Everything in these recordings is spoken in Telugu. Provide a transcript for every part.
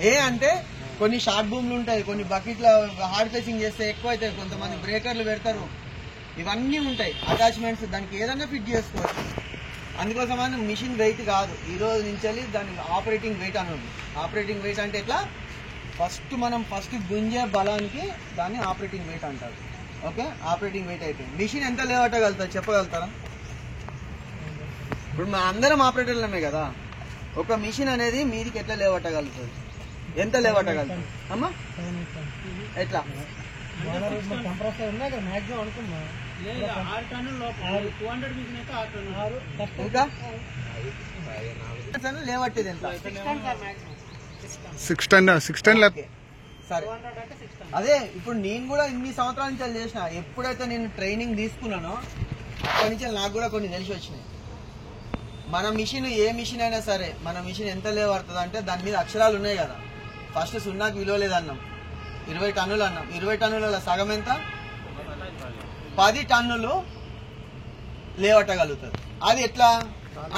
ఏ అంటే కొన్ని షార్ట్ బూమ్లు ఉంటాయి, కొన్ని బకెట్ల హార్డ్ ప్లేసింగ్ చేస్తే ఎక్కువ అవుతాయి, కొంతమంది బ్రేకర్లు పెడతారు, ఇవన్నీ ఉంటాయి అటాచ్మెంట్స్. దానికి ఏదన్నా ఫిట్ చేసుకోవచ్చు. అందుకోసం అని మిషన్ వెయిట్ కాదు, ఈ రోజు నుంచి దాని ఆపరేటింగ్ వెయిట్ అని ఉంది. ఆపరేటింగ్ వెయిట్ అంటే ఎట్లా, మనం ఫస్ట్ గుంజే బలానికి దాన్ని ఆపరేటింగ్ వెయిట్ అంటారు. ఓకే, ఆపరేటింగ్ వెయిట్ అయిపోయింది. మిషన్ ఎంత లేవట్టగలుగుతారు చెప్పగలుగుతారా? ఇప్పుడు మా అందరం ఆపరేటర్లమే కదా, ఒక మిషన్ అనేది మీదికి ఎట్లా లేవట్టగలుగుతుంది, ఎంత లేవట్టగలుగుతుంది అమ్మా? ఎట్లా ఇంకా లేవట్టేది ఎంత? 6 టన్. సరే, అదే ఇప్పుడు నేను కూడా ఇన్ని సంవత్సరాల నుంచి చేసిన. ఎప్పుడైతే నేను ట్రైనింగ్ తీసుకున్నానో అక్కడి నుంచి నాకు కూడా కొన్ని తెలిసి వచ్చినాయి. మన మిషన్ ఏ మిషన్ అయినా సరే, మన మిషన్ ఎంత లేవడుతుంది అంటే దాని మీద అక్షరాలు ఉన్నాయి కదా. ఫస్ట్ 0కి విలువ లేదన్నాం, 20 టన్నులు అన్నాం. 20 టన్నుల సగం ఎంత? 10 టన్నులు లేవట్టగలుగుతుంది. అది ఎట్లా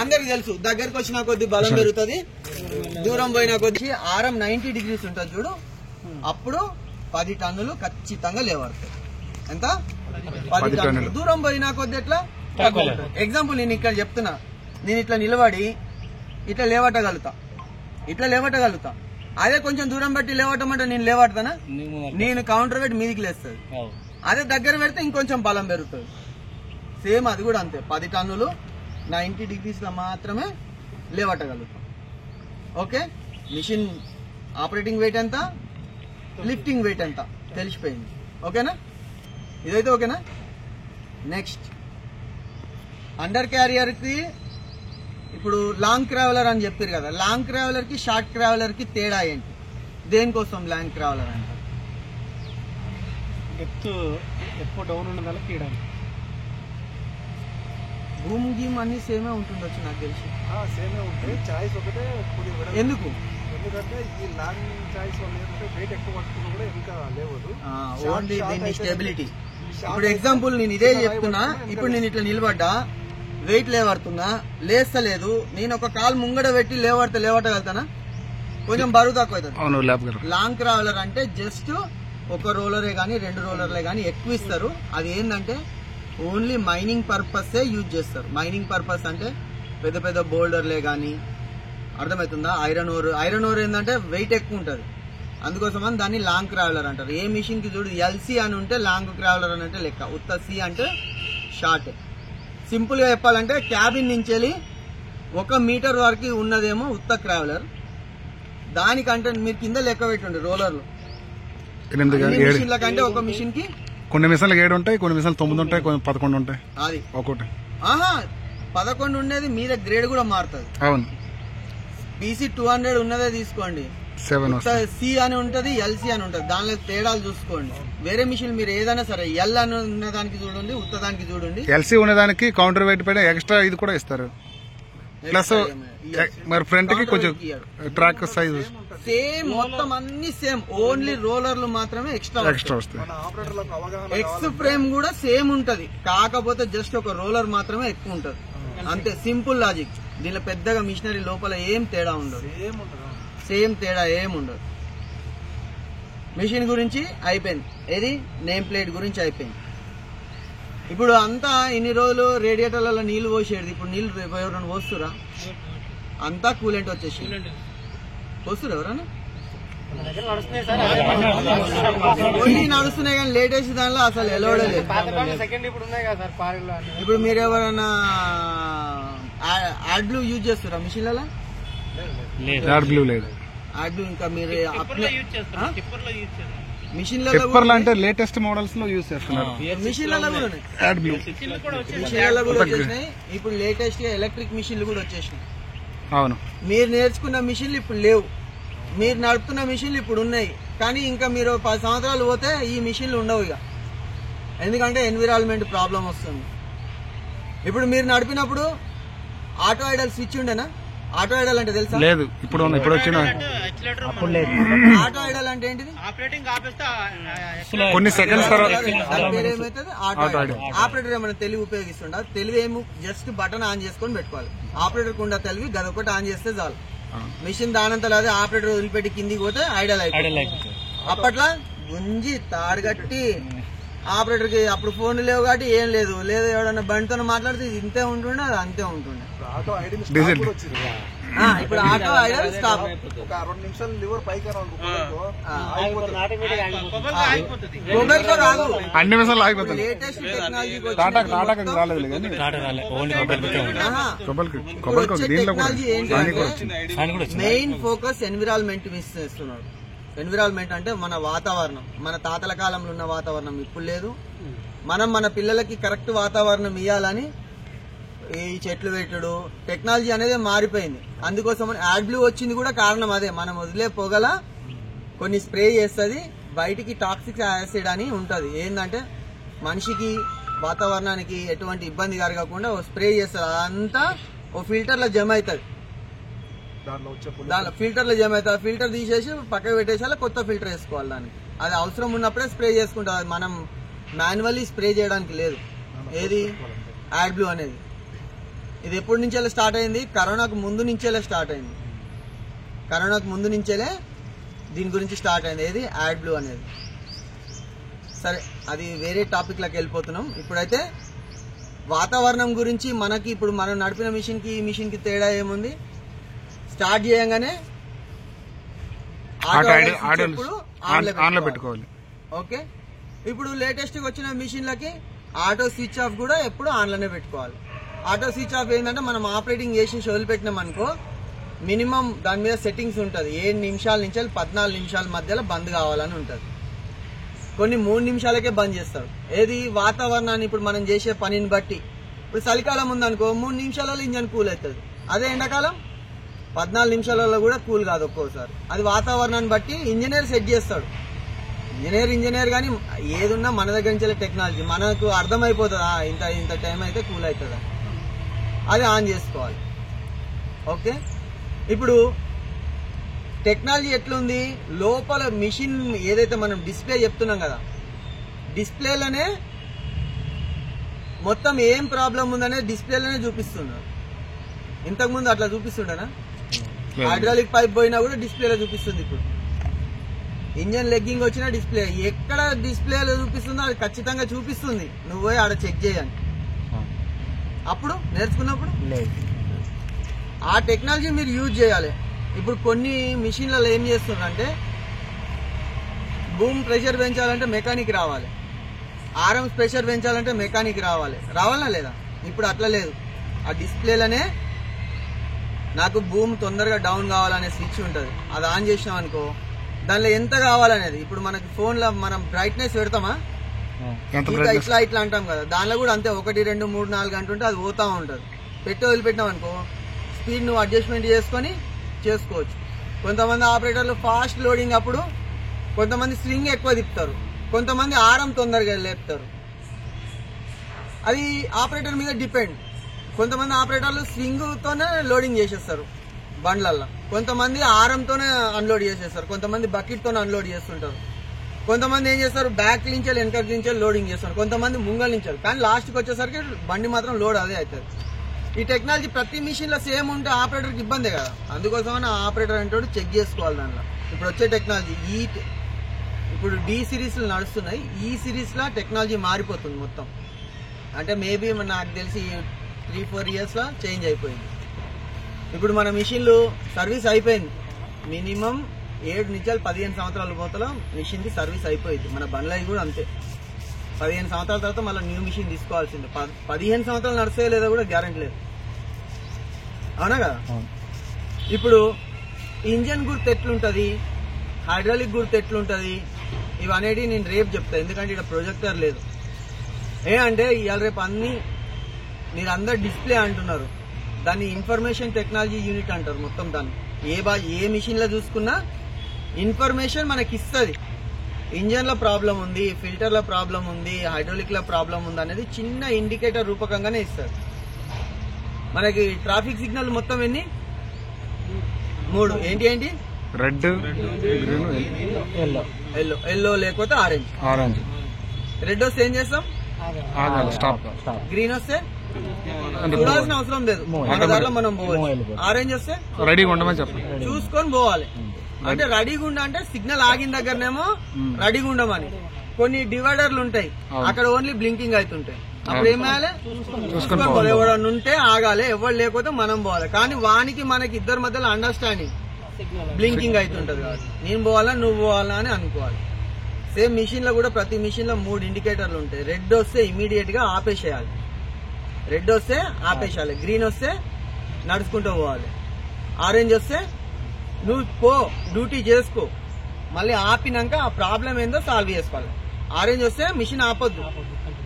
అందరికి తెలుసు. దగ్గరకు వచ్చిన కొద్ది బలం పెరుగుతుంది, దూరం పోయిన కొద్ది ఆరం 90 డిగ్రీస్ ఉంటుంది చూడు, అప్పుడు 10 టన్నులు ఖచ్చితంగా లేవడుతుంది. ఎంత? 10 టన్నులు. దూరం పోయినా కొద్ది ఎట్లా? ఎగ్జాంపుల్ నేను ఇక్కడ చెప్తున్నా, నేను ఇట్లా నిలబడి ఇట్లా లేవట్టగలుగుతా, ఇట్లా లేవట్టగలుగుతా. అదే కొంచెం దూరం బట్టి లేవటమంటే నేను లేవడతానా? నేను కౌంటర్ వెయిట్ మీదికి లేస్తుంది. అదే దగ్గర పెడితే ఇంకొంచెం బలం పెరుగుతుంది. సేమ్ అది కూడా అంతే, 10 టన్నులు 90 డిగ్రీస్ లో మాత్రమే లేవట్టగలుగుతాం. ఓకే, మిషన్ ఆపరేటింగ్ వెయిట్ ఎంత, లిఫ్టింగ్ వెయిట్ ఎంత తెలిసిపోయింది. ఓకేనా? ఇదైతే ఓకేనా? నెక్స్ట్ అండర్ క్యారియర్ కి, ఇప్పుడు లాంగ్ ట్రావెలర్ అని చెప్పారు కదా, లాంగ్ ట్రావెలర్ కి షార్ట్ ట్రావెలర్ కి తేడా ఏంటి? దేనికోసం లాంగ్ ట్రావెలర్ అంటే డెప్త్ ఎక్కువ డౌన్ ఉన్నదానికి తీయడానికి. భూమ్ గీమ్ అన్ని సేమే ఉంటుండొచ్చు నాకు తెలిసి. సేమే ఉంటాయి, చాయిస్ ఒకటే. ఎందుకు? ఎందుకంటే ఈ లాంగ్ చాయిస్ వల్ల ఏంటంటే వెయిట్ ఎక్కువ పట్టుకున్నా కూడా ఇంకా లేవదు, ఓన్లీ దీన్ని స్టెబిలిటీ. ఇప్పుడు ఎగ్జాంపుల్ నేను ఇదే చెప్తున్నా, ఇప్పుడు నేను ఇట్లా నిలబడ్డా, వెయిట్ లేవడుతున్నా, లేస్తలేదు, నేను ఒక కాలు ముంగడ పెట్టి లేవట్టగలుగుతానా? కొంచెం బరువు తక్కువ అవుతుంది. లాంగ్ ట్రావెలర్ అంటే జస్ట్ ఒక రోలరే గానీ 2 రోలర్లే గానీ ఎక్కువ ఇస్తారు. అది ఏంటంటే ఓన్లీ మైనింగ్ పర్పస్ యూజ్ చేస్తారు. మైనింగ్ పర్పస్ అంటే పెద్ద పెద్ద బోల్డర్లే గానీ, అర్థమవుతుందా? ఐరన్ ఓర్ ఏంటంటే వెయిట్ ఎక్కువ ఉంటుంది, అందుకోసమని దాన్ని లాంగ్ ట్రావెలర్ అంటారు. ఏ మిషన్ కి చూడు ఎల్సీ అని ఉంటే లాంగ్ ట్రావెలర్ అని అంటే లెక్క, ఉత్త సి అంటే షార్ట్. సింపుల్ గా చెప్పాలంటే క్యాబిన్ నుంచి వెళ్ళి 1 మీటర్ వరకు ఉన్నదేమో ఉత్త ట్రావెలర్, దానికంటే మీరు కింద లెక్క పెట్టండి రోలర్లు. మిషన్ల కంటే ఒక మిషన్ కి కొన్ని మిషన్లు 7 ఉంటాయి, కొన్ని మిషన్లు 9 ఉంటాయి, కొన్ని 11 ఉంటాయి. అది ఒకటి 11 ఉండేది మీద గ్రేడ్ కూడా మారుతుంది. అవును, బీసీ 200 ఉన్నదే తీసుకోండి, 7 సి అని ఉంటది, ఎల్సీ అని ఉంటది. దానిలో తేడాలు చూసుకోండి. వేరే మిషన్ మీరు ఏదైనా సరే ఎల్ అని ఉన్న దానికి చూడండి, ఉత్త దానికి చూడండి. ఎల్సీ ఉన్నదానికి కౌంటర్ వెయిట్ పైన ఎక్స్ట్రా ఇది కూడా ఇస్తారు. ప్లస్ మరి ఫ్రంట్ కి కొంచెం ట్రాక్ సైజ్ సేమ్, మొత్తం అన్ని సేమ్, ఓన్లీ రోలర్లు మాత్రమే ఎక్స్ట్రా వస్తాయి. ఎక్స్ ఫ్రేమ్ కూడా సేమ్ ఉంటది, కాకపోతే జస్ట్ ఒక రోలర్ మాత్రమే ఎక్కువ ఉంటది, అంతే. Simple logic. దీనిలో పెద్దగా మిషనరీ లోపల ఏం తేడా ఉండదు, సేమ్ తేడా ఏం ఉండదు. మిషన్ గురించి అయిపోయింది, ఏది నేమ్ ప్లేట్ గురించి అయిపోయింది. ఇప్పుడు అంతా ఇన్ని రోజులు రేడియేటర్లలో నీళ్లు పోసేది, ఇప్పుడు నీళ్లు ఎవరైనా పోస్తురా? అంతా కూలెంట్ వచ్చేసి పోస్తురు ఎవరన్నా? కొన్ని నడుస్తున్నాయి కానీ లేటెస్ట్ దానిలో అసలు ఎలవడే లేదు. ఇప్పుడు మీరు ఎవరైనా యాడ్ బ్లూ యూజ్ చేస్తారా మిషన్లలో? యాడ్ బ్లూ లేదు. యాడ్ బ్లూ ఇంకా మీరు మిషన్లలో అంటే లేటెస్ట్ మోడల్స్ లో యూజ్ చేస్తున్నారు. మిషన్లలో కూడా యాడ్ బ్లూ మిషన్లలో కూడా వచ్చేసినాయి. ఇప్పుడు లేటెస్ట్ గా ఎలక్ట్రిక్ మిషన్లు కూడా వచ్చేసినాయి. అవును, మీరు నేర్చుకున్న మిషన్లు ఇప్పుడు లేవు, మీరు నడుపుతున్న మిషన్లు ఇప్పుడు ఉన్నాయి. కానీ ఇంకా మీరు 10 సంవత్సరాలు పోతే ఈ మిషన్లు ఉండవు ఇక, ఎందుకంటే ఎన్విరాన్మెంట్ ప్రాబ్లం వస్తుంది. ఇప్పుడు మీరు నడిపినప్పుడు ఆటో ఐడల్ స్విచ్ ఉండేనా? ఆటో ఐడల్ అంటే తెలుసా? లేదు, ఇప్పుడు వచ్చిన ఆటో ఐడల్ అంటే ఏంటిది? కొన్ని సెకండ్స్ తర్వాత ఏమైతుంది ఆటో ఐడల్. ఆపరేటర్ ఏమైనా తెలివి ఉపయోగిస్తుండ? తెలివి ఏమో జస్ట్ బటన్ ఆన్ చేసుకొని పెట్టుకోవాలి. ఆపరేటర్ కుండా తెలివి గదొకటి ఆన్ చేస్తే చాలు. మిషన్ దానంతలో అదే ఆపరేటర్ వదిలిపెట్టి కిందికి పోతే ఐడల్ అయిపోతుంది. అప్పట్లో గుంజి తాడుగట్టి ఆపరేటర్ కి అప్పుడు ఫోన్లు లేవు కాబట్టి ఏం లేదు, లేదా ఎవడన్నా బండితో మాట్లాడితే ఇంతే ఉంటుండే, అది అంతే ఉంటుండే. ఇప్పుడు ఆటో ఐడల్ స్టాప్. ఒక 2 నిమిషాలు లివర్ పైకి మొబైల్ రాదు, అన్ని నిమిషాలు ఆగిపోతుంది. లేటెస్ట్ టెక్నాలజీ ఏంటంటే మెయిన్ ఫోకస్ ఎన్విరాన్మెంట్ మిస్ చేస్తున్నాడు. ఎన్విరాన్మెంట్ అంటే మన వాతావరణం, మన తాతల కాలంలో ఉన్న వాతావరణం ఇప్పుడు లేదు. మనం మన పిల్లలకి కరెక్ట్ వాతావరణం ఇవ్వాలని ఈ చెట్లు పెట్టుడు టెక్నాలజీ అనేది మారిపోయింది. అందుకోసం యాడ్ బ్లూ వచ్చింది కూడా కారణం అదే. మనం వదిలే పొగల కొన్ని స్ప్రే చేస్తుంది, బయటికి టాక్సిక్ యాసిడ్ అని ఉంటది. ఏంటంటే మనిషికి వాతావరణానికి ఎటువంటి ఇబ్బంది కలగకుండా స్ప్రే చేస్తారు. అదంతా ఓ ఫిల్టర్ లో జమ అవుతుంది. దాంట్లో ఫిల్టర్ లో జమ అవుతుంది. ఫిల్టర్ తీసేసి పక్కకు పెట్టేసి కొత్త ఫిల్టర్ వేసుకోవాలి. దానికి అది అవసరం ఉన్నప్పుడే స్ప్రే చేసుకుంటాం. అది మనం మాన్యువల్లీ స్ప్రే చేయడానికి లేదు. ఏది యాడ్ బ్లూ అనేది ఇది ఎప్పటి నుంచేలా స్టార్ట్ అయింది? కరోనాకు ముందు నుంచేలా స్టార్ట్ అయింది. కరోనాకు ముందు నుంచేలే దీని గురించి స్టార్ట్ అయింది. ఏది యాడ్ బ్లూ అనేది. సరే, అది వేరే టాపిక్ లోకి వెళ్ళిపోతున్నాం. ఇప్పుడైతే వాతావరణం గురించి మనకి ఇప్పుడు మనం నడిపిన మిషన్ కి ఈ మిషన్ కి తేడా ఏముంది? స్టార్ట్ చేయగానే ఆన్ లో పెట్టుకోవాలి. ఓకే, ఇప్పుడు లేటెస్ట్ గా వచ్చిన మిషన్లకి ఆటో స్విచ్ ఆఫ్ కూడా ఎప్పుడు ఆన్ లోనే పెట్టుకోవాలి. ఆటో స్విచ్ ఆఫ్ ఏంటంటే మనం ఆపరేటింగ్ చేసి వదిలిపెట్టినాం అనుకో, మినిమం దాని మీద సెట్టింగ్స్ ఉంటుంది. 7 నిమిషాల నుంచి 14 నిమిషాల మధ్యలో బంద్ కావాలని ఉంటుంది. కొన్ని 3 నిమిషాలకే బంద్ చేస్తారు. ఏది వాతావరణాన్ని ఇప్పుడు మనం చేసే పనిని బట్టి. ఇప్పుడు చలికాలం ఉందనుకో 3 నిమిషాలలో ఇంజన్ కూల్ అవుతుంది. అదే ఎండాకాలం 14 నిమిషాలలో కూడా కూల్ కాదు ఒక్కోసారి. అది వాతావరణాన్ని బట్టి ఇంజనీర్ సెట్ చేస్తాడు. ఇంజనీర్ కానీ ఏదున్నా మన దగ్గర నుంచి టెక్నాలజీ మనకు అర్థమైపోతుంది. ఇంత టైం అయితే కూల్ అవుతుంది, అది ఆన్ చేసుకోవాలి. ఓకే, ఇప్పుడు టెక్నాలజీ ఎట్లుంది? లోపల మిషన్ ఏదైతే మనం డిస్ప్లే చెప్తున్నాం కదా, డిస్ప్లేలోనే మొత్తం ఏం ప్రాబ్లం ఉందనే డిస్ప్లేలోనే చూపిస్తున్నారు. ఇంతకుముందు అట్లా చూపిస్తుండనా? హైడ్రాలిక్ పైప్ పోయినా కూడా డిస్ప్లేలో చూపిస్తుంది. ఇప్పుడు ఇంజన్ లెగ్గింగ్ వచ్చిన డిస్ప్లే ఎక్కడ డిస్ప్లేలో చూపిస్తుందో అది ఖచ్చితంగా చూపిస్తుంది. నువ్వు పోయి ఆడ చెక్ చేయని. అప్పుడు నేర్చుకున్నప్పుడు ఆ టెక్నాలజీ మీరు యూజ్ చేయాలి. ఇప్పుడు కొన్ని మిషన్లలో ఏం చేస్తున్నారంటే బూమ్ ప్రెషర్ పెంచాలంటే మెకానిక్ రావాలి, ఆర్ఎంస్ ప్రెషర్ పెంచాలంటే మెకానిక్ రావాలనా లేదా? ఇప్పుడు అట్లా లేదు. ఆ డిస్ప్లేలోనే నాకు బూమ్ తొందరగా డౌన్ కావాలనే స్విచ్ ఉంటుంది. అది ఆన్ చేసినాం అనుకో, దానిలో ఎంత కావాలనేది. ఇప్పుడు మనకి ఫోన్ లో మనం బ్రైట్నెస్ పెడతామా, ఇట్లా అంటాం కదా, దానిలో కూడా అంతే. 1, 2, 3, 4 అంటుంటే అది పోతా ఉంటుంది. పెట్టి వదిలిపెట్టినాం అనుకో, స్పీడ్ నువ్వు అడ్జస్ట్మెంట్ చేసుకొని చేసుకోవచ్చు. కొంతమంది ఆపరేటర్లు ఫాస్ట్ లోడింగ్ అప్పుడు కొంతమంది స్వింగ్ ఎక్కువ తిప్పుతారు, కొంతమంది ఆరం తొందరగా లేపుతారు. అది ఆపరేటర్ మీద డిపెండ్. కొంతమంది ఆపరేటర్లు స్వింగ్ తోనే లోడింగ్ చేసేస్తారు బండ్లల్లో, కొంతమంది ఆరంతోనే అన్లోడ్ చేసేస్తారు, కొంతమంది బకెట్ తోనే అన్లోడ్ చేస్తుంటారు, కొంతమంది ఏం చేస్తారు బ్యాక్ నుంచి వెనక నుంచి లోడింగ్ చేస్తారు, కొంతమంది ముంగల్ నుంచి. కానీ లాస్ట్కి వచ్చేసరికి బండి మాత్రం లోడ్ అదే అవుతుంది. ఈ టెక్నాలజీ ప్రతి మిషన్ లో సేమ్ ఉంటే ఆపరేటర్కి ఇబ్బందే కదా. అందుకోసమని ఆపరేటర్ అంటే చెక్ చేసుకోవాలి దానిలో. ఇప్పుడు వచ్చే టెక్నాలజీ ఇప్పుడు డి సిరీస్ నడుస్తున్నాయి. ఈ సిరీస్ లో టెక్నాలజీ మారిపోతుంది మొత్తం. అంటే మేబీ నాకు తెలిసి 3-4 ఇయర్స్ లో చేంజ్ అయిపోయింది. ఇప్పుడు మన మిషన్లు సర్వీస్ అయిపోయింది. మినిమం 7 నుంచి 15 సంవత్సరాల పోతల మిషన్ కి సర్వీస్ అయిపోయింది. మన బండ్లవి కూడా అంతే. 15 సంవత్సరాల తర్వాత మళ్ళీ న్యూ మిషన్ తీసుకోవాల్సిందే. 15 సంవత్సరాలు నడిచే లేదా కూడా గ్యారెంటీ లేదు, అవునా కదా? ఇప్పుడు ఇంజన్ గుర్తు ఎట్లుంటది, హైడ్రాలిక్ గుర్తు ఎట్లుంటది, ఇవనేది నేను రేపు చెప్తా. ఎందుకంటే ఇక్కడ ప్రొజెక్టర్ లేదు. అంటే ఇవాళ రేపు అన్ని మీరు అందరు డిస్ప్లే అంటున్నారు, దాన్ని ఇన్ఫర్మేషన్ టెక్నాలజీ యూనిట్ అంటారు. మొత్తం దాన్ని ఏ మిషన్ లో చూసుకున్నా ఇన్ఫర్మేషన్ మనకి ఇస్తుంది. ఇంజన్ లో ప్రాబ్లం ఉంది, ఫిల్టర్ లో ప్రాబ్లం ఉంది, హైడ్రాలిక్ లో ప్రాబ్లం ఉంది అనేది చిన్న ఇండికేటర్ రూపకంగానే ఇస్తారు. మనకి ట్రాఫిక్ సిగ్నల్ మొత్తం ఎన్ని 3 ఏంటి రెడ్, గ్రీన్, ఎల్లో లేకపోతే ఆరెంజ్. రెడ్ వస్తే ఏం చేస్తాం, ఆగాలి, స్టాప్. గ్రీన్ వస్తే చూడాల్సిన అవసరం లేదు, మన దాంట్లో మనం పోవాలి. ఆరెంజ్ వస్తే రెడీగా ఉండమని చెప్పండి. చూసుకొని పోవాలి. అంటే రెడీగా ఉండ అంటే సిగ్నల్ ఆగిన దగ్గరనేమో రెడీగా ఉండమని. కొన్ని డివైడర్లు ఉంటాయి, అక్కడ ఓన్లీ బ్లింకింగ్ అవుతుంటాయి. అప్పుడు ఏం చేయాలి, చూసుకొని పోవాలి. ఎవడన్నా ఉంటే ఆగాలి, ఎవరు లేకపోతే మనం పోవాలి. కానీ వానికి మనకి ఇద్దరి మధ్యలో అండర్స్టాండింగ్, బ్లింకింగ్ అవుతుంటది కాబట్టి నేను పోవాలా నువ్వు పోవాలా అని అనుకోవాలి. సేమ్ మిషన్ లో కూడా ప్రతి మిషన్ లో 3 ఇండికేటర్లు ఉంటాయి. రెడ్ వస్తే ఇమీడియట్ గా ఆపేసేయాలి, రెడ్ వస్తే ఆపేసేయాలి, గ్రీన్ వస్తే నడుచుకుంటూ పోవాలి, ఆరెంజ్ వస్తే నువ్వు పో డ్యూటీ చేసుకో, మళ్ళీ ఆపినాక ఆ ప్రాబ్లం ఏందో సాల్వ్ చేసుకోవాలి. ఆరెంజ్ వస్తే మిషన్ ఆపొద్దు,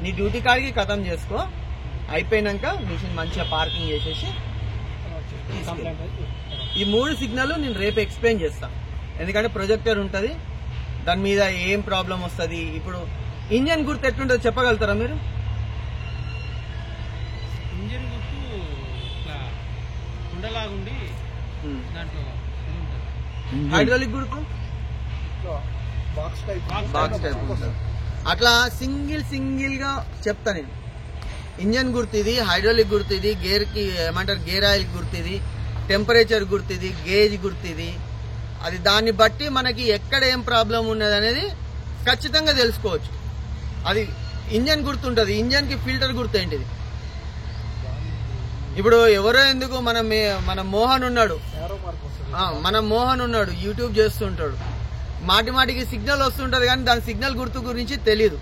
నీ డ్యూటీ కాడికి ఖతం చేసుకో, అయిపోయినాక మిషన్ మంచిగా పార్కింగ్ చేసేసి ఈ 3 సిగ్నల్ నేను రేపు ఎక్స్ప్లెయిన్ చేస్తాను. ఎందుకంటే ప్రొజెక్టర్ ఉంటుంది, దాని మీద ఏం ప్రాబ్లం వస్తుంది. ఇప్పుడు ఇంజన్ గుర్తు ఎట్లుంటుందో చెప్పగలుగుతారా మీరు? ఇంజన్ గుర్తు కుండలాగుండి దాంట్లో హైడ్రాలిక్ గుర్తు బాక్స్ టైప్ ఉంటుంది. అట్లా సింగిల్ గా చెప్తా నేను. ఇంజన్ గుర్తు ఇది, హైడ్రాలిక్ గుర్తు ఇది, గేర్ కి ఏమంటారు గేర్ ఆయిల్ గుర్తు ఇది, టెంపరేచర్ గుర్తు ఇది, గేజ్ గుర్తు ఇది. అది దాన్ని బట్టి మనకి ఎక్కడ ఏం ప్రాబ్లం ఉన్నది అనేది ఖచ్చితంగా తెలుసుకోవచ్చు. అది ఇంజన్ గుర్తు ఉంటుంది. ఇంజన్ కి ఫిల్టర్ గుర్తు ఏంటిది? ఇప్పుడు ఎవరో ఎందుకు మన మోహన్ ఉన్నాడు, మన మోహన్ ఉన్నాడు, యూట్యూబ్ చేస్తుంటాడు, మాటికి సిగ్నల్ వస్తుంటది కానీ దాని సిగ్నల్ గుర్తు గురించి తెలియదు.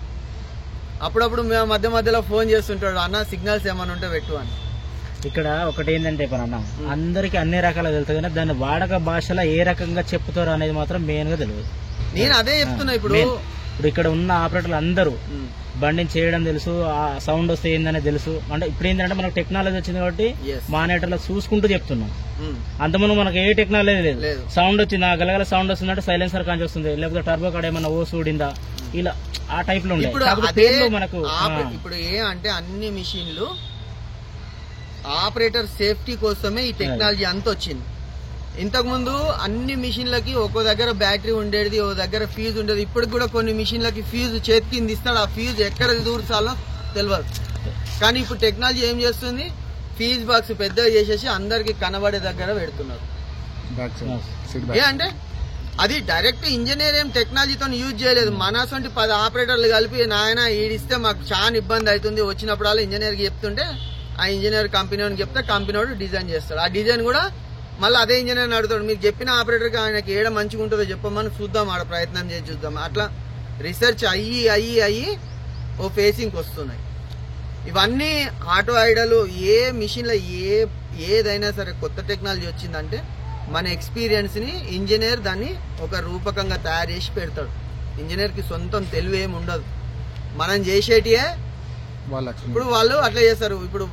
అప్పుడప్పుడు మేము మధ్యలో ఫోన్ చేస్తుంటాడు, అన్న సిగ్నల్స్ ఏమైనా ఉంటే పెట్టు అని. ఇక్కడ ఒకటి ఏంటంటే అన్న, అందరికి అన్ని రకాల తెలుస్తుంది కానీ దాన్ని వాడక భాషలో ఏ రకంగా చెప్తారు అనేది మాత్రం మెయిన్ గా తెలియదు. నేను అదే చెప్తున్నా. ఇప్పుడు ఇక్కడ ఉన్న ఆపరేటర్లు అందరూ బండిని చేయడం తెలుసు, ఆ సౌండ్ వస్తే ఏందనే తెలుసు. అంటే ఇప్పుడు ఏంటంటే మనకు టెక్నాలజీ వచ్చింది కాబట్టి మానిటర్లో చూసుకుంటూ చెప్తున్నాం. అంతకుముందు మనకు ఏ టెక్నాలజీ లేదు. సౌండ్ వచ్చింది, గలగల సౌండ్ వస్తుందంటే సైలెన్సర్ కాంచి వస్తుంది, లేకపోతే టర్బో కాడ ఏమన్నా ఓ సూడిందా, ఇలా ఆ టైప్ లో ఉండేది. మనకు ఇప్పుడు అంటే అన్ని మిషన్లు ఆపరేటర్ సేఫ్టీ కోసమే ఈ టెక్నాలజీ అంత వచ్చింది. ఇంతకు ముందు అన్ని మిషన్లకి ఒక్కో దగ్గర బ్యాటరీ ఉండేది, ఓ దగ్గర ఫ్యూజ్ ఉండేది. ఇప్పటికి కూడా కొన్ని మిషన్లకి ఫ్యూజ్ చేతి కింద ఇస్తాడు, ఆ ఫ్యూజ్ ఎక్కడ దూర్చాలో తెలియదు. కానీ ఇప్పుడు టెక్నాలజీ ఏం చేస్తుంది, ఫ్యూజ్ బాక్స్ పెద్దగా చేసేసి అందరికి కనబడే దగ్గర పెడుతున్నారు. అంటే అది డైరెక్ట్ ఇంజనీర్ ఏం టెక్నాలజీతో యూజ్ చేయలేదు. మనసంటి 10 ఆపరేటర్లు కలిపి నాయన ఈడిస్తే మాకు చాలా ఇబ్బంది అవుతుంది, వచ్చినప్పుడల్లా ఇంజనీర్కి చెప్తుంటే ఆ ఇంజనీర్ కంపెనీ చెప్తే కంపెనీ వాడు డిజైన్ చేస్తాడు. ఆ డిజైన్ కూడా మళ్ళీ అదే ఇంజనీర్ అడుగుతాడు, మీకు చెప్పిన ఆపరేటర్కి ఆయనకి ఏడ మంచిగా ఉంటుందో చెప్పమని చూద్దాం, ఆడ ప్రయత్నం చేసి చూద్దాం. అట్లా రీసెర్చ్ అయ్యి ఓ ఫేసింగ్కి వస్తున్నాయి. ఇవన్నీ ఆటో ఐడలు ఏ మిషన్లో ఏదైనా సరే కొత్త టెక్నాలజీ వచ్చిందంటే మన ఎక్స్పీరియన్స్ ని ఇంజనీర్ దాన్ని ఒక రూపకంగా తయారు చేసి పెడతాడు. ఇంజనీర్ కి సొంతం తెలివి ఏమి ఉండదు, మనం చేసేటియే ఇప్పుడు వాళ్ళు అట్లా చేస్తారు. ఇప్పుడు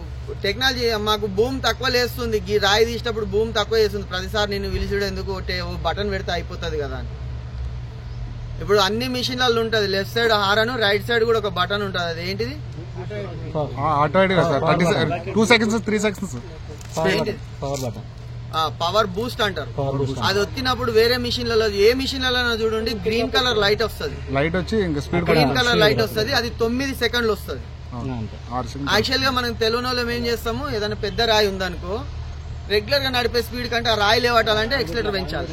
టెక్నాలజీ మాకు భూమి తక్కువ లేస్తుంది, ఈ రాయి తీసినప్పుడు భూమి తక్కువ చేస్తుంది, ప్రతిసారి నేను విలిచుడు ఎందుకు, బటన్ పెడితే అయిపోతుంది కదా అని. ఇప్పుడు అన్ని మిషన్లలో ఉంటది, left side horn, right side కూడా ఒక బటన్ ఉంటుంది. అది ఏంటిది? పవర్ బూస్ట్ అంటారు. అది వచ్చినప్పుడు వేరే మిషన్లలో ఏ మిషన్లలో చూడండి గ్రీన్ కలర్ లైట్ వస్తుంది, గ్రీన్ కలర్ లైట్ వస్తుంది. అది 9 సెకండ్లు వస్తుంది. యాక్చువల్ గా మనం తెలుగు వాళ్ళం ఏం చేస్తాము, ఏదైనా పెద్ద రాయి ఉందనుకో రెగ్యులర్ గా నడిపే స్పీడ్ కంటే ఆ రాయి లేవటాలంటే ఎక్సిలేటర్ పెంచాలి.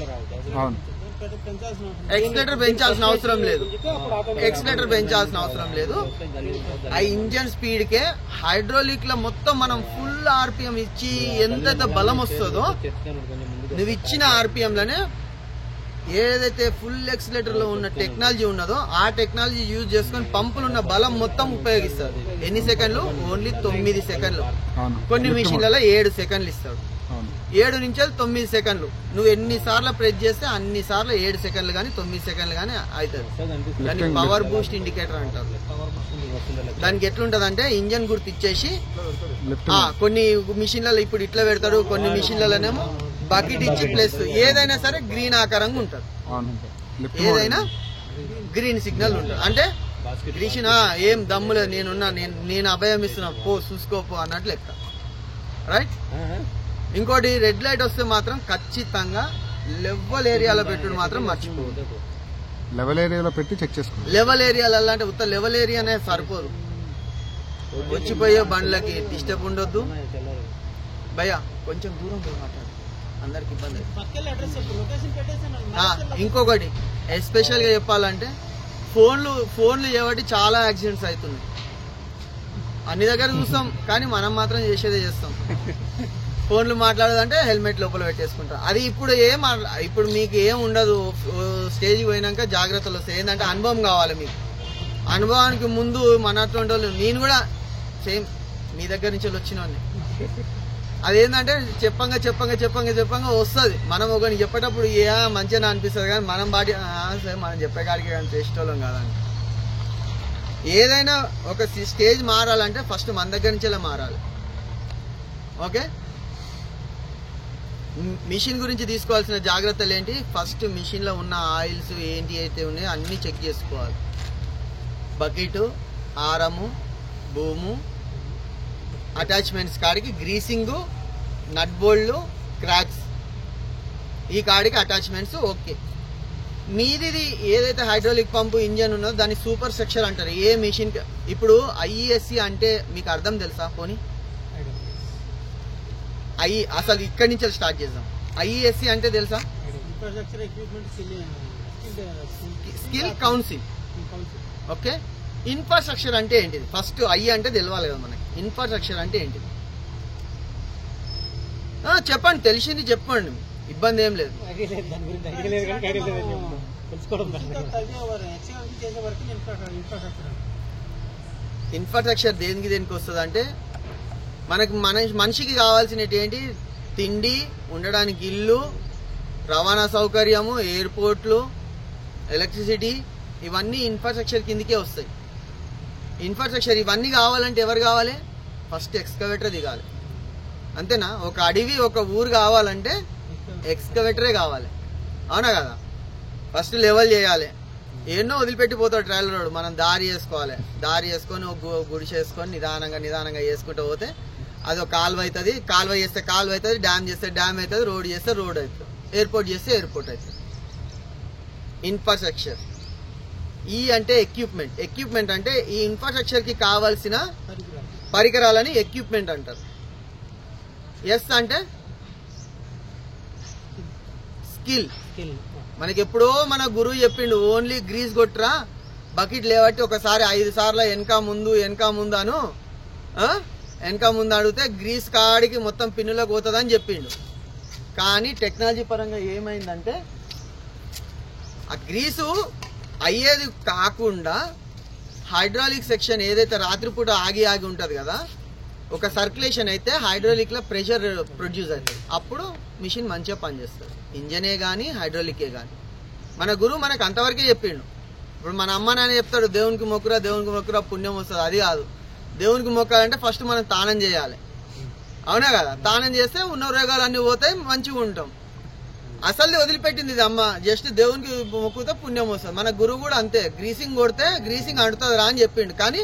ఎక్సిలేటర్ పెంచాల్సిన అవసరం లేదు, ఆ ఇంజన్ స్పీడ్ కే హైడ్రాలిక్ లో మొత్తం మనం ఫుల్ ఆర్పిఎం ఇచ్చి ఎంతైతే బలం వస్తుందో నువ్వు ఇచ్చిన ఆర్పిఎం లోనే ఏదైతే ఫుల్ ఎక్సిలేటర్ లో ఉన్న టెక్నాలజీ ఉన్నదో ఆ టెక్నాలజీ యూజ్ చేసుకుని పంపులు ఉన్న బలం మొత్తం ఉపయోగిస్తారు. ఎన్ని సెకండ్లు? ఓన్లీ 9 సెకండ్లు. కొన్ని మిషన్లలో 7 సెకండ్లు ఇస్తాడు. 7 నుంచి 9 సెకండ్లు. నువ్వు ఎన్నిసార్లు ప్రెస్ చేస్తే అన్ని సార్లు 7 సెకండ్లు కానీ 9 సెకండ్లు కానీ అవుతుంది. దాన్ని పవర్ బూస్ట్ ఇండికేటర్ అంటారు. దానికి ఎట్లుంటది అంటే ఇంజన్ గుర్తు ఇచ్చేసి కొన్ని మిషన్లలో ఇప్పుడు ఇట్లా పెడతాడు, కొన్ని మిషన్లలోనేమో బకెట్ ఇచ్చి ప్లస్ ఏదైనా సరే గ్రీన్ ఆకారంగా ఉంటుంది, ఏదైనా గ్రీన్ సిగ్నల్ ఉంటుంది. అంటే గ్రీన్ ఏం దమ్ములేదు, నేను అభయం ఇస్తున్నా, పో చూసుకోపో అన్నట్లు లెక్క. రైట్. ఇంకోటి రెడ్ లైట్ వస్తే మాత్రం ఖచ్చితంగా లెవెల్ ఏరియాలో పెట్టుడు మాత్రం మర్చిపోవద్దు. లెవెల్ ఏరియాలో పెట్టి చెక్ చేసుకోండి. లెవెల్ ఏరియాలలో అంటే ఉత్త లెవెల్ ఏరియానే సరిపోదు, వచ్చిపోయే బండ్లకి డిస్టర్బ్ ఉండొద్దు. భయ్యా కొంచెం దూరం పోయి మాట్లాడు, అందరికి ఇబ్బంది. పక్కన అడ్రస్ చెప్పు, లొకేషన్ పెట్టేసాను. ఇంకొకటి ఎస్పెషల్ గా చెప్పాలంటే ఫోన్లు చేయబట్టి చాలా యాక్సిడెంట్స్ అవుతున్నాయి. అన్ని దగ్గర చూస్తాం కానీ మనం మాత్రం చేసేదే చేస్తాం. ఫోన్లు మాట్లాడదంటే హెల్మెట్ లోపల పెట్టేసుకుంటాం. అది ఇప్పుడు మీకు ఏం ఉండదు, స్టేజ్కి పోయినాక జాగ్రత్తలు వస్తాయి. ఏంటంటే అనుభవం కావాలి మీకు. అనుభవానికి ముందు మన అటువంటి వాళ్ళు, నేను కూడా సేమ్ మీ దగ్గర నుంచి వచ్చినవాడిని. అదేంటంటే చెప్పంగా వస్తుంది. మనం ఒకరిని చెప్పేటప్పుడు మంచిగా అనిపిస్తుంది కానీ మనం మనం చెప్పే కాడికి కానీ చేసేటోళ్ళం కాదండి. ఏదైనా ఒక స్టేజ్ మారాలంటే ఫస్ట్ మన దగ్గర నుంచే మారాలి. ఓకే, మిషన్ గురించి తీసుకోవాల్సిన జాగ్రత్తలు ఏంటి? ఫస్ట్ మిషన్ లో ఉన్న ఆయిల్స్ ఏంటి అయితే ఉన్నాయో అన్ని చెక్ చేసుకోవాలి. బకెట్, ఆరము, బూము, అటాచ్మెంట్స్ కాడికి గ్రీసింగ్, నట్ బోల్డ్, క్రాక్స్, ఈ కాడికి అటాచ్మెంట్స్ ఓకే. మీది ఏదైతే హైడ్రాలిక్ పంపు ఇంజన్ ఉన్నదో దాన్ని సూపర్ స్ట్రక్చర్ అంటారు. ఏ మిషన్ ఇప్పుడు ఐఈఎస్సి అంటే మీకు అర్థం తెలుసా? పోనీ అసలు ఇక్కడి నుంచి స్టార్ట్ చేద్దాం. ఐఈఎస్సి అంటే తెలుసా? Infrastructure equipment skill council. Okay, infrastructure అంటే ఏంటిది? ఫస్ట్ అంటే తెలవాలి కదా మనకి. ఇన్ఫ్రాస్ట్రక్చర్ అంటే ఏంటిది చెప్పండి, తెలిసింది చెప్పండి, ఇబ్బంది ఏం లేదు. ఇన్ఫ్రాస్ట్రక్చర్ దేనికి వస్తుంది అంటే మనకి మనిషికి కావాల్సినవి ఏంటి? తిండి, ఉండడానికి ఇల్లు, రవాణా సౌకర్యము, ఎయిర్పోర్ట్లు, ఎలక్ట్రిసిటీ, ఇవన్నీ ఇన్ఫ్రాస్ట్రక్చర్ కిందకే వస్తాయి. ఇన్ఫ్రాస్ట్రక్చర్ ఇవన్నీ కావాలంటే ఎవరు కావాలి? ఫస్ట్ ఎక్స్కవేటర్ దిగాలి, అంతేనా? ఒక అడవి, ఒక ఊరు కావాలంటే ఎక్స్కవేటరే కావాలి, అవునా కదా? ఫస్ట్ లెవెల్ చేయాలి. ఎన్నో వదిలిపెట్టిపోతాడు ట్రైలర్ రోడ్, మనం దారి వేసుకోవాలి. దారి వేసుకొని ఒక గుడిసె వేసుకొని నిదానంగా వేసుకుంటూ పోతే అది ఒక కాలువ అవుతుంది. కాలువ చేస్తే కాలువ అవుతుంది, డ్యామ్ చేస్తే డ్యామ్ అవుతుంది, రోడ్ చేస్తే రోడ్ అవుతుంది, ఎయిర్పోర్ట్ చేస్తే ఎయిర్పోర్ట్ అవుతుంది. ఇన్ఫ్రాస్ట్రక్చర్. ఈ అంటే ఎక్విప్మెంట్ అంటే ఈ ఇన్ఫ్రాస్ట్రక్చర్ కి కావాల్సిన పరికరాలని ఎక్విప్మెంట్ అంటారు. ఎస్ అంటే స్కిల్. మనకి ఎప్పుడో మన గురువు చెప్పిండు, ఓన్లీ గ్రీస్ కొట్టురా, బకెట్ లేవట్టి ఒకసారి 5 సార్లు వెనక ముందు అను, వెనక ముందు అడిగితే గ్రీస్ కాడికి మొత్తం పిన్నులకు పోతుందని చెప్పిండు. కానీ టెక్నాలజీ పరంగా ఏమైందంటే ఆ గ్రీసు అయ్యేది కాకుండా హైడ్రాలిక్ సెక్షన్ ఏదైతే రాత్రిపూట ఆగి ఉంటది కదా, ఒక సర్క్యులేషన్ అయితే హైడ్రాలిక్ లో ప్రెషర్ ప్రొడ్యూస్ అవుతుంది. అప్పుడు మిషన్ మంచిగా పనిచేస్తుంది. ఇంజనే కానీ హైడ్రాలికే కానీ. మన గురువు మనకు అంతవరకే చెప్పిండు. ఇప్పుడు మన అమ్మ నాన్న చెప్తాడు, దేవునికి మొక్కురా పుణ్యం వస్తుంది. అది కాదు, దేవునికి మొక్కాలంటే ఫస్ట్ మనం తానం చేయాలి, అవునా కదా? తానం చేస్తే ఉన్న రోగాలన్నీ పోతాయి, మంచిగా ఉంటాం. అసలు వదిలిపెట్టింది ఇది అమ్మ, జస్ట్ దేవునికి మొక్కుతే పుణ్యం వస్తుంది. మన గురువు కూడా అంతే, గ్రీసింగ్ కొడితే గ్రీసింగ్ అంటుతుంది రా అని చెప్పిండు. కానీ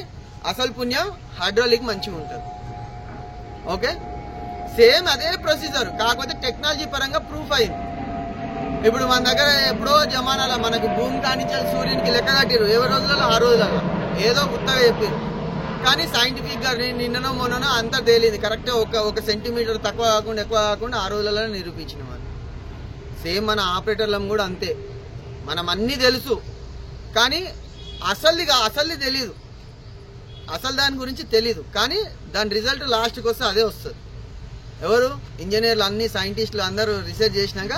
అసలు పుణ్యం హైడ్రాలిక్ మంచిగా ఉంటుంది. ఓకే, సేమ్ అదే ప్రొసీజర్, కాకపోతే టెక్నాలజీ పరంగా ప్రూఫ్ అయింది. ఇప్పుడు మన దగ్గర ఎప్పుడో జమానాల మనకి భూమి కానించాలి సూర్యునికి లెక్క కట్టిరు, ఏ రోజులలో ఆ రోజులలో ఏదో గుర్తగా చెప్పారు. కానీ సైంటిఫిక్ గా నిన్ననో మొన్ననో అంతా తేలింది. కరెక్ట్ ఒక సెంటీమీటర్ తక్కువ కాకుండా ఎక్కువ కాకుండా ఆ రోజులలో నిరూపించిన వాళ్ళు. సేమ్ మన ఆపరేటర్లం కూడా అంతే. మనం అన్నీ తెలుసు కానీ అసలు తెలీదు, అసలు దాని గురించి తెలీదు. కానీ దాని రిజల్ట్ లాస్ట్కి వస్తే అదే వస్తుంది. ఎవరు? ఇంజనీర్లు, అన్ని సైంటిస్టులు అందరూ రీసెర్చ్ చేసినాక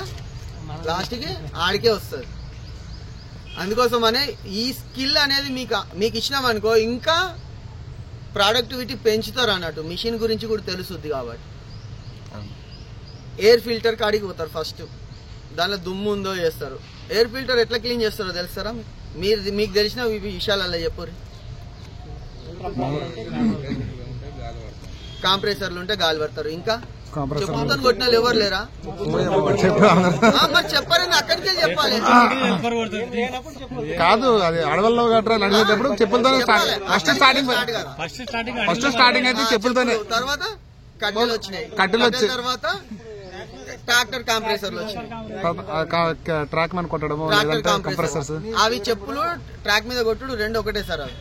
లాస్ట్కి ఆడికే వస్తుంది. అందుకోసమనే ఈ స్కిల్ అనేది మీకు ఇచ్చినామనుకో ఇంకా ప్రొడక్టివిటీ పెంచుతారు అన్నట్టు. మిషన్ గురించి కూడా తెలుసుద్ది కాబట్టి. ఎయిర్ ఫిల్టర్ కాడికి పోతారు ఫస్ట్, దానిలో దుమ్ము ఉందో చేస్తారు. ఎయిర్ ఫిల్టర్ ఎట్లా క్లీన్ చేస్తారో తెలుస్తారా? మీకు తెలిసిన విషయాలలో చెప్పరు. కాంప్రెసర్లు ఉంటే గాలి పడతారు. ఇంకా చెప్పుతో కొట్టిన వాళ్ళు ఎవరు లేరా? మరి చెప్పారని అక్కడికి వెళ్ళి చెప్పాలి. కాదు, అది అడవుల్లో గట్రా నడిచేటప్పుడు చెప్పులతోనే ఫస్ట్ స్టార్టింగ్ అయితే చెప్పులతోనే. తర్వాత కట్టెలు వచ్చినాయి, తర్వాత ట్రాక్టర్ కంప్రెసర్లు వచ్చినాయి. ట్రాక్ మీద కొట్టడము ట్రాక్టర్ లేదంటే కంప్రెసర్స్ కంప్రెసర్స్ అవి చెప్పులు ట్రాక్ మీద కొట్టుడు రెండు ఒకటే సార్ అవి.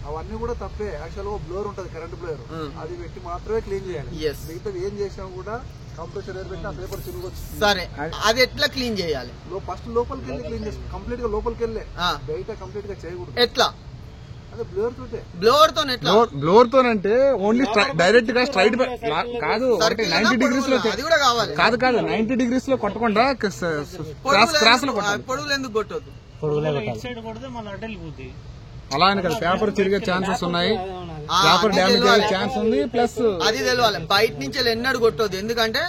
అవన్నీ కూడా తప్పే. యాక్చువల్ బ్లోర్ ఉంటది, కరెంట్ బ్లోర్, అది పెట్టి మాత్రమే క్లీన్ చేయాలి. Yes. మిగతా ఏం చేసినా కూడా కంప్రెసర్ ఎయిర్ పెట్టి ఆ పేపర్ చిరుగువచ్చు. సరే అది ఎట్లా క్లీన్ చేయాలి? ఫస్ట్ లోపలికి వెళ్ళి క్లీన్ చేసి కంప్లీట్ గా లోపలికి వెళ్ళే, బయట కంప్లీట్ గా చేయకూడదు. ఎట్లా? అదే బ్లోర్ తోటే. బ్లోవర్ తో ఎట్లా? బ్లోర్ తోనంటే ఓన్లీ డైరెక్ట్ గా స్ట్రైట్ కాదు, అంటే 90 డిగ్రీస్ లో అది కూడా కావాలి. కాదు 90 డిగ్రీస్ లో కొట్టకుండా క్రాస్ లో కొట్టాలి. పొడుగులు ఎందుకు కొట్టొద్దు? పొడుగులే కొట్టాలి. ఇటు సైడ్ కొడితే మళ్ళీ అడ్డు వెళ్ళిపోద్ది. అలా అని కదా, పేపర్ చిరిగే ఛాన్సెస్ ఉన్నాయి, పేపర్ డ్యామేజ్ అయ్యే ఛాన్స్ ఉంది. ప్లస్ అది తెలియాలి. బయట నుంచి ఎన్నడు కొట్టొద్దు, ఎందుకంటే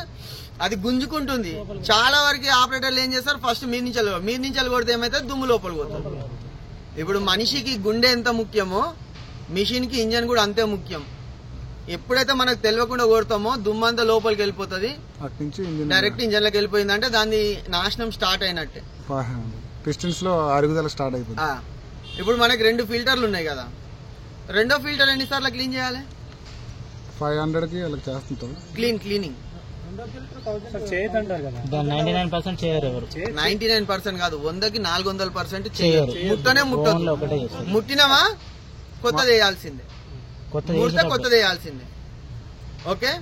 అది గుంజుకుంటుంది. చాలా వరకు ఆపరేటర్లు ఏం చేస్తారు, ఫస్ట్ మీరు నుంచి కొడితే ఏమైతే దుమ్ము లోపల పోతుంది. ఇప్పుడు మనిషికి గుండె ఎంత ముఖ్యమో మిషన్ కి ఇంజన్ కూడా అంతే ముఖ్యం. ఎప్పుడైతే మనకు తెలియకుండా కొడతామో దుమ్ము అంతా లోపలికి వెళ్ళిపోతుంది, డైరెక్ట్ ఇంజన్ లోకి వెళ్ళిపోయిందంటే దాని నాశనం స్టార్ట్ అయినట్టే. పిస్టన్స్ లో అరుగుదల స్టార్ట్ అయిపోతుంది. ఇప్పుడు మనకి 2 ఫిల్టర్లు ఉన్నాయి కదా, రెండో ఫిల్టర్ ఎన్నిసార్లు క్లీన్ చేయాలి? 500 కి అలా చేస్తుంటాం క్లీనింగ్. చేయదంటారు కదా, 99% చేయరు ఎవరు. 99% కాదు, 100కి 400% చేయరు. ముట్టనే ముట్టదు. ఒకటే చేస్తారు. ముట్టినవా కొత్తది వేయాల్సిందే, కొత్తది వేయాల్సిందే. ఓకే.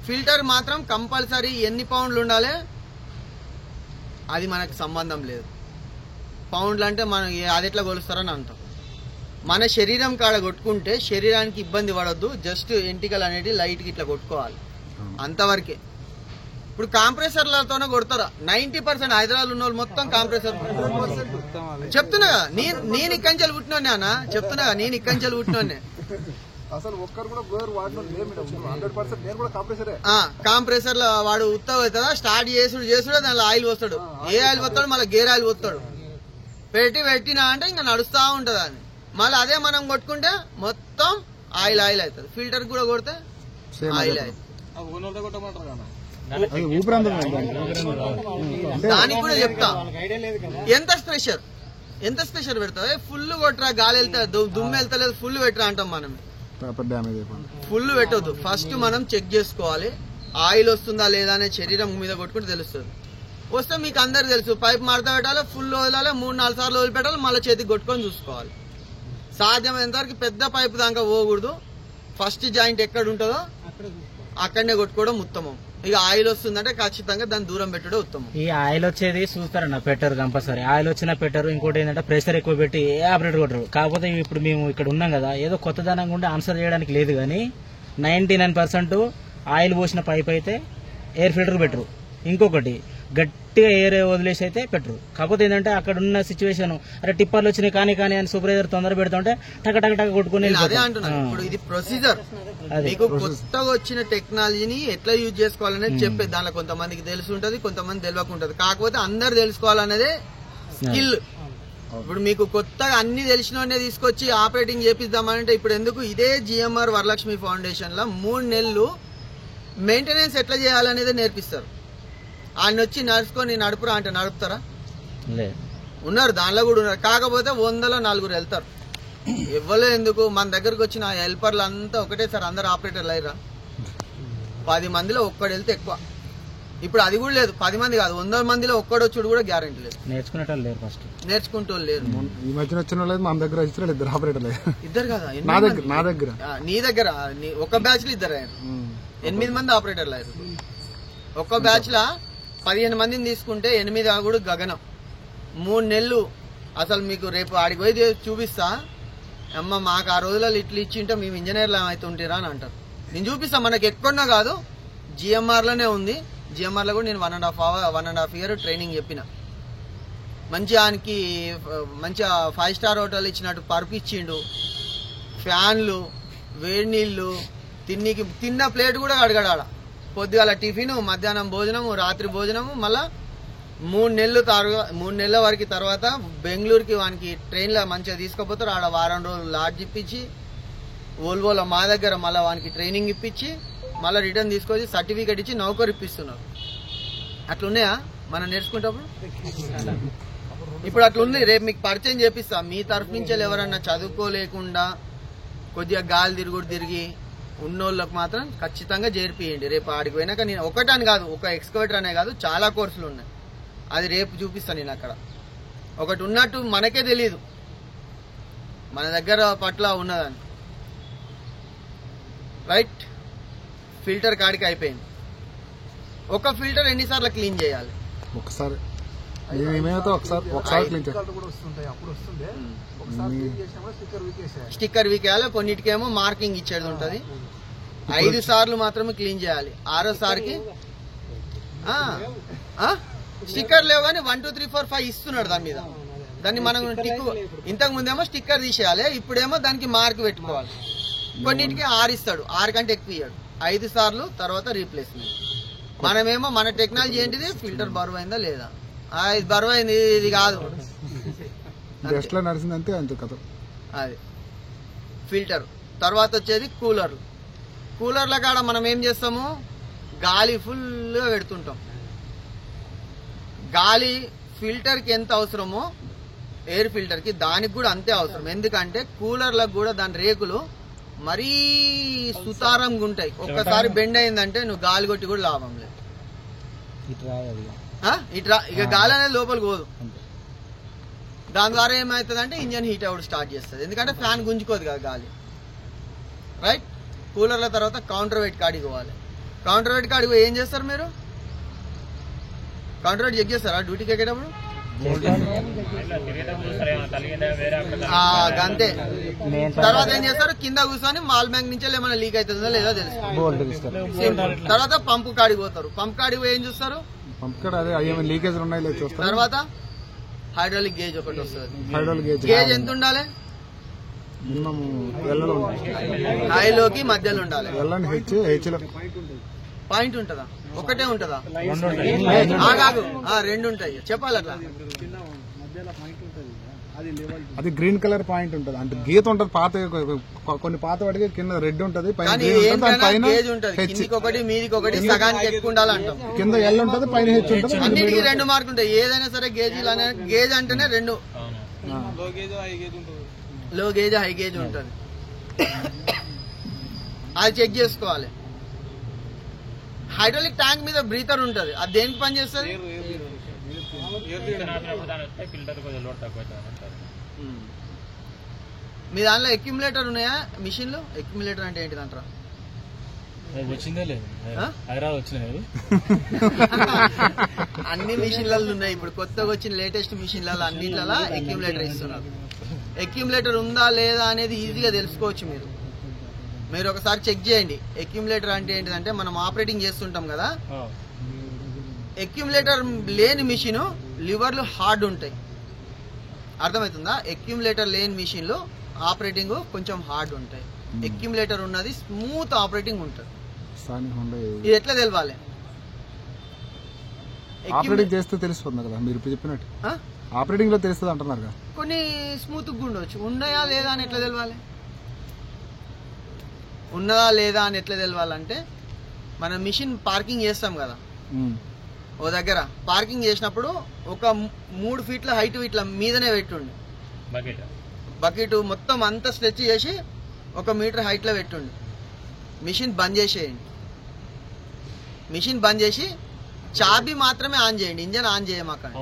ఫిల్టర్ మాత్రం కంపల్సరీ ఎన్ని పౌండ్లు ఉండాలి అది మనకు సంబంధం లేదు. పౌండ్లు అంటే మనం అది ఎట్లా కొలుస్తారని అంటాం. మన శరీరం కాడ కొట్టుకుంటే శరీరానికి ఇబ్బంది పడద్దు, జస్ట్ ఎంటికలు అనేది లైట్ కి ఇట్లా కొట్టుకోవాలి, అంతవరకే. ఇప్పుడు కాంప్రెసర్లతోనే కొడతారా? 90% హైదరాబాద్ ఉన్న వాళ్ళు మొత్తం కాంప్రెసర్. చెప్తున్నా కదా, నేను ఇక్కంచెలు పుట్టినోనే అన్న, చెప్తున్నా కదా, నేను ఇక్కంచెలు పుట్టినోనే. అసలు ఒక్కరు కూడా బ్లోర్ వాడిన 100% నేను కూడా కంప్రెసరే. కాంప్రెసర్ లో వాడు ఉత్తవ అవుతుందా, స్టార్ట్ చేసుడు దానిలో ఆయిల్ వస్తాడు, ఏ ఆయిల్ వస్తాడు, మళ్ళీ గేర్ ఆయిల్ వస్తాడు, పెట్టినా అంటే ఇంకా నడుస్తా ఉంటది అని. మళ్ళీ అదే మనం కొట్టుకుంటే మొత్తం ఆయిల్ అవుతుంది. ఫిల్టర్ కూడా కొడితే ఆయిల్ అవుతుంది. దానికి కూడా చెప్తా, ఎంత స్ప్రెషర్ పెడతావు, ఫుల్ కొట్టరా, గాలి వెళ్తా, దుమ్ము వెళ్తలేదు, ఫుల్ పెట్టరా అంటాం మనం. ఫుల్ పెట్టొద్దు. ఫస్ట్ మనం చెక్ చేసుకోవాలి, ఆయిల్ వస్తుందా లేదా అనే శరీరం మీద కొట్టుకుంటే తెలుస్తుంది. వస్తే మీకు అందరికి తెలుసు, పైప్ మడత పెట్టాలి, ఫుల్ వదలాలి, 3-4 సార్లు వదిలిపెట్టాలి, మళ్ళీ చేతికి కొట్టుకొని చూసుకోవాలి. సాధ్యమైనంత వరకు పెద్ద పైపు దాకా పోకూడదు. ఫస్ట్ జాయింట్ ఎక్కడ ఉంటుందో అక్కడనే కొట్టుకోవడం ఉత్తమం. ఇక ఆయిల్ వస్తుందంటే ఖచ్చితంగా దాన్ని దూరం పెట్టడం ఉత్తమం. ఈ ఆయిల్ వచ్చేది చూస్తారన్న, పెట్టరు కంపల్సరీ. ఆయిల్ వచ్చినా పెట్టరు. ఇంకోటి ఏంటంటే ప్రెషర్ ఎక్కువ పెట్టి ఏ ఆపరేటర్ కొట్టరు. కాకపోతే ఇప్పుడు మేము ఇక్కడ ఉన్నాం కదా, ఏదో కొత్తదనంగా ఉంటే ఆన్సర్ చేయడానికి లేదు, కానీ 99% ఆయిల్ పోసిన పైప్ అయితే ఎయిర్ ఫిల్టర్ పెట్టరు. ఇంకొకటి గట్టిగా ఎయిర్ వదిలేసి అయితే పెట్టరు. కాకపోతే ఏంటంటే అక్కడ ఉన్న సిచ్యువేషన్, అరే టిప్పర్లు వచ్చినాయి కానీ అని సూపర్వైజర్ తొందర పెడతా ఉంటే టక టక టక కొట్టుకుని అదే అంటున్నాను. ఇప్పుడు ఇది ప్రొసీజర్, మీకు కొత్తగా వచ్చిన టెక్నాలజీని ఎట్లా యూజ్ చేసుకోవాలనేది చెప్పేది. దానిలో కొంతమందికి తెలిసి ఉంటది, కొంతమంది తెలియకుంటది. కాకపోతే అందరు తెలుసుకోవాలనేదే స్కిల్. ఇప్పుడు మీకు కొత్తగా అన్ని తెలిసినవన్నీ తీసుకొచ్చి ఆపరేటింగ్ చేపిద్దామంటే ఇప్పుడు ఎందుకు? ఇదే జిఎంఆర్ వరలక్ష్మి ఫౌండేషన్ లో 3 నెలలు మెయింటెనెన్స్ ఎట్లా చేయాలనేది నేర్పిస్తారు. ఆయన వచ్చి నడుచుకొని నడుపురా అంటే నడుపుతారా? ఉన్నారు, దానిలో కూడా ఉన్నారు. కాకపోతే 100లో 4 వెళ్తారు. ఎవ్వరు ఎందుకు? మన దగ్గరకు వచ్చిన హెల్పర్లు అంతా ఒకటేసారి అందరు ఆపరేటర్లు అయ్యారా? 10 మందిలో ఒక్కడు వెళ్తే ఎక్కువ. ఇప్పుడు అది కూడా లేదు, 10 మంది కాదు, 100 మందిలో ఒక్కడొచ్చుడు కూడా గ్యారెంటీ లేదు. నేర్చుకునేటోళ్ళు లేరు, ఫస్ట్ నేర్చుకుంటూ లేరు. ఈ మధ్యన వచ్చిన లేదు, మన దగ్గర వచ్చిన 2 ఆపరేటర్లు. ఇద్దరు కదా నా దగ్గర నీ దగ్గర ఒక బ్యాచ్ లో 2 అయ్యారు, 8 మంది ఆపరేటర్లు అయ్యారు. ఒక్క బ్యాచ్ లా 15 మందిని తీసుకుంటే 8 కూడా గగనం. 3 నెలలు అసలు మీకు రేపు ఆడికి పోయి చూపిస్తా, అమ్మ మాకు ఆ రోజులలో ఇట్లా ఇచ్చింటే మేము ఇంజనీర్లు ఏమైతే ఉంటారా అని అంటారు. నేను చూపిస్తా, మనకి ఎక్కడున్నా కాదు, జిఎంఆర్ లోనే ఉంది. జిఎంఆర్ లో కూడా నేను 1.5 year ట్రైనింగ్ చెప్పిన. మంచిగా ఆయనకి మంచిగా 5 స్టార్ హోటల్ ఇచ్చినట్టు పరుపు ఇచ్చిండు, ఫ్యాన్లు, వేడి నీళ్లు, తిన్న ప్లేట్ కూడా అడగడాడ. పొద్దుగాల టిఫిన్, మధ్యాహ్నం భోజనము, రాత్రి భోజనము. మళ్ళా 3 నెలల వరకు తర్వాత బెంగళూరుకి వానికి ట్రైన్లో మంచిగా తీసుకుపోతారు. ఆడ వారం రోజులు లాడ్జ్ ఇప్పించి, ఓల్వోలో మా దగ్గర మళ్ళీ వానికి ట్రైనింగ్ ఇప్పించి, మళ్ళీ రిటర్న్ తీసుకొచ్చి సర్టిఫికేట్ ఇచ్చి నౌకరు ఇప్పిస్తున్నారు. అట్లున్నాయా మనం నేర్చుకుంటప్పుడు? ఇప్పుడు అట్లుంది. రేపు మీకు పరిచయం చేపిస్తా. మీ తరఫు నుంచి ఎవరన్నా చదువుకోలేకుండా కొద్దిగా గాలి తిరిగి ఉన్నోళ్ళకి మాత్రం ఖచ్చితంగా చేర్పియండి. రేపు ఆడికి పోయినాక నేను ఒకటని కాదు, ఒక ఎక్స్కవేటర్ అనే కాదు, చాలా కోర్సులు ఉన్నాయి. అది రేపు చూపిస్తాను నేను. అక్కడ ఒకటి ఉన్నట్టు మనకే తెలియదు, మన దగ్గర పట్ల ఉన్నదని. రైట్, ఫిల్టర్ కాడికి అయిపోయింది. ఒక ఫిల్టర్ ఎన్నిసార్లు క్లీన్ చేయాలి? ఒకసారి ఏమైతే ఒకసారి క్లీన్ చేయాలి. కూడా వస్తుంటాయి, అప్పుడు వస్తుండే. ఒకసారి క్లీన్ చేసినా స్టిక్కర్ వీకేసేయాలి. స్టిక్కర్ వీకేయాలి, కొన్నిటికేమో మార్కింగ్ ఇచ్చేది ఉంటుంది. 5 సార్లు మాత్రమే క్లీన్ చేయాలి. 6వ సారికి స్టిక్కర్ లేవు కానీ 1 2 3 4 5 ఇస్తున్నాడు దాని మీద. దాన్ని మనం టిక్, ఇంతకు ముందేమో స్టిక్కర్ తీసేయాలి, ఇప్పుడేమో దానికి మార్క్ పెట్టుకోవాలి. కొన్నిటికి 6 ఇస్తాడు, 6 కంటే ఎక్కువ ఇయ్యాడు. 5 సార్లు తర్వాత రీప్లేస్మెంట్. మనమేమో మన టెక్నాలజీ ఏంటిది, ఫిల్టర్ బరువైందా లేదా, ఇది బరువైంది, ఇది కాదు, ఎట్లా నడిచిందంటే అంతే కదా. అది ఫిల్టర్. తర్వాత వచ్చేది కూలర్. కూలర్ల కాడ మనం ఏం చేస్తాము, గాలి ఫుల్గా పెడుతుంటాం. గాలి ఫిల్టర్కి ఎంత అవసరమో ఎయిర్ ఫిల్టర్కి దానికి కూడా అంతే అవసరం. ఎందుకంటే కూలర్లకు కూడా దాని రేకులు మరీ సుతారంగా ఉంటాయి. ఒక్కసారి బెండ్ అయిందంటే నువ్వు గాలి కొట్టి కూడా లాభం లేదు. ఇట్లా ఇక గాలి అనేది లోపలికి పోదు. దాని ద్వారా ఏమవుతుందంటే ఇంజన్ హీట్ అవుట్ స్టార్ట్ చేస్తుంది, ఎందుకంటే ఫ్యాన్ గుంజుకోదు కదా గాలి. రైట్. కూలర్ల తర్వాత కౌంటర్ వెయిట్ కాడికి పోవాలి. కౌంటర్ వెయిట్ కాడికి పోయి ఏం చేస్తారు మీరు? కౌంటర్ వెయిట్ చెక్ చేస్తారా డ్యూటీకి ఎక్కేటప్పుడు? అంతే. తర్వాత ఏం చేస్తారు, కింద కూర్చొని మాల్ బ్యాంక్ నుంచి ఏమైనా లీక్ అవుతుందో లేదో తెలుసు. తర్వాత పంపు కాడికి పోతారు. పంప్ కాడికి పోయి ఏం చూస్తారు, లీకేజ్ ఉన్నాయి చూస్తారు. తర్వాత హైడ్రాలిక్ గేజ్ ఒకటి వస్తుంది. హైడ్రాలిక్ గేజ్ ఎంత ఉండాలి? హైలోకి మధ్యలో ఉండాలి. పాయింట్ ఉంటుందా? ఒకటే ఉంటుందా? కాదు, 2 ఉంటాయి. చెప్పాలి అట్లా. అది గ్రీన్ కలర్ పాయింట్ ఉంటుంది, అంటే గీత ఉంటుంది. పాత కొన్ని పాత వాటికి కింద రెడ్ ఉంటుంది, గేజ్ ఉంటుంది. కిందికి ఒకటి మీదికి ఒకటి, సగానికి ఎక్కువ ఉండాలంటాం. కింద ఎల్ ఉంటుంది, పైన హెచ్ ఉంటుంది. అన్నిటికీ 2 మార్కులు ఉంటాయి. ఏదైనా సరే గేజీలు అనే గేజ్ అంటేనే 2, లో గేజ్ హై గేజ్ ఉంటుంది. అది చెక్ చేసుకోవాలి. హైడ్రాలిక్ ట్యాంక్ మీద బ్రీతర్ ఉంటుంది, అది దేనికి పని చేస్తుంది? మీ దానిలో అక్యుములేటర్ ఉన్నాయా మిషన్లు? అక్యుములేటర్ అంటే ఏంటిది అంటారా? వచ్చిందే లేదు, హైదరాబాద్ వచ్చినాయి. అన్ని మిషన్లలో ఉన్నాయి. ఇప్పుడు కొత్తగా వచ్చిన లేటెస్ట్ మిషన్లలో అన్నిట్లలో అక్యుములేటర్ ఇస్తున్నారు. అక్యుములేటర్ ఉందా లేదా అనేది ఈజీగా తెలుసుకోవచ్చు. మీరు ఒకసారి చెక్ చేయండి. అక్యుములేటర్ అంటే ఏంటిదంటే మనం ఆపరేటింగ్ చేస్తుంటాం కదా, అక్యుములేటర్ లేని మిషన్ లివర్లు హార్డ్ ఉంటాయి. అర్థమవుతుందా? అక్యుములేటర్ లేని మిషన్లు ఆపరేటింగ్ కొంచెం హార్డ్ ఉంటాయి. అక్యుములేటర్ ఉన్నది స్మూత్ ఆపరేటింగ్ ఉంటుంది. ఇది ఎట్లా తెలవాలి? ఆపరేటింగ్ చేస్తే తెలుస్తుంది కదా, మీరు చెప్పినట్టు ఆపరేటింగ్ లో తెలుస్తుంది అంటున్నారు కదా. కొన్ని స్మూత్ ఉండవచ్చు, ఉన్నాయా లేదా అని ఎట్లా తెలవాలి? ఉన్నదా లేదా అని ఎట్లా తెలవాలంటే, మనం మిషన్ పార్కింగ్ చేస్తాం కదా ఓ దగ్గర, పార్కింగ్ చేసినప్పుడు ఒక 3 ఫీట్ల హైట్ ఇట్లా మీదనే పెట్టుండి, బకెట్ మొత్తం అంతా స్ట్రెచ్ చేసి 1 మీటర్ హైట్ లో పెట్టుండి. మిషన్ బంద్ చేసేయండి. మిషన్ బంద్ చేసి చాబీ మాత్రమే ఆన్ చేయండి, ఇంజన్ ఆన్ చేయమాకండి.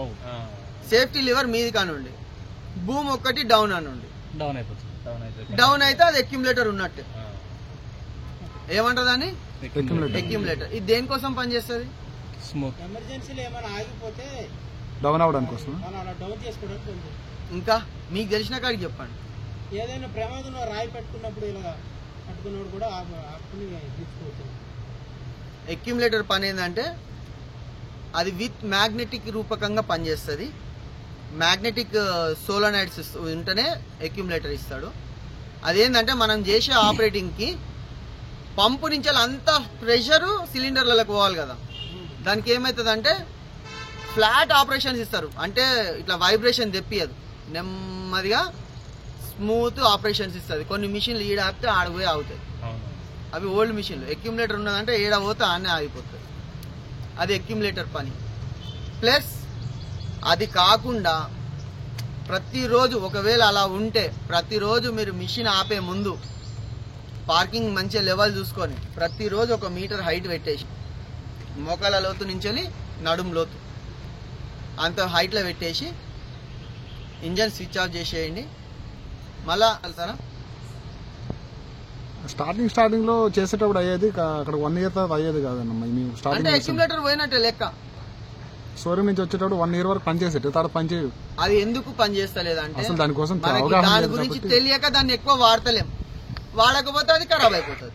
సేఫ్టీ లివర్ మీది కానుండి, బూమ్ ఒక్కటి డౌన్ అనుండి. డౌన్ అయితే అది అక్యుములేటర్ ఉన్నట్టు. ఏమంటారు దాన్ని? అక్యుములేటర్. ఇది దేనికోసం పనిచేస్తుంది? ఎమర్జెన్సీలో ఏమైనా ఆగిపోతే డౌన్ అవడానికి కోసం, డౌన్ చేసుకోవడానికి. ఇంకా మీకు తెలిసిన కాడికి చెప్పండి. ఏదైనా ప్రమాదంలో రాయి పెట్టుకున్నప్పుడు ఇలా పట్టుకున్నప్పుడు కూడా ఆపుకుని తీసుకోవచ్చు. అక్యుములేటర్ పని ఏంటంటే అది విత్ మ్యాగ్నెటిక్ రూపకంగా పనిచేస్తుంది. మ్యాగ్నెటిక్ సోలనాయిడ్స్ ఉంటేనే అక్యుములేటర్ ఇస్తాడు. అదేంటంటే మనం చేసే ఆపరేటింగ్కి పంపు నుంచి అంతా ప్రెషరు సిలిండర్లకు పోవాలి కదా, దానికి ఏమవుతుందంటే ఫ్లాట్ ఆపరేషన్స్ ఇస్తారు. అంటే ఇట్లా వైబ్రేషన్ తెప్పియదు, నెమ్మదిగా స్మూత్ ఆపరేషన్స్ ఇస్తుంది. కొన్ని మిషన్లు ఈడ ఆపితే ఆడపోయి ఆగుతాయి, అవి ఓల్డ్ మిషన్లు. అక్యుములేటర్ ఉన్నదంటే ఏడ పోతే ఆడనే ఆగిపోతుంది. అది అక్యుములేటర్ పని. ప్లస్ అది కాకుండా ప్రతిరోజు ఒకవేళ అలా ఉంటే ప్రతిరోజు మీరు మిషన్ ఆపే ముందు పార్కింగ్ మంచిగా లెవెల్ చూసుకొని ప్రతిరోజు 1 మీటర్ హైట్ పెట్టేసి మోకాల లోతు నుంచి నడుము లోతు అంత హైట్లో పెట్టేసి ఇంజన్ స్విచ్ ఆఫ్ చేసేయండి. మళ్ళా వెళ్తారా స్టార్టింగ్ లో చేసేటప్పుడు అయ్యేది అక్కడ 1 ఇయర్ తర్వాత అయ్యేది కాదన్న. మేము అంటే స్టార్టింగ్ అక్యుములేటర్ పోయినట్టే లెక్క. షోరూమ్ నుంచి వచ్చేటప్పుడు 1 ఇయర్ వరకు పనిచేసేట తర్వాత పనిచేయదు. అది ఎందుకు పని చేస్తలేదంటే అసలు దానికోసం మనకి అవగాహన దాని లేదు గురించి కాబట్టి. తెలియక దాన్ని ఎక్కువ వాడతలేం. వాడకపోతే అది ఖరాబ్ అయిపోతుంది.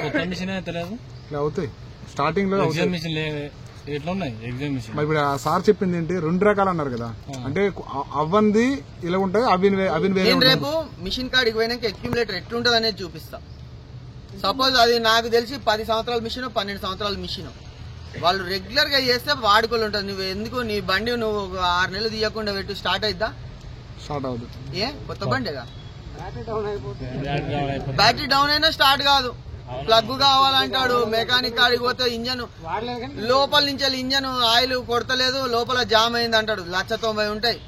కొత్త మిషన్ తెలియదు ఇట్లా అవుతాయి స్టార్టింగ్ లో అవుతాయి. మిషన్ ఎట్లా ఉన్నాయి ఎగ్జామ్ మిషన్. మరి ఇప్పుడు ఆ సార్ చెప్పింది ఏంటి 2 రకాలు అన్నారు కదా, అంటే అవ్వంది ఇలా ఉంటాయి, అవి వేరే నేను ఉంటాయి. రేపు మిషన్ కాడికి పోయినాక అక్యుములేటర్ ఎట్లుంటది అనేది చూపిస్తా. సపోజ్ అది నాకు తెలిసి 10 సంవత్సరాల మిషన్ 12 సంవత్సరాల మిషన్ వాళ్ళు రెగ్యులర్ గా చేస్తే వాడుకోలు ఉంటుంది. నువ్వు ఎందుకు నీ బండి నువ్వు 6 నెలలు తీయకుండా పెట్టు స్టార్ట్ అయిద్దా? స్టార్ట్ అవుతుంది. ఏ కొత్త బండిగా బ్యాటరీ డౌన్ అయినా స్టార్ట్ కాదు. ప్లగ్ కావాలంటాడు మెకానిక్ కాడికి పోతే ఇంజన్ లోపల నుంచి ఇంజన్ ఆయిల్ కొడతలేదు, లోపల జామ్ అయింది అంటాడు. 190 ఉంటాయి.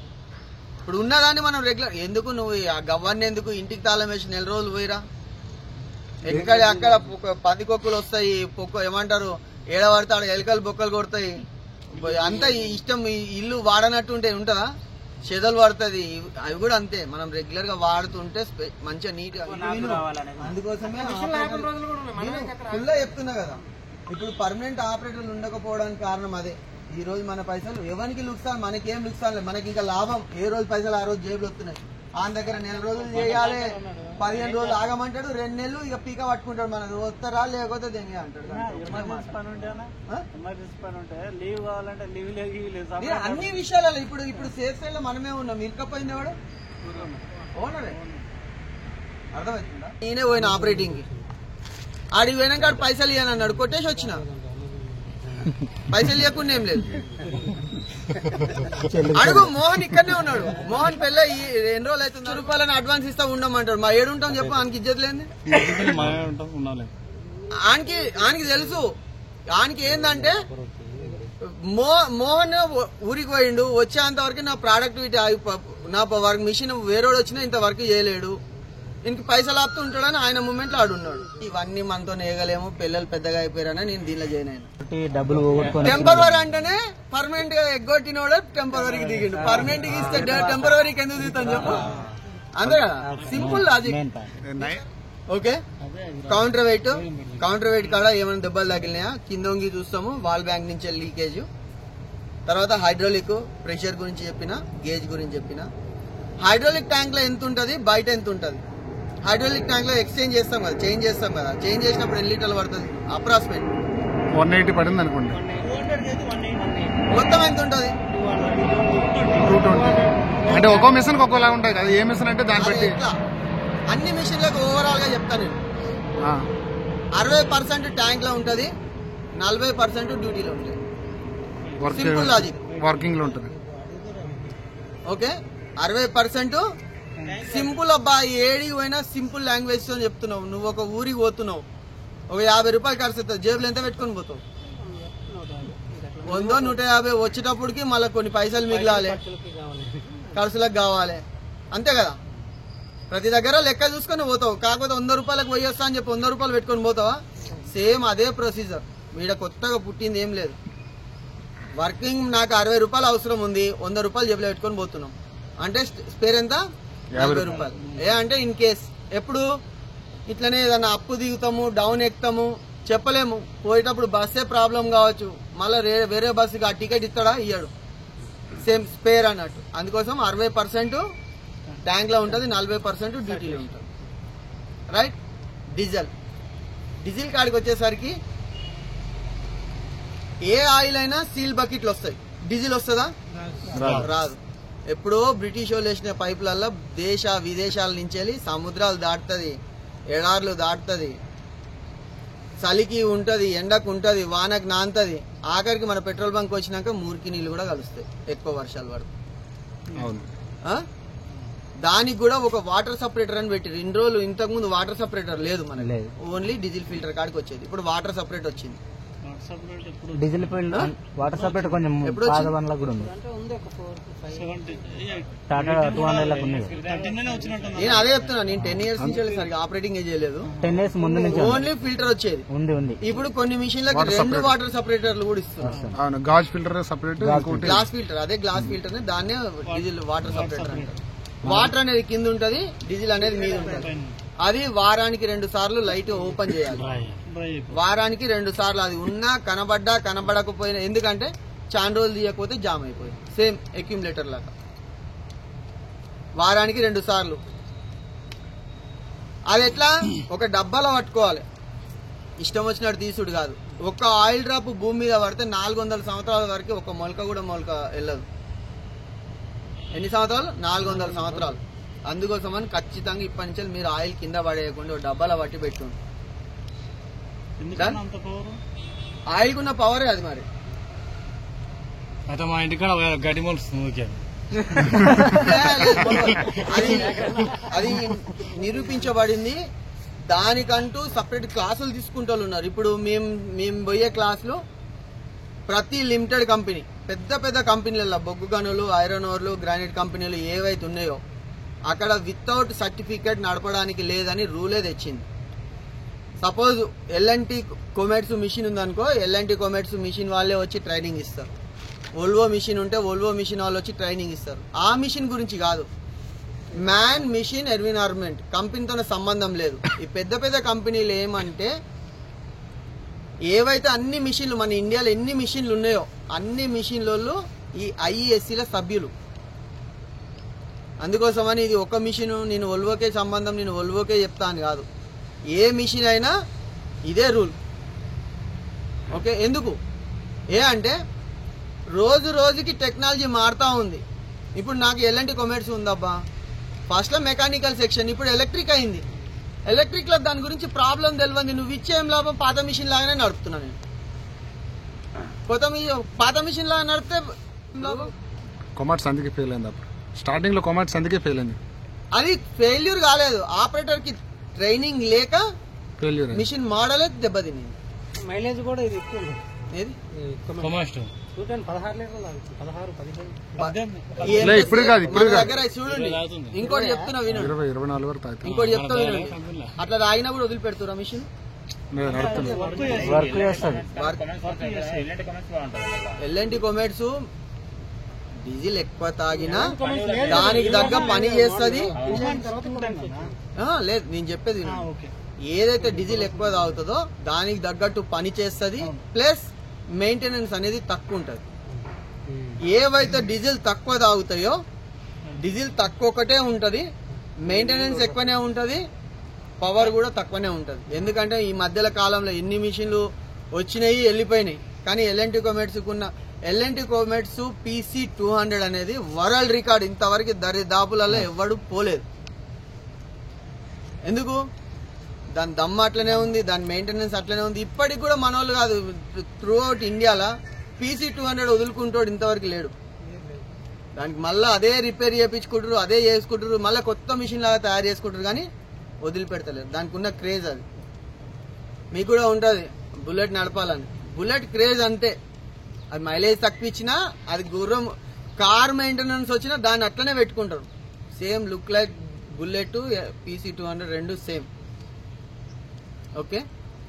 ఇప్పుడు ఉన్నదాన్ని మనం రెగ్యులర్ ఎందుకు నువ్వు ఆ గవ్వన్ని ఎందుకు ఇంటికి తాళం వేసి 4 రోజులు పోయిరా. ఎక్కడ అక్కడ పందికొక్కులు వస్తాయి, ఏమంటారు ఏడబడతాడు ఎలకలు బొక్కలు కొడతాయి. అంతా ఇష్టం ఇల్లు వాడనట్టు ఉంటే ఉంటుందా? చెదలు పడుతుంది. అవి కూడా అంతే. మనం రెగ్యులర్ గా వాడుతుంటే మంచిగా నీట్ గా. అందుకోసమే ఫుల్ చెప్తున్నా కదా. ఇప్పుడు పర్మనెంట్ ఆపరేటర్లు ఉండకపోవడానికి కారణం అదే. ఈ రోజు మన పైసలు ఎవరికి లుక్సాన్, మనకేం లుక్సాన్ లేదు. మనకి ఇంకా లాభం. ఏ రోజు పైసలు ఆ రోజు జేబులు వస్తున్నాయి. ఆయన దగ్గర 4 రోజులు చేయాలి, 15 రోజులు ఆగమంటాడు, 2 నెలలు ఇక పీక పట్టుకుంటాడు. మనకు వస్తారా లేకపోతే దేని అంటాడు. అన్ని విషయాలలో ఇప్పుడు సేఫ్ సైడ్ లో మనమే ఉన్నాం. ఇరుకపోయింది ఎవడు ఓనరే. అర్థమవుతుందా? నేనే పోయిన ఆపరేటింగ్ కి. ఆడికి పోయినాక పైసలు ఇవ్వను అన్నాడు, కొట్టేసి వచ్చిన. పైసలు ఇవ్వకుండా ఏం లేదు. అడుగు మోహన్ ఇక్కడనే ఉన్నాడు. మోహన్ పెళ్ళ 2 రోజులు అవుతుంది. రూపాయలని అడ్వాన్స్ ఇస్తా ఉండమంటాడు. మా ఏడుంటాం చెప్పు. ఆయనకి ఇజ్జత్ లేని ఆయనకి తెలుసు. ఆయనకి ఏందంటే మోహన్ ఊరికి పోయిండు, వచ్చేంత వరకు నా ప్రొడక్టివిటీ నా వర్క్ మిషన్ వేరేడు వచ్చినా ఇంత వర్క్ చేయలేడు, ఇంక పైసలు ఆపుతూ ఉంటాడని ఆయన మూమెంట్ లో ఆడున్నాడు. ఇవన్నీ మనతో నేయగలేము, పిల్లలు పెద్దగా అయిపోయారని నేను దీనిలో జాయిన్ అయినా. టెంపరవరీ అంటేనే పర్మనెంట్ గా ఎగ్గొట్టినోడు టెంపరవరీకి దిగిండు. పర్మనెంట్ కి ఇస్తే టెంపరవరీకి ఎందుకు దిగుతాను చెప్పు. అంతే కదా, simple logic. Okay, counter weight కాడ ఏమైనా దెబ్బలు తగిలినాయా కింద వంగి చూస్తాము. వాల్ బ్యాంక్ నుంచి లీకేజ్. తర్వాత హైడ్రాలిక్ ప్రెషర్ గురించి చెప్పిన, గేజ్ గురించి చెప్పిన. హైడ్రాలిక్ ట్యాంక్ లో ఎంత ఉంటుంది, బయట ఎంత ఉంటుంది. హైడ్రాలిక్ ట్యాంక్ లో ఎక్స్చేంజ్ చేస్తాం కదా, చేంజ్ చేస్తాం కదా. చేంజ్ చేసినప్పుడు ఎన్ని లీటర్లు పడుతుంది అప్రాక్సిమేట్? 180 పడింది అనుకోండి. మొత్తం ఎంత ఉంటుంది? 220. అంటే ఒక్కో మిషన్ ఒక్కోలా ఉంటాయి కదా. ఏ మిషన్ అంటే దాన్ని బట్టి. అన్ని మిషన్లకు ఓవరాల్ గా చెప్తాను నేను. 60% ట్యాంక్ లో ఉంటది, 40% డ్యూటీలో ఉంటుంది. Simple logic. వర్కింగ్ లో ఉంటుంది. Okay, 60% simple. అబ్బా ఏడికి పోయినా సింపుల్ లాంగ్వేజ్ తో చెప్తున్నావు. నువ్వు ఒక ఊరికి పోతున్నావు, ఒక 50 రూపాయలు ఖర్చు అవుతుంది. జేబులు ఎంత పెట్టుకొని పోతావు? 100, 150. వచ్చేటప్పటికి మళ్ళీ కొన్ని పైసలు మిగిలాలి, ఖర్చులకు కావాలి. అంతే కదా. ప్రతి దగ్గర లెక్క చూసుకొని పోతావు. కాకపోతే 100 రూపాయలకు పోయి వస్తా అని చెప్పి 100 రూపాయలు పెట్టుకొని పోతావా? సేమ్ అదే ప్రొసీజర్. వీడ కొత్తగా పుట్టింది ఏం లేదు. వర్కింగ్ నాకు 60 రూపాయలు అవసరం ఉంది, 100 రూపాయలు జేబులో పెట్టుకొని పోతున్నాం అంటే స్పేర్ ఎంత? 50 రూపాయలు. అంటే ఇన్ కేస్ ఎప్పుడు ఇట్లనే ఏదన్నా అప్పు దిగుతాము, డౌన్ ఎక్కుతాము, చెప్పలేము. పోయేటప్పుడు బస్సే ప్రాబ్లం కావచ్చు, మళ్ళీ వేరే బస్సుకి ఆ టికెట్ ఇస్తాడా? ఇయ్యాడు. సేమ్ స్పేర్ అన్నట్టు. అందుకోసం 60% ట్యాంక్ లో ఉంటుంది, 40% డ్యూటీలో ఉంటుంది. రైట్. డీజిల్ కాడికి వచ్చేసరికి ఏ ఆయిల్ అయినా సీల్ బకెట్లు వస్తాయి. డీజిల్ వస్తుందా? రాదు. ఎప్పుడో బ్రిటిష్ వాళ్ళు వేసిన పైపులల్లో విదేశాల నుంచి వెళ్ళి సముద్రాలు దాటుతుంది, ఎడార్లు దాటుతుంది, చలికి ఉంటది, ఎండకు ఉంటది, వానకు నాంతది. ఆఖరికి మన పెట్రోల్ బంక్ వచ్చినాక మురికి నీళ్లు కూడా కలుస్తాయి ఎక్కువ వర్షాలు పడుతుంది. దానికి కూడా ఒక వాటర్ సపరేటర్ అని పెట్టారు. ఇన్ని రోజులు ఇంతకు ముందు వాటర్ సపరేటర్ లేదు మనకి, ఓన్లీ డీజిల్ ఫిల్టర్ కాడికి వచ్చేది. ఇప్పుడు వాటర్ సపరేట్ వచ్చింది. డీజిల్ ఫీల్డ్ వాటర్ సపరేట్ కొంచెం పాత బండ్ల కూడా ఉంది. టాటా 200 లకు ఉంది. నేను అదే చెప్తున్నా, నేను 10 years నుంచి సరిగ్గా ఆపరేటింగ్ చేయలేదు. 10 years ముందు నుంచి ఓన్లీ ఫిల్టర్ వచ్చేది ఉంది. ఇప్పుడు కొన్ని మిషన్లకి 2 వాటర్ సపరేటర్లు కూడా ఇస్తున్నారు. అవును, gauge filter separate, glass filter, అదే గ్లాస్ ఫిల్టర్ ని దాన్నే డీజిల్ వాటర్ సపరేటర్ అంటారు. వాటర్ అనేది కింద ఉంటది, డీజిల్ అనేది మీద ఉంటది. అది వారానికి 2 సార్లు లైట్ ఓపెన్ చేయాలి. వారానికి 2 సార్లు, అది ఉన్నా కనబడ్డా కనబడకపోయినా, ఎందుకంటే చాలా రోజులు తీయకపోతే జామ్ అయిపోయింది. సేమ్ అక్యుములేటర్ లాగా వారానికి 2 సార్లు. అది ఎట్లా ఒక డబ్బాలో పట్టుకోవాలి, ఇష్టం వచ్చినట్టు తీసుడు కాదు. ఒక ఆయిల్ డ్రాప్ భూమి మీద పడితే 400 సంవత్సరాల వరకు ఒక మొలక కూడా మొలక వెళ్ళదు. ఎన్ని సంవత్సరాలు? 400 సంవత్సరాలు. అందుకోసమని ఖచ్చితంగా ఇప్పటి నుంచి మీరు ఆయిల్ కింద పడేయకుండా డబ్బాలో పట్టి పెట్టుండి. ఆయిల్ కున్న పవరే అది. మరి అయితే మా ఇంటికాడ గడ్డి మొలుస్తుంది. అది నిరూపించబడింది. దానికంటూ సపరేట్ క్లాసులు తీసుకుంటూ ఉన్నారు. ఇప్పుడు మేము పోయే క్లాసులు ప్రతి లిమిటెడ్ కంపెనీ, పెద్ద పెద్ద కంపెనీలలో బొగ్గు గనులు, ఐరన్ ఓర్లు, గ్రానైట్ కంపెనీలు ఏవైతే ఉన్నాయో అక్కడ వితౌట్ సర్టిఫికేట్ నడపడానికి లేదని రూలే తెచ్చింది. సపోజ్ ఎల్ఎన్టీ కొమెట్స్ మిషన్ ఉందనుకో, ఎల్ఎన్టీ కొమెట్స్ మిషన్ వాళ్ళే వచ్చి ట్రైనింగ్ ఇస్తారు. వోల్వో మిషన్ ఉంటే వోల్వో మిషన్ వాళ్ళు వచ్చి ట్రైనింగ్ ఇస్తారు. ఆ మిషన్ గురించి కాదు, మ్యాన్, మిషన్, ఎన్విరాన్మెంట్ కంపెనీతో సంబంధం లేదు. ఈ పెద్ద పెద్ద కంపెనీలు ఏమంటే ఏవైతే అన్ని మిషన్లు మన ఇండియాలో ఎన్ని మిషన్లు ఉన్నాయో అన్ని మిషన్లలో ఈ ఐఈఎస్సీల సభ్యులు. అందుకోసమని ఇది ఒక మిషన్ నేను వోల్వోకే సంబంధం, నేను వోల్వోకే చెప్తాను కాదు. ఏ మిషన్ అయినా ఇదే రూల్. ఓకే, ఎందుకు అంటే రోజు రోజుకి టెక్నాలజీ మారుతా ఉంది. ఇప్పుడు నాకు ఎల్ఎన్టీ కొమెట్స్ ఉందబ్బా, ఫస్ట్ లో మెకానికల్ సెక్షన్, ఇప్పుడు ఎలక్ట్రిక్ అయింది. ఎలక్ట్రిక్ లో దాని గురించి ప్రాబ్లం తెలియదు. నువ్వు ఇచ్చేం లాభం, పాత మిషన్ లాగానే నడుపుతున్నా నేను. పాత మిషన్ లాగా నడిపితే లాభం. కొమాట్స్ అందుకే ఫెయిల్ అయింది. అప్పుడు స్టార్టింగ్ లో కొమాట్స్ అందుకే ఫెయిల్ అయింది. అది ఫెయిల్యూర్ కాలేదు, ఆపరేటర్ కి ట్రైనింగ్ లేక ఫెయిల్యూర్ మిషన్ మోడలే దెబ్బతినింది. మైలేజ్ కూడా ఇది ఎక్కువ ఉంది. ఏది? చూడండి 16 లీటర్లు, 16, లే, ఇప్పుడు కాదు, ఇప్పుడు మన కాదు. దగ్గర చూడండి. ఇంకోటి చెప్తున్నా వినండి, 20-24 వరకు తాగుతాం. ఇంకోటి చెప్తా వినండి. అట్లా తాగినా కూడా వదిలిపెడుతురా మిషన్? నేను నడుపుతున్నా. వర్క్ చేస్తుంది. ఎల్ఎన్టీ కొమెట్స్ డీజిల్ ఎక్కువ తాగినా దానికి తగ్గ పని చేస్తుంది. లేదు, నేను చెప్పేది వినండి. ఏదైతే డీజిల్ ఎక్కువ తాగుతుందో దానికి తగ్గట్టు పని చేస్తుంది, ప్లస్ మెయింటెనెన్స్ అనేది తక్కువ ఉంటుంది. ఏవైతే డీజిల్ తక్కువ తాగుతాయో డీజిల్ తక్కువ ఒకటే ఉంటుంది, మెయింటెనెన్స్ ఎక్కువనే ఉంటుంది, పవర్ కూడా తక్కువనే ఉంటుంది. ఎందుకంటే ఈ మధ్యలో కాలంలో ఎన్ని మిషన్లు వచ్చినాయి వెళ్ళిపోయినాయి. కానీ ఎల్ఎన్టీ కొమెట్స్ PC200 అనేది వరల్డ్ రికార్డ్. ఇంతవరకు దరిదాపులలో ఎవడు పోలేదు. ఎందుకు? దాని దమ్ అట్లనే ఉంది, దాని మెయింటెనెన్స్ అట్లనే ఉంది. ఇప్పటికి కూడా మనోళ్ళు కాదు, త్రూ అవుట్ ఇండియాలో PC200 వదులుకుంటాడు ఇంతవరకు లేడు. దానికి మళ్ళీ అదే రిపేర్ చేయించుకుంటారు, అదే చేసుకుంటారు, మళ్ళీ కొత్త మిషన్ లాగా తయారు చేసుకుంటారు, కానీ వదిలిపెడతలేరు. దానికి ఉన్న క్రేజ్ అది. మీకు కూడా ఉంటుంది బుల్లెట్ నడపాలని. బుల్లెట్ క్రేజ్ అంతే. అది మైలేజ్ తక్కువ ఇచ్చినా, అది గుర్రం కార్ మెయింటెనెన్స్ వచ్చినా దాన్ని అట్లనే పెట్టుకుంటారు. Same look like bullet, PC200 రెండు సేమ్. ఓకే,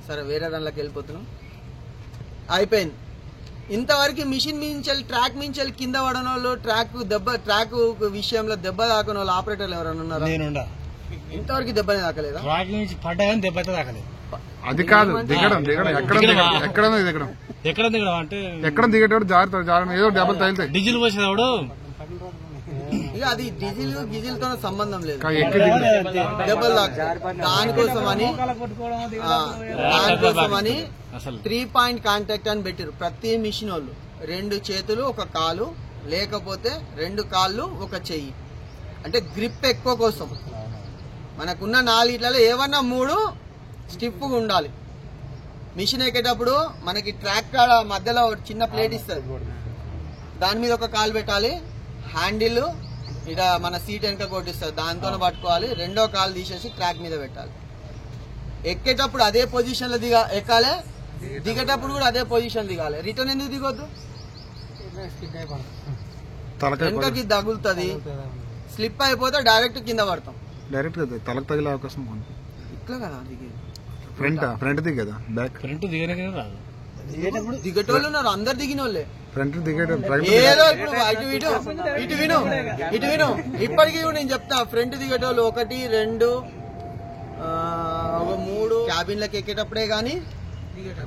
సరే వేరే దానిలోకి వెళ్ళిపోతున్నాం. అయిపోయింది. ఇంతవరకు మిషన్ మించాలి, ట్రాక్ మించాలి కింద పడని వాళ్ళు, ట్రాక్ విషయంలో దెబ్బ తాకని వాళ్ళు ఆపరేటర్లు ఎవరైనా ఉన్నారా? ఇంతవరకు దెబ్బనే తాకలేదా? ట్రాక్ నుంచి పడ్డాయని దెబ్బ అయితే తాకలేదు. అది కాదు, దిగడం ఎక్కడ దిగడం అంటే ఎక్కడ దిగేటప్పుడు జాగ్రత్త, ఏదో డబ్బులు తగిలితాయి. డీజిల్ పోసేవాడు ఇక అది డీజిల్ తో సంబంధం లేదు, దెబ్బలు తాకు. దానికోసమని 3 పాయింట్ కాంటాక్ట్ అని పెట్టారు ప్రతి మిషన్ వాళ్ళు. 2 చేతులు 1 కాలు, లేకపోతే 2 కాళ్ళు 1 చెయ్యి. అంటే గ్రిప్ ఎక్కువ కోసం. మనకున్న 4 ఇట్లలో ఏమన్నా 3 స్టిఫ్గా ఉండాలి. మిషన్ ఎక్కేటప్పుడు మనకి ట్రాక్ కాడ మధ్యలో చిన్న ప్లేట్ ఇస్తుంది, దాని మీద 1 కాలు పెట్టాలి. హ్యాండిల్ ఇక మన సీట్ వెనక కొట్టిస్తుంది, దాంతో పట్టుకోవాలి. 2వ కాలు తీసేసి ట్రాక్ మీద పెట్టాలి. ఎక్కేటప్పుడు అదే పొజిషన్ లో ఎక్కాలి, దిగేటప్పుడు కూడా అదే పొజిషన్ దిగాలి. రిటర్న్ ఎందుకు దిగొద్దు? తలకాయ వెనకకి తగులుతుంది, స్లిప్ అయిపోతే డైరెక్ట్ కింద పడతాం. డైరెక్ట్ కదా తలకు తగిలే అవకాశం ఉంది. ఇట్లా కదా దిగేది. ఫ్రంట్ ది కదా బ్యాక్ దిగేటోళ్ళు ఉన్నారు, అందరు దిగిన వాళ్ళే. ఫ్రంట్ దిగేట ఏదో ఇప్పుడు ఇటు విను ఇప్పటికీ నేను చెప్తా. ఫ్రంట్ దిగేటోళ్ళు 1, 2, 3 క్యాబిన్లకు ఎక్కేటప్పుడే గానీ,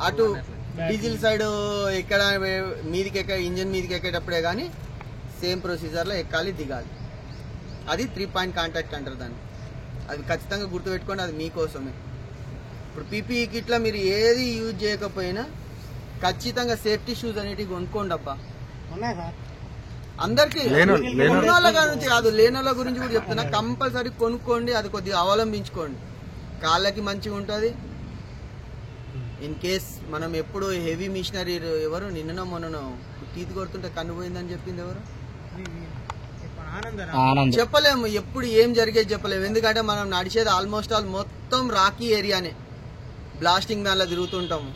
అటు డీజిల్ సైడ్ ఎక్కడ మీదికి ఇంజన్ మీదకి ఎక్కేటప్పుడే గానీ సేమ్ ప్రొసీజర్ లో ఎక్కాలి, దిగాలి. అది 3 పాయింట్ కాంటాక్ట్ అంటారు దాన్ని. అది ఖచ్చితంగా గుర్తుపెట్టుకోండి, అది మీకోసమే. ఇప్పుడు పీపీఈ కిట్లా మీరు ఏది యూజ్ చేయకపోయినా ఖచ్చితంగా సేఫ్టీ షూస్ అనేటివి కొనుక్కోండి అబ్బా. అందరికి ఉన్నోళ్ళ గురించి కాదు, లేనోళ్ళ గురించి కూడా చెప్తున్నా. కంపల్సరీ కొనుక్కోండి, అది కొద్దిగా అవలంబించుకోండి. కాళ్ళకి మంచిగా ఉంటుంది. ఇన్ కేస్ మనం ఎప్పుడు హెవీ మిషనరీ, ఎవరు నిన్ననో మొన్ననో టీత్ కొడుతుంటే కన్ను పోయిందని చెప్పింది ఎవరు? చెప్పలేము, ఎప్పుడు ఏం జరిగేది చెప్పలేము. ఎందుకంటే మనం నడిచేది ఆల్మోస్ట్ ఆల్ మొత్తం రాకీ ఏరియానే. బ్లాస్టింగ్ దానిలో తిరుగుతుంటాము.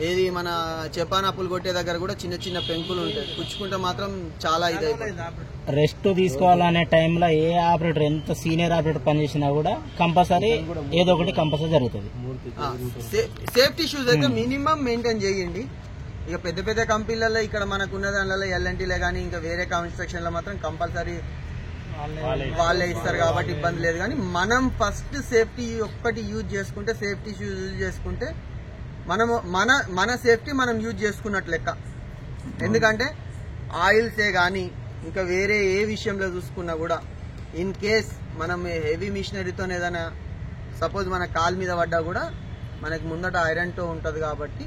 ఏది మన చపానాపులు కొట్టే దగ్గర కూడా చిన్న చిన్న పెంకులు ఉంటాయి, పుచ్చుకుంటే మాత్రం చాలా ఇదైపోతుంది. రెస్ట్ తీసుకోవాలనే టైంలో ఏ ఆపరేటర్ ఎంత సీనియర్ ఆపరేటర్ పనిచేసినా కూడా కంపల్సరీ ఏదో ఒకటి కంపల్సరీ జరుగుతుంది. సేఫ్టీ షూస్ అయితే మినిమం మెయింటైన్ చేయండి. ఇక పెద్ద పెద్ద కంపెనీలలో ఇక్కడ మనకు ఉన్న దానిలో ఎల్ఎన్టీలే కానీ ఇంకా వేరే కన్స్ట్రక్షన్ లో మాత్రం కంపల్సరీ వాళ్ళే ఇస్తారు కాబట్టి ఇబ్బంది లేదు. కానీ మనం ఫస్ట్ సేఫ్టీ ఒక్కటి యూజ్ చేసుకుంటే, సేఫ్టీ షూస్ యూజ్ చేసుకుంటే మనము మన సేఫ్టీ మనం యూజ్ చేసుకున్నట్టు లెక్క. ఎందుకంటే ఆయిల్సే కానీ ఇంకా వేరే ఏ విషయంలో చూసుకున్నా కూడా ఇన్ కేస్ మనం హెవీ మిషనరీతో ఏదైనా సపోజ్ మన కాలు మీద పడ్డా కూడా మనకి ముందట ఐరన్ టో ఉంటుంది కాబట్టి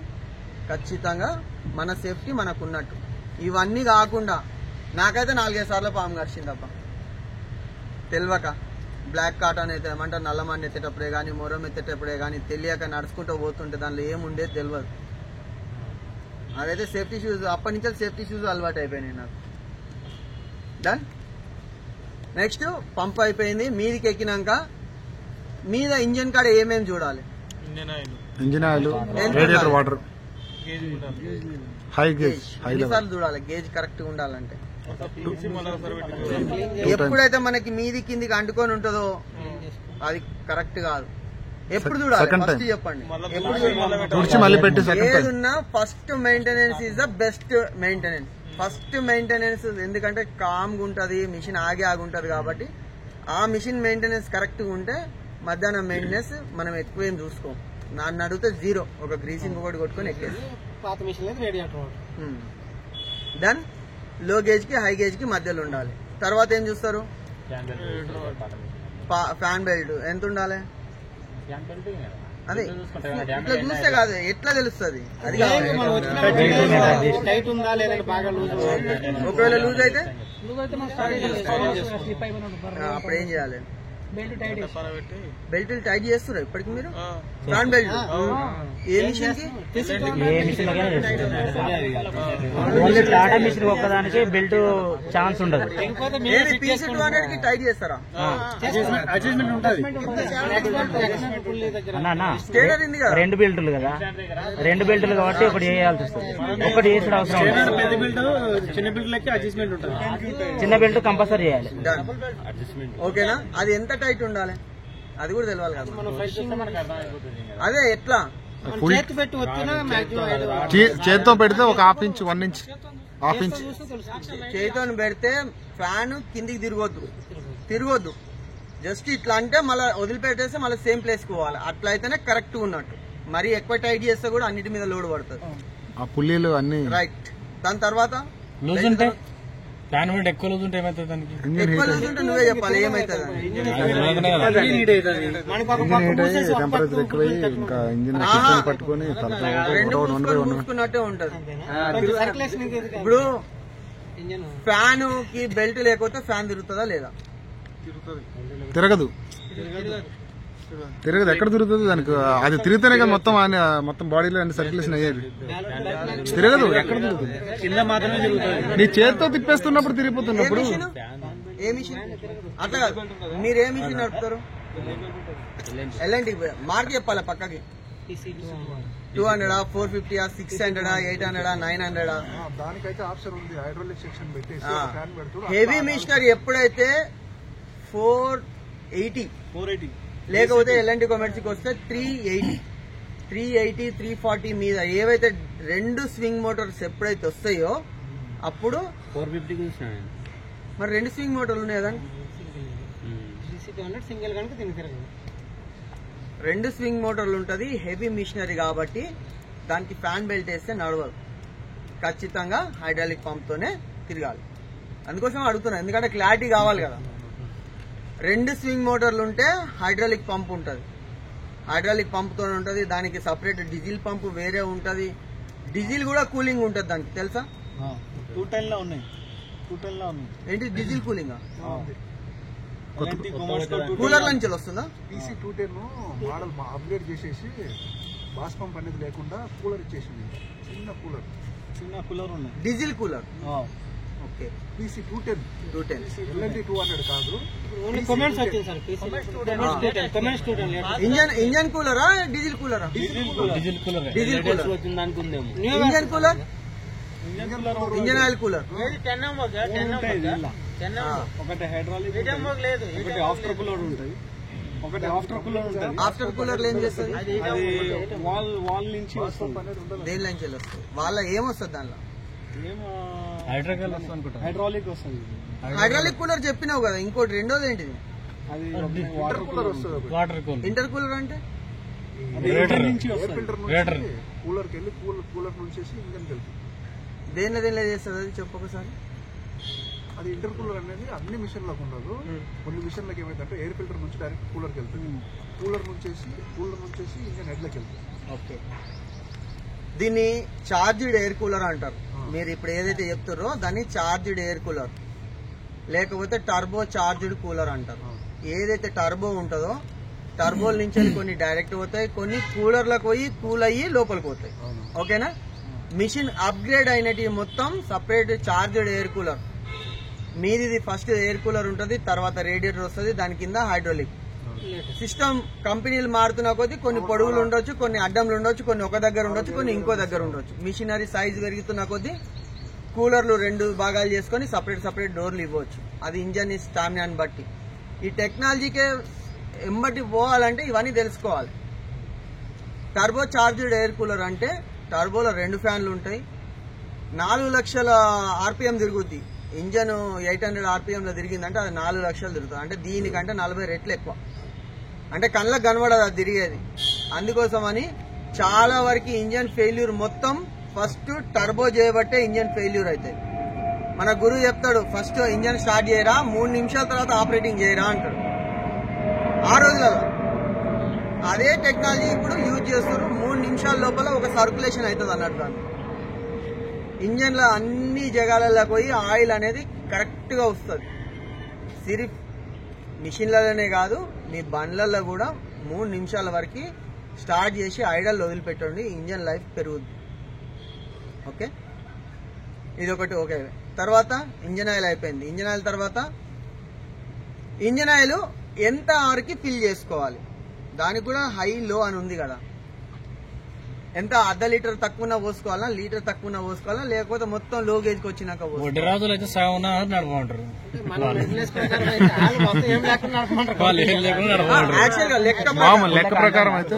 ఖచ్చితంగా మన సేఫ్టీ మనకు ఉన్నట్టు. ఇవన్నీ కాకుండా నాకైతే 4-5 సార్లు పాము కరిచిందప్ప తెలియక. బ్లాక్ కాటన్ అయితే ఏమంటారు, నల్లమని ఎత్తేటప్పుడే కానీ మొరం ఎత్తేటప్పుడే కానీ తెలియక నడుచుకుంటూ పోతుంటే దానిలో ఏముండేది తెలియదు. అదైతే సేఫ్టీ షూస్ అప్పటి నుంచి సేఫ్టీ షూస్ అలవాటు అయిపోయినాయి నాకు. డన్. నెక్స్ట్ పంప్ అయిపోయింది. మీదికి ఎక్కినాక మీద ఇంజన్ కాడ ఏమేమి చూడాలి? Engine oil, radiator water, high gauge, ఎన్నిసార్లు చూడాలి గేజ్ కరెక్ట్ గా ఉండాలంటే? ఎప్పుడైతే మనకి మీది కిందికి అంటుకొని ఉంటుందో అది కరెక్ట్ కాదు. ఎప్పుడు చూడాలి ఫస్ట్ చెప్పండి. ఏదున్నా first maintenance is the best maintenance. First maintenance ఎందుకంటే కామ్గా ఉంటుంది, మిషన్ ఆగి ఉంటది కాబట్టి ఆ మిషన్ మెయింటెనెన్స్ కరెక్ట్ గా ఉంటే మధ్యాహ్నం మెయింటెనెన్స్ మనం ఎక్కువ ఏం చూసుకోం. నన్ను అడిగితే 0, ఒక గ్రీసింగ్ ఒకటి కొట్టుకొని ఎక్కేది. దెన్ లో గేజ్ కి హై గేజ్ కి మధ్యలో ఉండాలి. తర్వాత ఏం చూస్తారు? ఫ్యాన్ బెల్ట్ ఎంత ఉండాలి? అదే ఇట్లా చూస్తే కాదు, ఎట్లా తెలుస్తుంది? అది ఒకవేళ లూజ్ అయితే అప్పుడు ఏం చేయాలి? బెల్ట్ టైట్ చేస్తున్నారు ఇప్పటికి మీరు? ఫ్యాన్ బెల్ట్ ఏ మిషన్ కి? ఓన్లీ టాటా మిషన్ ఒక్కదానికి బెల్ట్ ఛాన్స్ ఉండదు. PC200 కి టైట్ చేస్తారా? స్టేటర్ ఉంది కదా, 2 బెల్టులు కదా, 2 బెల్టులు కాబట్టి ఒకటి వేయాల్సి వస్తుంది. ఒకటి వేసుడు అవసరం ఉండదు. చిన్న బెల్ట్ కంపల్సరీ చేయాలి. ఓకేనా? అది ఎంత టైట్ ఉండాలి అది కూడా తెలియాలి కదా. అదే ఎట్లా? చేతితో పెడితే ఒక హాఫ్ ఇంచ్ 1 ఇంచ్ చేతితో పెడితే ఫ్యాన్ కిందికి తిరగొద్దు. జస్ట్ ఇట్లా అంటే మళ్ళీ వదిలిపెట్టేస్తే మళ్ళీ సేమ్ ప్లేస్ కి పోవాలి. అట్లా అయితేనే కరెక్ట్ ఉన్నట్టు. మరి ఎక్కువ టైట్ చేస్తే కూడా అన్నిటి మీద లోడ్ పడుతుంది. ఆ పుల్లీలు అన్ని రైట్. దాని తర్వాత లూజ్ ఉంటే ఫ్యాన్ వెంట ఎక్కువ లూజ్ ఉంటే ఏమవుతుంది? దానికి ఎక్కువ లూజ్ ఉంటే నువ్వే చెప్పాలి ఏమవుతుంది. టెంపరేచర్ ఎక్కువై ఇంకా ఇంజిన్ పట్టుకొని చూసుకున్నట్టే ఉంటది. ఇప్పుడు ఫ్యాన్ కి బెల్ట్ లేకపోతే ఫ్యాన్ తిరుగుతుందా లేదా? తిరగదు. ఎక్కడ తిరుగుతుంది దానికి? అది తిరిగితేనే కదా మొత్తం బాడీలో అన్ని సర్క్యులేషన్ అయ్యేది. తిరగదు. ఎక్కడ తిరుగుతుంది? నీ చేతితో తిప్పేస్తున్నప్పుడు తిరిగిపోతున్నప్పుడు. ఏ మిషన్? అట్లా కాదు. మీరు ఏ మిషన్ నడుపుతారు? ఎల్ఎన్టీ మార్క్ చెప్పాలి పక్కకి. 200, 450, 600, 800, 900. దానికైతే ఆప్షన్ ఉంది, హైడ్రాలిక్ సెక్షన్ పెట్టేసి ఫ్యాన్ పెడుతూ హెవీ మిషనరీ ఎప్పుడైతే 480 లేకపోతే ఎలాంటి కామెంట్స్కి వస్తే 380, 340 మీద ఏవైతే 2 స్వింగ్ మోటార్స్ ఎప్పుడైతే వస్తాయో అప్పుడు 450 మరి 2 స్వింగ్ మోటార్లు ఉన్నాయి కదా, సింగిల్ కనుక దీనికి తిరగదు. 2 స్వింగ్ మోటార్లు ఉంటుంది. హెవీ మిషనరీ కాబట్టి దానికి ఫ్యాన్ బెల్ట్ వేస్తే నడవదు, ఖచ్చితంగా హైడ్రాలిక్ పంప్తోనే తిరగాలి. అందుకోసం అడుగుతున్నాను, ఎందుకంటే క్లారిటీ కావాలి కదా. 2 స్వింగ్ మోటార్లు ఉంటే హైడ్రాలిక్ పంప్ ఉంటుంది, హైడ్రాలిక్ పంప్తో ఉంటుంది. దానికి సపరేట్ డీజిల్ పంప్ వేరే ఉంటుంది. డీజిల్ కూడా కూలింగ్ ఉంటుంది దానికి, తెలుసా? 210 లో ఉన్నాయి. ఏంటి డీజిల్ కూలింగ్? కూలర్ నుంచి వస్తుందా? PC 210 మోడల్ అప్గ్రేడ్ చేసేసి బాస్ పంప్ అనేది లేకుండా కూలర్ ఇచ్చేసింది, చిన్న కూలర్ ఉన్నాయి, diesel cooler. Okay, PC 210 LNT 200 కాదు. ఇంజన్ కూలరా డీజిల్ కూలరా? డీజిల్ కూలర్ డీజిల్ కూలర్ వచ్చిందనుకుందేమో. Engine cooler, engine oil cooler. ఒకటి హైడ్రాలిక్ లేదు, ఒకటి ఆఫ్టర్ కూలర్ ఉంటుంది, ఒకటి ఆఫ్టర్ కూలర్ ఉంటుంది. ఆఫ్టర్ కూలర్ ఏం చేస్తుంది? అది వాల్ నుంచి వస్తుంది, దేని నుంచి వస్తుంది? వాళ్ళ ఏమొస్తుంది దానిలో? హైడ్రాలిక్ వస్తుంది. హైడ్రాలిక్ కూలర్ చెప్పినావు కదా. ఇంకోటి రెండోది ఏంటిది? అది వాటర్ కూలర్ వస్తుంది. Water cooler. ఇంటర్ కూలర్ అంటే ఎయిర్ ఫిల్టర్ నుంచి కూలర్కి వెళ్ళి కూలర్ నుంచి ఇంజన్ వెళ్తుంది. దేనిలో చేస్తుంది అది చెప్పు ఒకసారి. అది ఇంటర్ కూలర్ అనేది అన్ని మిషన్లకు ఉండదు. కొన్ని మిషన్లకు ఏమైందంటే ఎయిర్ ఫిల్టర్ నుంచి డైరెక్ట్ కూలర్కి వెళ్తుంది, కూలర్ నుంచేసి ఇంజన్ హెడ్లోకి వెళ్తుంది. ఓకే, దీన్ని చార్జ్డ్ ఎయిర్ కూలర్ అంటారు. మీరు ఇప్పుడు ఏదైతే చెప్తారో దాన్ని చార్జ్డ్ ఎయిర్ కూలర్, లేకపోతే టర్బో చార్జ్డ్ కూలర్ అంటారు. ఏదైతే టర్బో ఉంటుందో టర్బోల నుంచి కొన్ని డైరెక్ట్ పోతాయి, కొన్ని కూలర్లకు పోయి కూల్ అయ్యి లోపలికి పోతాయి. ఓకేనా? మిషన్ అప్గ్రేడ్ అయినవి మొత్తం సపరేట్ చార్జ్డ్ ఎయిర్ కూలర్. మీది ఫస్ట్ ఎయిర్ కూలర్ ఉంటుంది, తర్వాత రేడియేటర్ వస్తుంది, దాని కింద హైడ్రాలిక్ సిస్టమ్. కంపెనీలు మారుతున్న కొద్దీ కొన్ని పొడుగులు ఉండొచ్చు, కొన్ని అడ్డంలు ఉండొచ్చు, కొన్ని ఒక దగ్గర ఉండొచ్చు, కొన్ని ఇంకో దగ్గర ఉండొచ్చు. మిషనరీ సైజ్ పెరుగుతున్న కొద్దీ కూలర్లు 2 భాగాలు చేసుకొని సపరేట్ డోర్లు ఇవ్వచ్చు. అది ఇంజన్ స్టామినాని బట్టి. ఈ టెక్నాలజీకే ఎంబటి పోవాలంటే ఇవన్నీ తెలుసుకోవాలి. టర్బో చార్జ్డ్ ఎయిర్ కూలర్ అంటే టర్బోలో 2 ఫ్యాన్లు ఉంటాయి, 4 లక్షల ఆర్పిఎం తిరుగుద్ది. ఇంజన్ 800 ఆర్పిఎంలో తిరిగిందంటే అది 4 లక్షలు తిరుగుతుంది. అంటే దీనికంటే 40 రెట్లు ఎక్కువ. అంటే కళ్ళకు కనబడదు అది తిరిగేది. అందుకోసమని చాలా వరకు ఇంజన్ ఫెయిల్యూర్ మొత్తం ఫస్ట్ టర్బో చేయబట్టే ఇంజన్ ఫెయిల్యూర్ అవుతాయి. మన గురువు చెప్తాడు, ఫస్ట్ ఇంజన్ స్టార్ట్ చేయరా, 3 నిమిషాల తర్వాత ఆపరేటింగ్ చేయరా అంటాడు. ఆ రోజులలో అదే టెక్నాలజీ ఇప్పుడు యూజ్ చేస్తారు. 3 నిమిషాల లోపల ఒక సర్క్యులేషన్ అవుతుంది అన్నట్టు. దాన్ని ఇంజన్లో అన్ని జగాలలో పోయి ఆయిల్ అనేది కరెక్ట్గా వస్తుంది. సిరిఫ్ మిషన్లలోనే కాదు, మీ బండ్లలో కూడా 3 నిమిషాల వరకు స్టార్ట్ చేసి ఐడల్ వదిలిపెట్టండి, ఇంజన్ లైఫ్ పెరుగుద్ది. ఓకే, ఇది ఒకటి. ఓకే, తర్వాత ఇంజన్ ఆయిల్ అయిపోయింది. ఇంజన్ ఆయిల్ తర్వాత ఇంజన్ ఆయిల్ ఎంత వరకు ఫిల్ చేసుకోవాలి, దానికి కూడా హై లో అని ఉంది కదా. ఎంత అర్ధ లీటర్ తక్కువ పోసుకోవాలా, లీటర్ తక్కువ పోసుకోవాలా, లేకపోతే మొత్తం లో గేజ్కి వచ్చినాక వడ్డీ రాజులు అయితే సగం నడపమంటారు. లెక్క ప్రకారం అయితే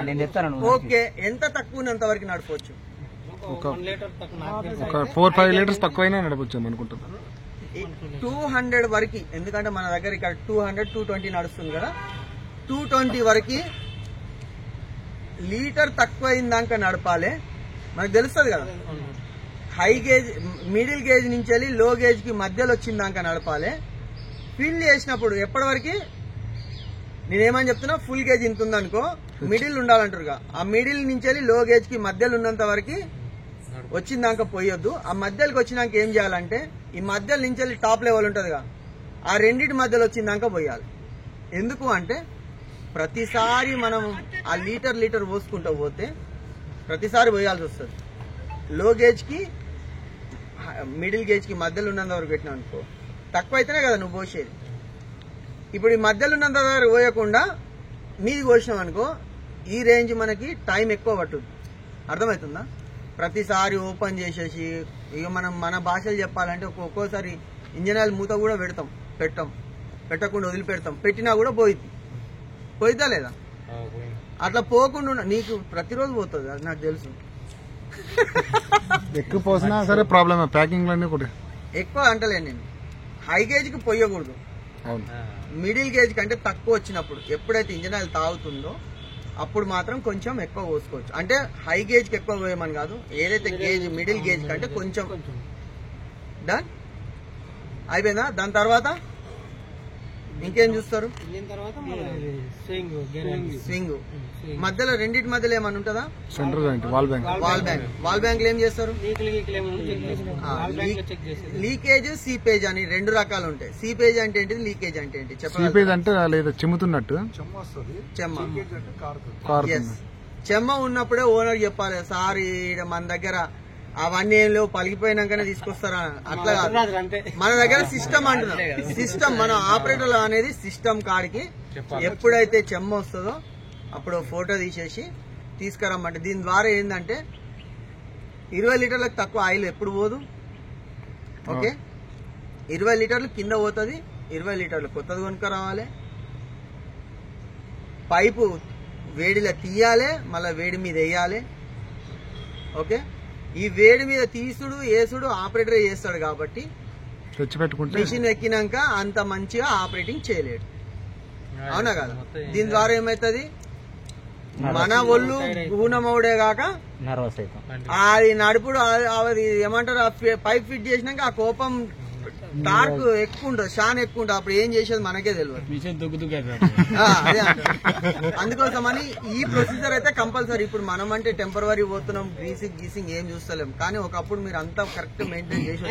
నేను చెప్తాను. ఓకే, ఎంత తక్కువ ఉన్నంత వరకు నడపవచ్చు. ఒక 4-5 లీటర్స్ తక్కువైనా నడపచ్చు అనుకుంటున్నాను. 200 వరకు, ఎందుకంటే మన దగ్గర ఇక్కడ 200-220 నడుస్తుంది కదా. 220 వరకు లీటర్ తక్కువ అయిందాక నడపాలి. మనకు తెలుస్తుంది కదా. హై గేజ్, మిడిల్ గేజ్ నుంచి వెళ్ళి లో గేజ్ కి మధ్యలో వచ్చిందాక నడపాలి. ఫిల్ చేసినప్పుడు ఎప్పటి వరకు, నేనేమని చెప్తున్నా, ఫుల్ గేజ్ ఇంత ఉందనుకో, మిడిల్ ఉండాలంటారుగా. ఆ మిడిల్ నుంచి వెళ్ళి లో గేజ్ కి మధ్యలో ఉన్నంత వరకు వచ్చిందాక పోయొద్దు. ఆ మధ్యలోకి వచ్చినాక ఏం చేయాలంటే, ఈ మధ్యలో నుంచి వెళ్ళి టాప్ లెవెల్ ఉంటుందిగా, ఆ రెండింటి మధ్యలో వచ్చిందాక పోయాలి. ఎందుకు అంటే ప్రతిసారి మనం ఆ లీటర్ పోసుకుంటూ పోతే ప్రతిసారి పోయాల్సి వస్తుంది. లో గేజ్ కి మిడిల్ గేజ్ కి మధ్యలో ఉన్నంత వరకు పెట్టినా అనుకో, తక్కువ అయితేనే కదా నువ్వు పోసేది. ఇప్పుడు ఈ మధ్యలో ఉన్నంత వరకు పోయకుండా మీది కోసినాం అనుకో ఈ రేంజ్ మనకి టైం ఎక్కువ పట్టుద్ది. అర్థమవుతుందా? ప్రతిసారి ఓపెన్ చేసేసి ఇక మనం మన భాషలు చెప్పాలంటే ఒక్కోసారి ఇంజన్ ఆయిల్ మూత కూడా పెట్టకుండా వదిలిపెడతాం. పెట్టినా కూడా పోయిద్దా లేదా? అట్లా పోకుండా నీకు ప్రతిరోజు పోతుంది, అది నాకు తెలుసు. ఎక్కువ పోసినా సరే ప్రాబ్లమ్. ప్యాకింగ్ అన్నీ కూడా ఎక్కువ అంటలేను నేను. హై గేజ్ కి పోయకూడదు, మిడిల్ గేజ్ కంటే తక్కువ వచ్చినప్పుడు ఎప్పుడైతే ఇంజన్ ఆయిల్ తాగుతుందో అప్పుడు మాత్రం కొంచెం ఎక్కువ పోసుకోవచ్చు. అంటే హై గేజ్ కి ఎక్కువ పోయమని కాదు, ఏదైతే గేజ్ మిడిల్ గేజ్ కంటే కొంచెం. డన్ అయిపోయిందా? దాని తర్వాత ఇంకేం చూస్తారు? స్వింగ్ మధ్యలో రెండింటి మధ్యలో ఏమన్నా ఉంటుందా? సెంటర్ జాయింట్, వాల్ బ్యాంక్ ఏం చేస్తారు? లీకేజ్, సీపేజ్ అని 2 రకాలు ఉంటాయి. సీపేజ్ అంటే ఏంటిది, లీకేజ్ అంటే ఏంటి చెప్పండి? సీపేజ్ అంటే లేదా చిమ్ముతున్నట్టు చెమ్మ ఉన్నప్పుడే ఓనర్ చెప్పాలి, సార్ మన దగ్గర అవన్నీ ఏం లేవు, పలిగిపోయినాకనే తీసుకొస్తారా? అట్లా కాదు, మన దగ్గర సిస్టమ్ అంటున్నాం. సిస్టమ్ మన ఆపరేటర్ అనేది సిస్టమ్ కాడికి ఎప్పుడైతే చెమ్మ వస్తుందో అప్పుడు ఫోటో తీసేసి తీసుకురమ్మంటే, దీని ద్వారా ఏంటంటే 20 లీటర్లకు తక్కువ ఆయిల్ ఎప్పుడు పోదు. ఓకే, 20 లీటర్లు కింద పోతుంది, 20 లీటర్లు కొత్తది కొనుక్క రావాలి. పైపు వేడిలో తీయాలి, మళ్ళీ వేడి మీద వేయాలి. ఓకే, ఈ వేడి మీద తీసుడు ఏసుడు ఆపరేటర్ చేస్తాడు కాబట్టి మిషన్ ఎక్కినాక అంత మంచిగా ఆపరేటింగ్ చేయలేడు. అవునా కదా? దీని ద్వారా ఏమైతుంది, మన ఒళ్ళు గూనమవుడే కాక అది నడుపుడు అది ఏమంటారు, పైప్ ఫిట్ చేసినాక ఆ కోపం టార్క్ ఎక్కువ ఉంటుంది, షాన్ ఎక్కువ ఉంటుంది. అప్పుడు ఏం చేసేది మనకే తెలియదు. అదే అందుకోసమని ఈ ప్రొసీజర్ అయితే కంపల్సరీ. ఇప్పుడు మనం అంటే టెంపరరీ పోతున్నాం, గీసింగ్ ఏం చూస్తలేం, కానీ ఒకప్పుడు మీరు అంతా కరెక్ట్ మెయింటైన్ చేసి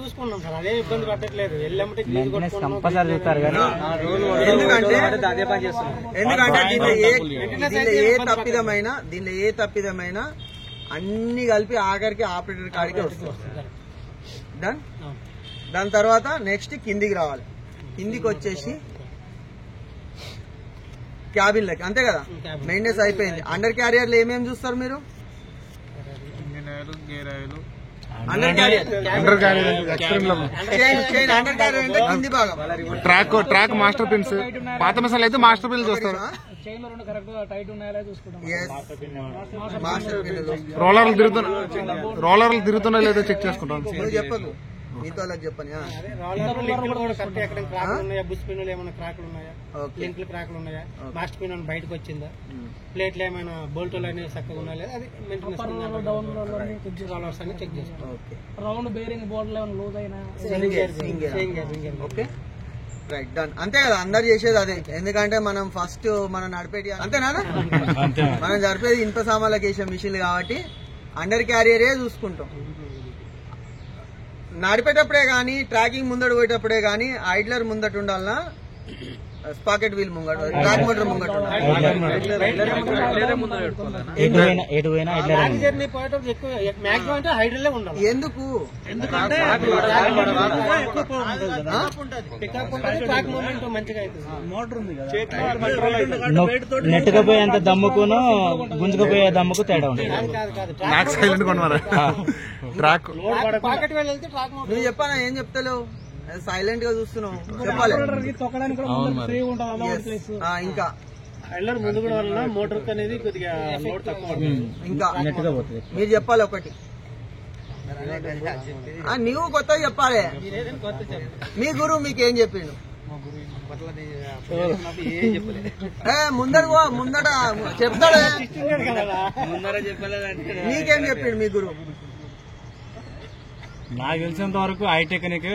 చూసుకున్నాం సార్, అదే ఇబ్బంది పట్టట్లేదు. ఎందుకంటే దీనిలో ఏ తప్పిదమైనా అన్ని కలిపి ఆఖరికి ఆపరేటర్ కాడికి వస్తుంది. డన్. దాని తర్వాత నెక్స్ట్ కిందికి రావాలి. కిందికి వచ్చేసి క్యాబిన్ లెక్క, అంతే కదా? మెయింటెనెన్స్ అయిపోయింది. అండర్ క్యారియర్లు ఏమేమి చూస్తారు మీరు? అండర్ క్యారియర్ అంటే కింది భాగం, ట్రాక్ మాస్టర్ పిన్స్. పాత మసాలా అయితే మాస్టర్ పిన్స్ చూస్తారు. రోలర్లు తిరుగుతున్నా లేదో చెక్ చేసుకుంటాం. చెప్పకు, మీతో వాళ్ళకి చెప్పని. బయటకు వచ్చిందా, ప్లేట్లు ఏమైనా బోల్టులు అనేవి చక్కగా ఉన్నాయా, అది మెయింటెనెన్స్ అన్ని చెక్ చేసుకోవాలి. రౌండ్ బేరింగ్ బోర్డులు ఏమైనా లూజ్ అయినా. Okay, right, done. అంతే కదా, అందరు చేసేది అదే. ఎందుకంటే మనం ఫస్ట్ మనం నడిపేది అంతేనా, మనం నడిపేది ఇనుప సామాన్లకు వేసే మిషన్లు కాబట్టి అండర్ క్యారియరే చూసుకుంటాం. నడిపేటప్పుడే గానీ, ట్రాకింగ్ ముందట పోయేటప్పుడే గానీ ఐడ్లర్ ముందట ఉండాలన్నా, స్పాకెట్ వీల్ ముంగట, ట్రాక్ మోటార్ ముంగట ఎందుకు? నెట్టుకపోయేంత దమ్ముకును గుంజుకుపోయే దమ్ముకు తేడా ఉంటుంది. నువ్వు చెప్పానా? ఏం చెప్తలేవు, సైలెంట్ గా చూస్తున్నావు, చెప్పాలి. ఇంకా మోటార్ అనేది కొద్దిగా ఇంకా మీరు చెప్పాలి ఒకటి. నువ్వు కొత్తగా చెప్పాలి. మీ గురువు మీకేం చెప్పిండు? ముందట చెప్తాడే, నీకేం చెప్పిండు మీ గురువు? నాకు తెలిసినంత వరకు హైటెక్నిక్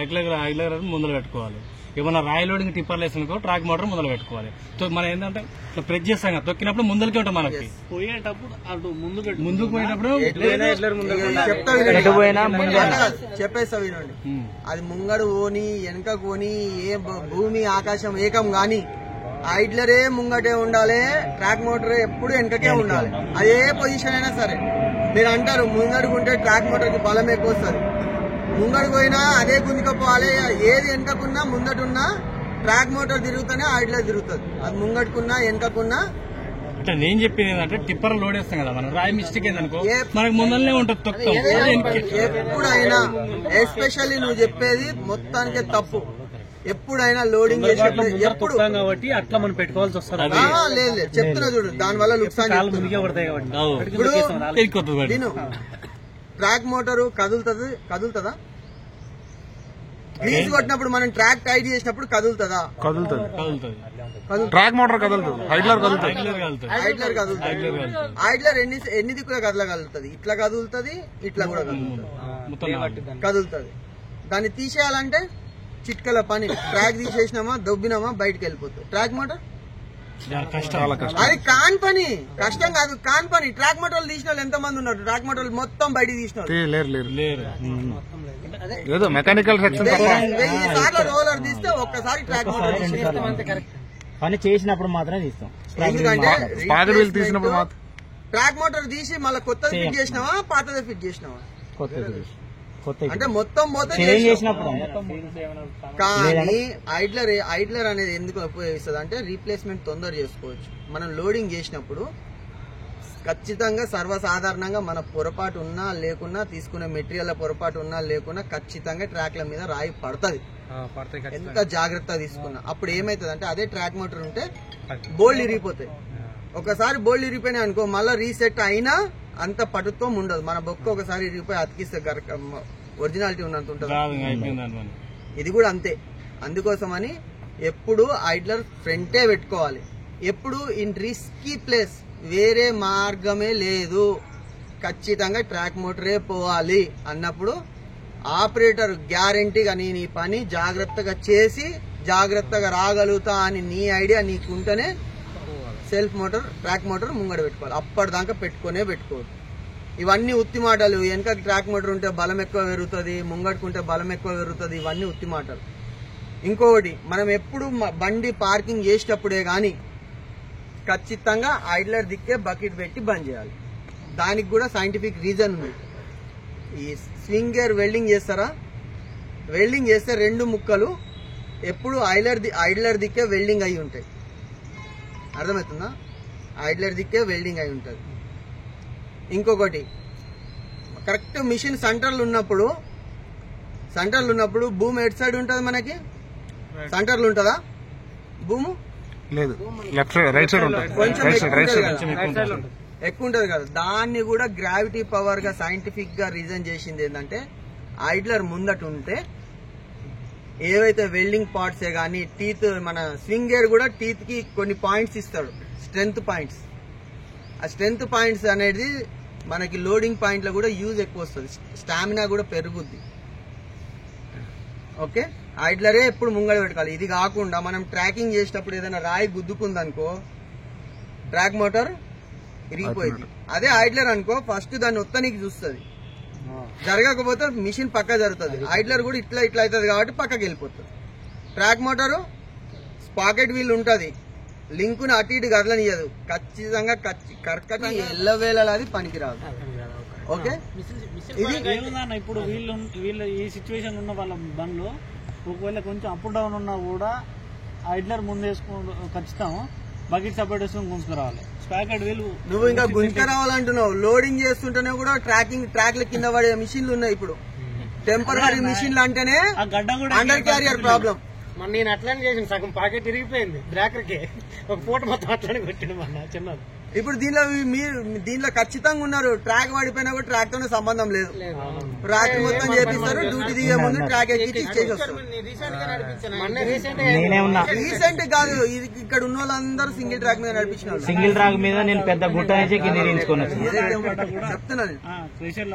ఐగ్లర్ ముందర పెట్టుకోవాలి. ఏమన్నా రాయి లోడింగ్ టిప్పర్లు వేసినకో ట్రాక్ మోటార్ ముందర పెట్టుకోవాలి. మనం ఏంటంటే ఇట్లా ప్రెస్ చేస్తాం కదా, తొక్కినప్పుడు ముందరికి ఉంటాం. మనకి పోయేటప్పుడు అటు ముందుకు పోయేటప్పుడు చెప్పేస్తా వినండి. అది ముంగడు పోని వెనక పోని ఏ భూమి ఆకాశం ఏకం గాని ఐడ్లరే ముంగటే ఉండాలి, ట్రాక్ మోటార్ ఎప్పుడు వెనకకే ఉండాలి. అదే పొజిషన్ అయినా సరే. మీరు అంటారు ముంగడుకుంటే ట్రాక్ మోటార్ కి బలం ఎక్కువ వస్తుంది. ముంగడు పోయినా అదే గుంజుకపోవాలి. ఏది వెనకకున్నా ముందటున్నా ట్రాక్ మోటార్ తిరుగుతూనే ఐడ్లర్ తిరుగుతుంది. అది ముంగట్టుకున్నా వెనకకున్నా. అంటే నేను చెప్పేది ఏంటంటే టిప్పర్ లోడ్ వేస్తాం కదా మనం, రాయి మిస్టేక్ ఏందనుకో ఏ- మనకు ముందరనే ఉంటుంది తొక్కం. ఎప్పుడైనా ఎస్పెషల్లీ నువ్వు చెప్పేది మొత్తానికే తప్పు. ఎప్పుడైనా లోడింగ్ చేసేటప్పుడు ఎప్పుడు కాబట్టి అట్లా మనం పెట్టుకోవాల్సి వస్తుంది. లేదు చెప్తున్నా చూడు, దాని వల్ల లుక్సాన్ మునిగే పడతాయి కాబట్టి ఇప్పుడు నేను ట్రాక్ మోటారు కదులుతుందా? గ్రీజ్ కొట్టినప్పుడు మనం ట్రాక్ టైట్ చేసినప్పుడు కదులుతుందా? కదులుతుంది. ట్రాక్ మోటార్ కదులుతుంది, ఐడ్లర్ కదులుతుంది. ఐడ్లర్ కదులుతుంది. ఐడ్లర్ ఎన్ని దిక్కులా కదలగలుగుతుంది? ఇట్లా కదులుతుంది, ఇట్లా కూడా కదులుతుంది. దాన్ని తీసేయాలంటే చిట్కల పని. ట్రాక్ తీసేసినామా దొబ్బినామా బయటకు వెళ్ళిపోతుంది. ట్రాక్ మోటార్ అది కాన్ పని, కష్టం కాదు, కాన్ పని. ట్రాక్ మోటార్లు తీసిన వాళ్ళు ఎంత మంది ఉన్నారు? ట్రాక్ మోటార్లు మొత్తం బయటకు తీసిన లేరు. ఏదో మెకానికల్ సెక్షన్ 1000 సార్లు రోలర్ తీస్తే ఒక్కసారి ట్రాక్ మోటార్ పని చేసినప్పుడు మాత్రమే తీస్తాం. ఎందుకంటే స్పాగర్ వీల్ తీసినప్పుడు మాత్రం ట్రాక్ మోటార్ తీసి మళ్ళీ కొత్తది ఫిట్ చేసినావా పాతది ఫిట్ చేసినావా? కొత్త అంటే మొత్తం పోతే చేసినప్పుడు. కానీ ఐడ్లర్ అనేది ఎందుకు ఉపయోగిస్తుంది అంటే రీప్లేస్మెంట్ తొందర చేసుకోవచ్చు. మనం లోడింగ్ చేసినప్పుడు ఖచ్చితంగా సర్వసాధారణంగా మన పొరపాటు ఉన్నా లేకున్నా, తీసుకునే మెటీరియల్ పొరపాటు ఉన్నా లేకున్నా ఖచ్చితంగా ట్రాక్ల మీద రాయి పడుతుంది. ఎంత జాగ్రత్త తీసుకున్నా అప్పుడు ఏమైతుంది అంటే అదే ట్రాక్ మోటార్ ఉంటే బోల్డ్ ఇరిగిపోతాయి. ఒకసారి బోల్డ్ ఇరిగిపోయినాయి అనుకో మళ్ళీ రీసెట్ అయినా అంత పటుత్వం ఉండదు. మన బొక్క ఒకసారి ఇరిగిపోయి అతికిస్తే ఒరిజినాలిటీ ఉన్నంత ఉంటుంది. ఇది కూడా అంతే. అందుకోసమని ఎప్పుడు ఐడ్లర్ ఫ్రంటే పెట్టుకోవాలి. ఎప్పుడు ఇన్ రిస్కీ ప్లేస్ వేరే మార్గమే లేదు, ఖచ్చితంగా ట్రాక్ మోటరే పోవాలి అన్నప్పుడు ఆపరేటర్ గ్యారంటీగా నేను ఈ పని జాగ్రత్తగా చేసి జాగ్రత్తగా రాగలుగుతా అని నీ ఐడియా నీకుంటేనే సెల్ఫ్ మోటార్ ట్రాక్ మోటార్ ముంగడ పెట్టుకోవాలి. అప్పటిదాకా పెట్టుకోవద్దు. ఇవన్నీ ఉత్తి మాటలు. వెనక ట్రాక్ మోటార్ ఉంటే బలం ఎక్కువ పెరుగుతుంది, ముంగడుకుంటే బలం ఎక్కువ పెరుగుతుంది, ఇవన్నీ ఉత్తి మాటలు. ఇంకొకటి, మనం ఎప్పుడు బండి పార్కింగ్ చేసేటప్పుడే కానీ ఖచ్చితంగా ఐడ్లర్ దిక్కే బకెట్ పెట్టి బంద్ చేయాలి. దానికి కూడా సైంటిఫిక్ రీజన్ ఉంది. ఈ స్వింగ్ గేర్ వెల్డింగ్ చేస్తారా? వెల్డింగ్ చేస్తే 2 ముక్కలు ఎప్పుడు ఐడ్లర్ దిక్కే వెల్డింగ్ అయి ఉంటాయి. అర్థమవుతుందా? ఐడ్లర్ దిక్కే వెల్డింగ్ అయి ఉంటుంది. ఇంకొకటి, కరెక్ట్ మిషన్ సెంటర్లు ఉన్నప్పుడు భూమి ఎటు సైడ్ ఉంటుంది? మనకి సెంటర్లు ఉంటుందా భూము? లేదు, లెఫ్ట్ సైడ్, రైట్ సైడ్ ఉంటుంది. కొంచెం ఎక్కువ ఉంటుంది కదా. దాన్ని కూడా గ్రావిటీ పవర్ గా సైంటిఫిక్ గా రీజన్ చేసింది ఏంటంటే ఐడ్లర్ ముందట ఉంటే ఏవైతే వెల్డింగ్ పార్ట్సే కానీ టీత్, మన స్వింగ్ గేర్ కూడా టీత్ కి కొన్ని పాయింట్స్ ఇస్తాడు, స్ట్రెంగ్త్ పాయింట్స్. ఆ స్ట్రెంగ్త్ పాయింట్స్ అనేది మనకి లోడింగ్ పాయింట్ లో కూడా యూజ్ ఎక్కువ వస్తుంది, స్టామినా కూడా పెరుగుద్ది. ఓకే, ఐడ్లరే ఎప్పుడు ముంగడ పెట్టుకోవాలి. ఇది కాకుండా మనం ట్రాకింగ్ చేసేటప్పుడు ఏదైనా రాయి గుద్దుకుందనుకో ట్రాక్ మోటార్ ఇరిగిపోయింది. అదే ఐడ్లర్ అనుకో ఫస్ట్ దాన్ని ఒత్తనికి చూస్తుంది, జరగకపోతే మిషన్ పక్క జరుగుతుంది. ఐడ్లర్ కూడా ఇట్లా అవుతుంది కాబట్టి పక్కకి వెళ్ళిపోతుంది. ట్రాక్ మోటారు స్పాకెట్ వీల్ ఉంటుంది, లింకుని అటు ఇటు కదలనియదు, ఖచ్చితంగా కర్కటంగా ఎల్లవేళ అది పనికిరాదు. ఓకే, ఇది ఇప్పుడు వీళ్ళు ఈ సిచ్యువేషన్ ఉన్న వాళ్ళ బండ్లు ఒకవేళ కొంచెం అప్ డౌన్ ఉన్నా కూడా ఐడ్లర్ ముందు వేసుకుని ఖచ్చితం బకెట్ సపరేట్ వేసుకుని గుంజుకురావాలి. స్పాకెట్ వీలు నువ్వు ఇంకా గుంజుకురావాలంటున్నావు. లోడింగ్ చేస్తుంటేనే కూడా ట్రాక్ల కింద పడే మిషన్లు ఉన్నాయి ఇప్పుడు. టెంపరరీ మిషన్లు అంటేనే అండర్ క్యారియర్ ప్రాబ్లం. మన నేను అట్లానే చేసిన సగం పాకెట్ తిరిగిపోయింది బ్రేకర్కి, ఒక పూట మొత్తం అట్లానే కొట్టిండు మన చిన్నది. ఇప్పుడు దీనిలో ఖచ్చితంగా ఉన్నారు. ట్రాక్ పడిపోయినా కూడా ట్రాక్ తోనే సంబంధం లేదు. ట్రాక్ మొత్తం చేపిస్తారు, డ్యూటీ దిగే ముందు ట్రాక్ ఎక్కించి ఇచ్చేసి వస్తారు. రీసెంట్ కాదు, ఇది ఇక్కడ ఉన్న వాళ్ళందరూ సింగిల్ ట్రాక్ మీద నడిపించిన సింగిల్ ట్రాక్ మీద నేను పెద్ద గుట్ట నుంచి కింద దించుకున్నాను. చెప్తున్నాను.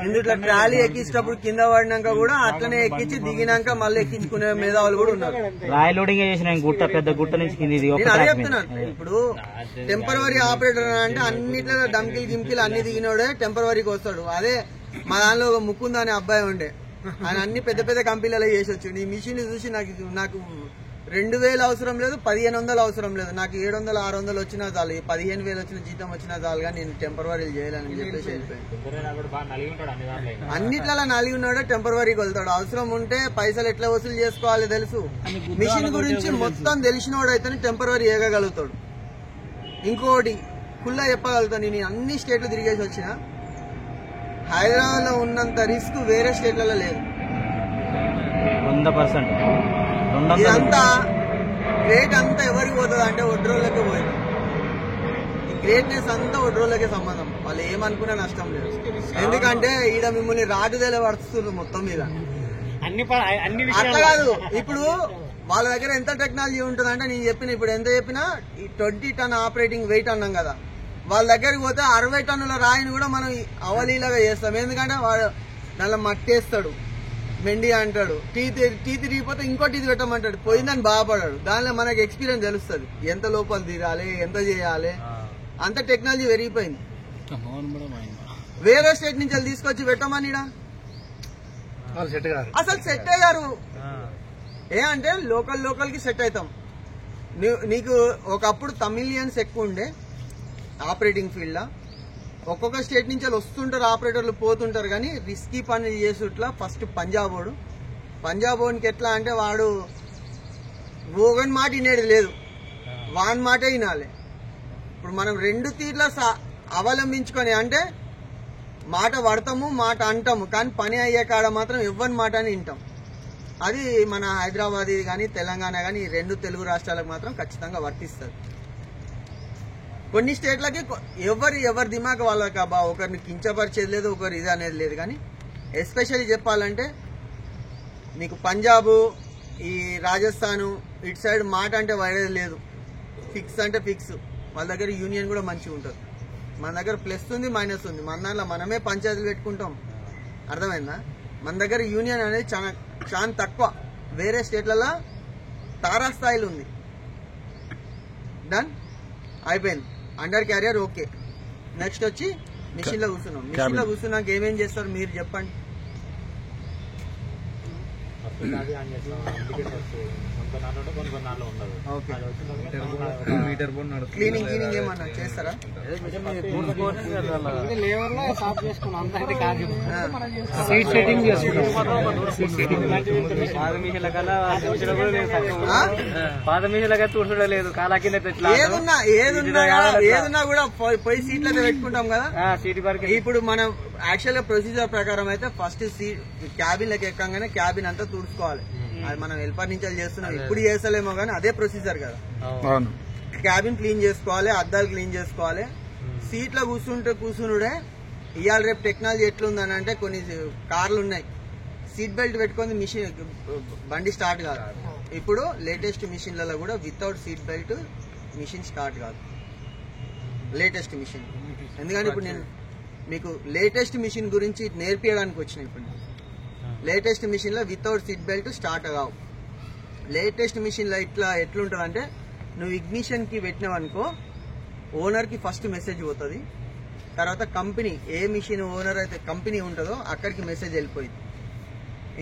ఇందులో ట్రాలీ ఎక్కించేటప్పుడు కింద పడినాక కూడా అట్లనే ఎక్కించి దిగినాక మళ్ళీ ఎక్కించుకునే మేధావులు కూడా ఉన్నారు. రాయల్ లోడింగ్ చేసిన గుట్ట, పెద్ద గుట్ట నుంచి కింద అదే చెప్తున్నాను. ఇప్పుడు టెంపరరీ ఆపరేటర్ అంటే అన్నిట్లో డంకిల్ గిమ్కిల్ అన్ని దిగినోడే టెంపరరీకి వస్తాడు. అదే మా దానిలో ఒక ముకుంద అనే అబ్బాయి ఉండే, ఆయన అన్ని పెద్ద పెద్ద కంపెనీలలో చేసి వచ్చాడు. ఈ మిషన్ చూసి నాకు 2000 అవసరం లేదు, 1500 అవసరం లేదు, నాకు 700 600 వచ్చినా చాలు, 15,000 వచ్చిన జీతం వచ్చినా చాలు, కానీ నేను టెంపరవరీ చేయాలని చెప్పేసి వెళ్ళిపోయాను. అన్నిట్లా నలిగి ఉన్నాడో టెంపరవరీకి వెళ్తాడు. అవసరం ఉంటే పైసలు ఎట్లా వసూలు చేసుకోవాలి తెలుసు, మిషన్ గురించి మొత్తం తెలిసినోడు అయితేనే టెంపరవరీ ఏగగలుగుతాడు. ఇంకోటి కుల్లా చెప్పగలుగుతాను, నేను అన్ని స్టేట్లు తిరిగేసి వచ్చిన, హైదరాబాద్ లో ఉన్నంత రిస్క్ వేరే స్టేట్లలో లేదు. 100%. ఇదంతా గ్రేట్ అంతా ఎవరికి పోతుంది అంటే ఒడ్రోళ్ళకే పోయింది. ఈ గ్రేట్నెస్ అంతా ఒడ్రోళ్ళకే సంబంధం. వాళ్ళు ఏమనుకున్నా నష్టం లేదు. ఎందుకంటే ఈడ మిమ్మల్ని రాటుదేలే పడుతున్నారు మొత్తం మీద. అట్లా కాదు, ఇప్పుడు వాళ్ళ దగ్గర ఎంత టెక్నాలజీ ఉంటుంది అంటే నేను చెప్పిన ఇప్పుడు ఎంత చెప్పినా ఈ 20 టన్ ఆపరేటింగ్ వెయిట్ అన్నాం కదా, వాళ్ళ దగ్గరికి పోతే 60 టన్నుల రాయిని కూడా మనం అవలీలాగా చేస్తాం. ఎందుకంటే వాడు దానిలో మట్టేస్తాడు, మెండి అంటాడు, టీ తిరిగిపోతే ఇంకో టీ పెట్టమంటాడు, పోయిందని బాధపడాడు. దానిలో మనకి ఎక్స్పీరియన్స్ తెలుస్తుంది, ఎంత లోపల తీరాలి, ఎంత చేయాలి, అంత టెక్నాలజీ పెరిగిపోయింది. వేరే స్టేట్ నుంచి తీసుకొచ్చి పెట్టమని అసలు సెట్ అయ్యారు. ఏ అంటే లోకల్ కి సెట్ అవుతాం. నీకు ఒకప్పుడు తమిళియన్స్ ఎక్కువ ఉండే ఆపరేటింగ్ ఫీల్డ్ లో, ఒక్కొక్క స్టేట్ నుంచి వస్తుంటారు ఆపరేటర్లు, పోతుంటారు, కానీ రిస్కీ పని చేసుట్లా ఫస్ట్ పంజాబ్ ఓన్కి ఎట్లా అంటే వాడు ఒకని మాట వినేది లేదు, వాని మాటే వినాలి. ఇప్పుడు మనం 2 తీర్ల అవలంబించుకొని అంటే మాట పడతాము, మాట అంటాము, కానీ పని అయ్యే కాడ మాత్రం ఎవ్వరి మాట అని వింటాం. అది మన హైదరాబాద్ కానీ తెలంగాణ కానీ 2 తెలుగు రాష్ట్రాలకు మాత్రం ఖచ్చితంగా వర్తిస్తుంది. కొన్ని స్టేట్లకి ఎవరి దిమాగ్ వాళ్ళకి అబ్బా, ఒకరిని కించపరిచేది లేదు, ఒకరు ఇది అనేది లేదు. కానీ ఎస్పెషల్లీ చెప్పాలంటే నీకు పంజాబ్, ఈ రాజస్థాన్ ఇటు సైడ్ మాట అంటే వైరేది లేదు, ఫిక్స్ అంటే ఫిక్స్. వాళ్ళ దగ్గర యూనియన్ కూడా మంచిగా ఉంటుంది. మన దగ్గర ప్లస్ ఉంది, మైనస్ ఉంది. మన దాంట్లో మనమే పంచాయతీలు పెట్టుకుంటాం, అర్థమైందా? మన దగ్గర యూనియన్ అనేది చాలా తక్కువ. వేరే స్టేట్లలో తారాస్థాయిలు ఉంది. డన్ అయిపోయింది. Under carrier okay. నెక్స్ట్ వచ్చి మిషన్ లో కూర్చున్నాం. మిషన్ లో కూర్చున్నాక ఏమేం చేస్తారు మీరు చెప్పండి. క్లీనింగ్ ఏమన్నా చేస్తారా? ఏదున్నా కూడా పోయి సీట్లు అయితే పెట్టుకుంటాం కదా. ఇప్పుడు మనం యాక్చువల్ గా ప్రొసీజర్ ప్రకారం అయితే ఫస్ట్ క్యాబిన్ లకి ఎక్కగానే క్యాబిన్ అంతా తుడుచుకోవాలి. అది మనం హెల్పర్ నుంచి చేస్తున్నాం, ఇప్పుడు చేస్తలేమో కానీ అదే ప్రొసీజర్ కదా. క్యాబిన్ క్లీన్ చేసుకోవాలి, అద్దాలు క్లీన్ చేసుకోవాలి. సీట్లో కూర్చునుడే. ఇవాళ రేపు టెక్నాలజీ ఎట్లుందని అంటే కొన్ని కార్లు ఉన్నాయి, సీట్ బెల్ట్ పెట్టుకొని బండి స్టార్ట్ కాదు. ఇప్పుడు లేటెస్ట్ మిషన్లలో కూడా without seat belt machine start కాదు. లేటెస్ట్ మిషన్, ఎందుకంటే ఇప్పుడు నేను మీకు లేటెస్ట్ మిషన్ గురించి నేర్పించడానికి వచ్చిన. ఇప్పుడు లేటెస్ట్ మిషన్ లో వితౌట్ సీట్ బెల్ట్ స్టార్ట్ కావు. లేటెస్ట్ మిషన్ లో ఎట్లుంటుంది అంటే నువ్వు ఇగ్నిషన్ కి పెట్టినావనుకో, ఓనర్ కి ఫస్ట్ మెసేజ్ పోతుంది, తర్వాత కంపెనీ ఏ మిషన్ ఓనర్ అయితే కంపెనీ ఉంటుందో అక్కడికి మెసేజ్ వెళ్ళిపోయింది.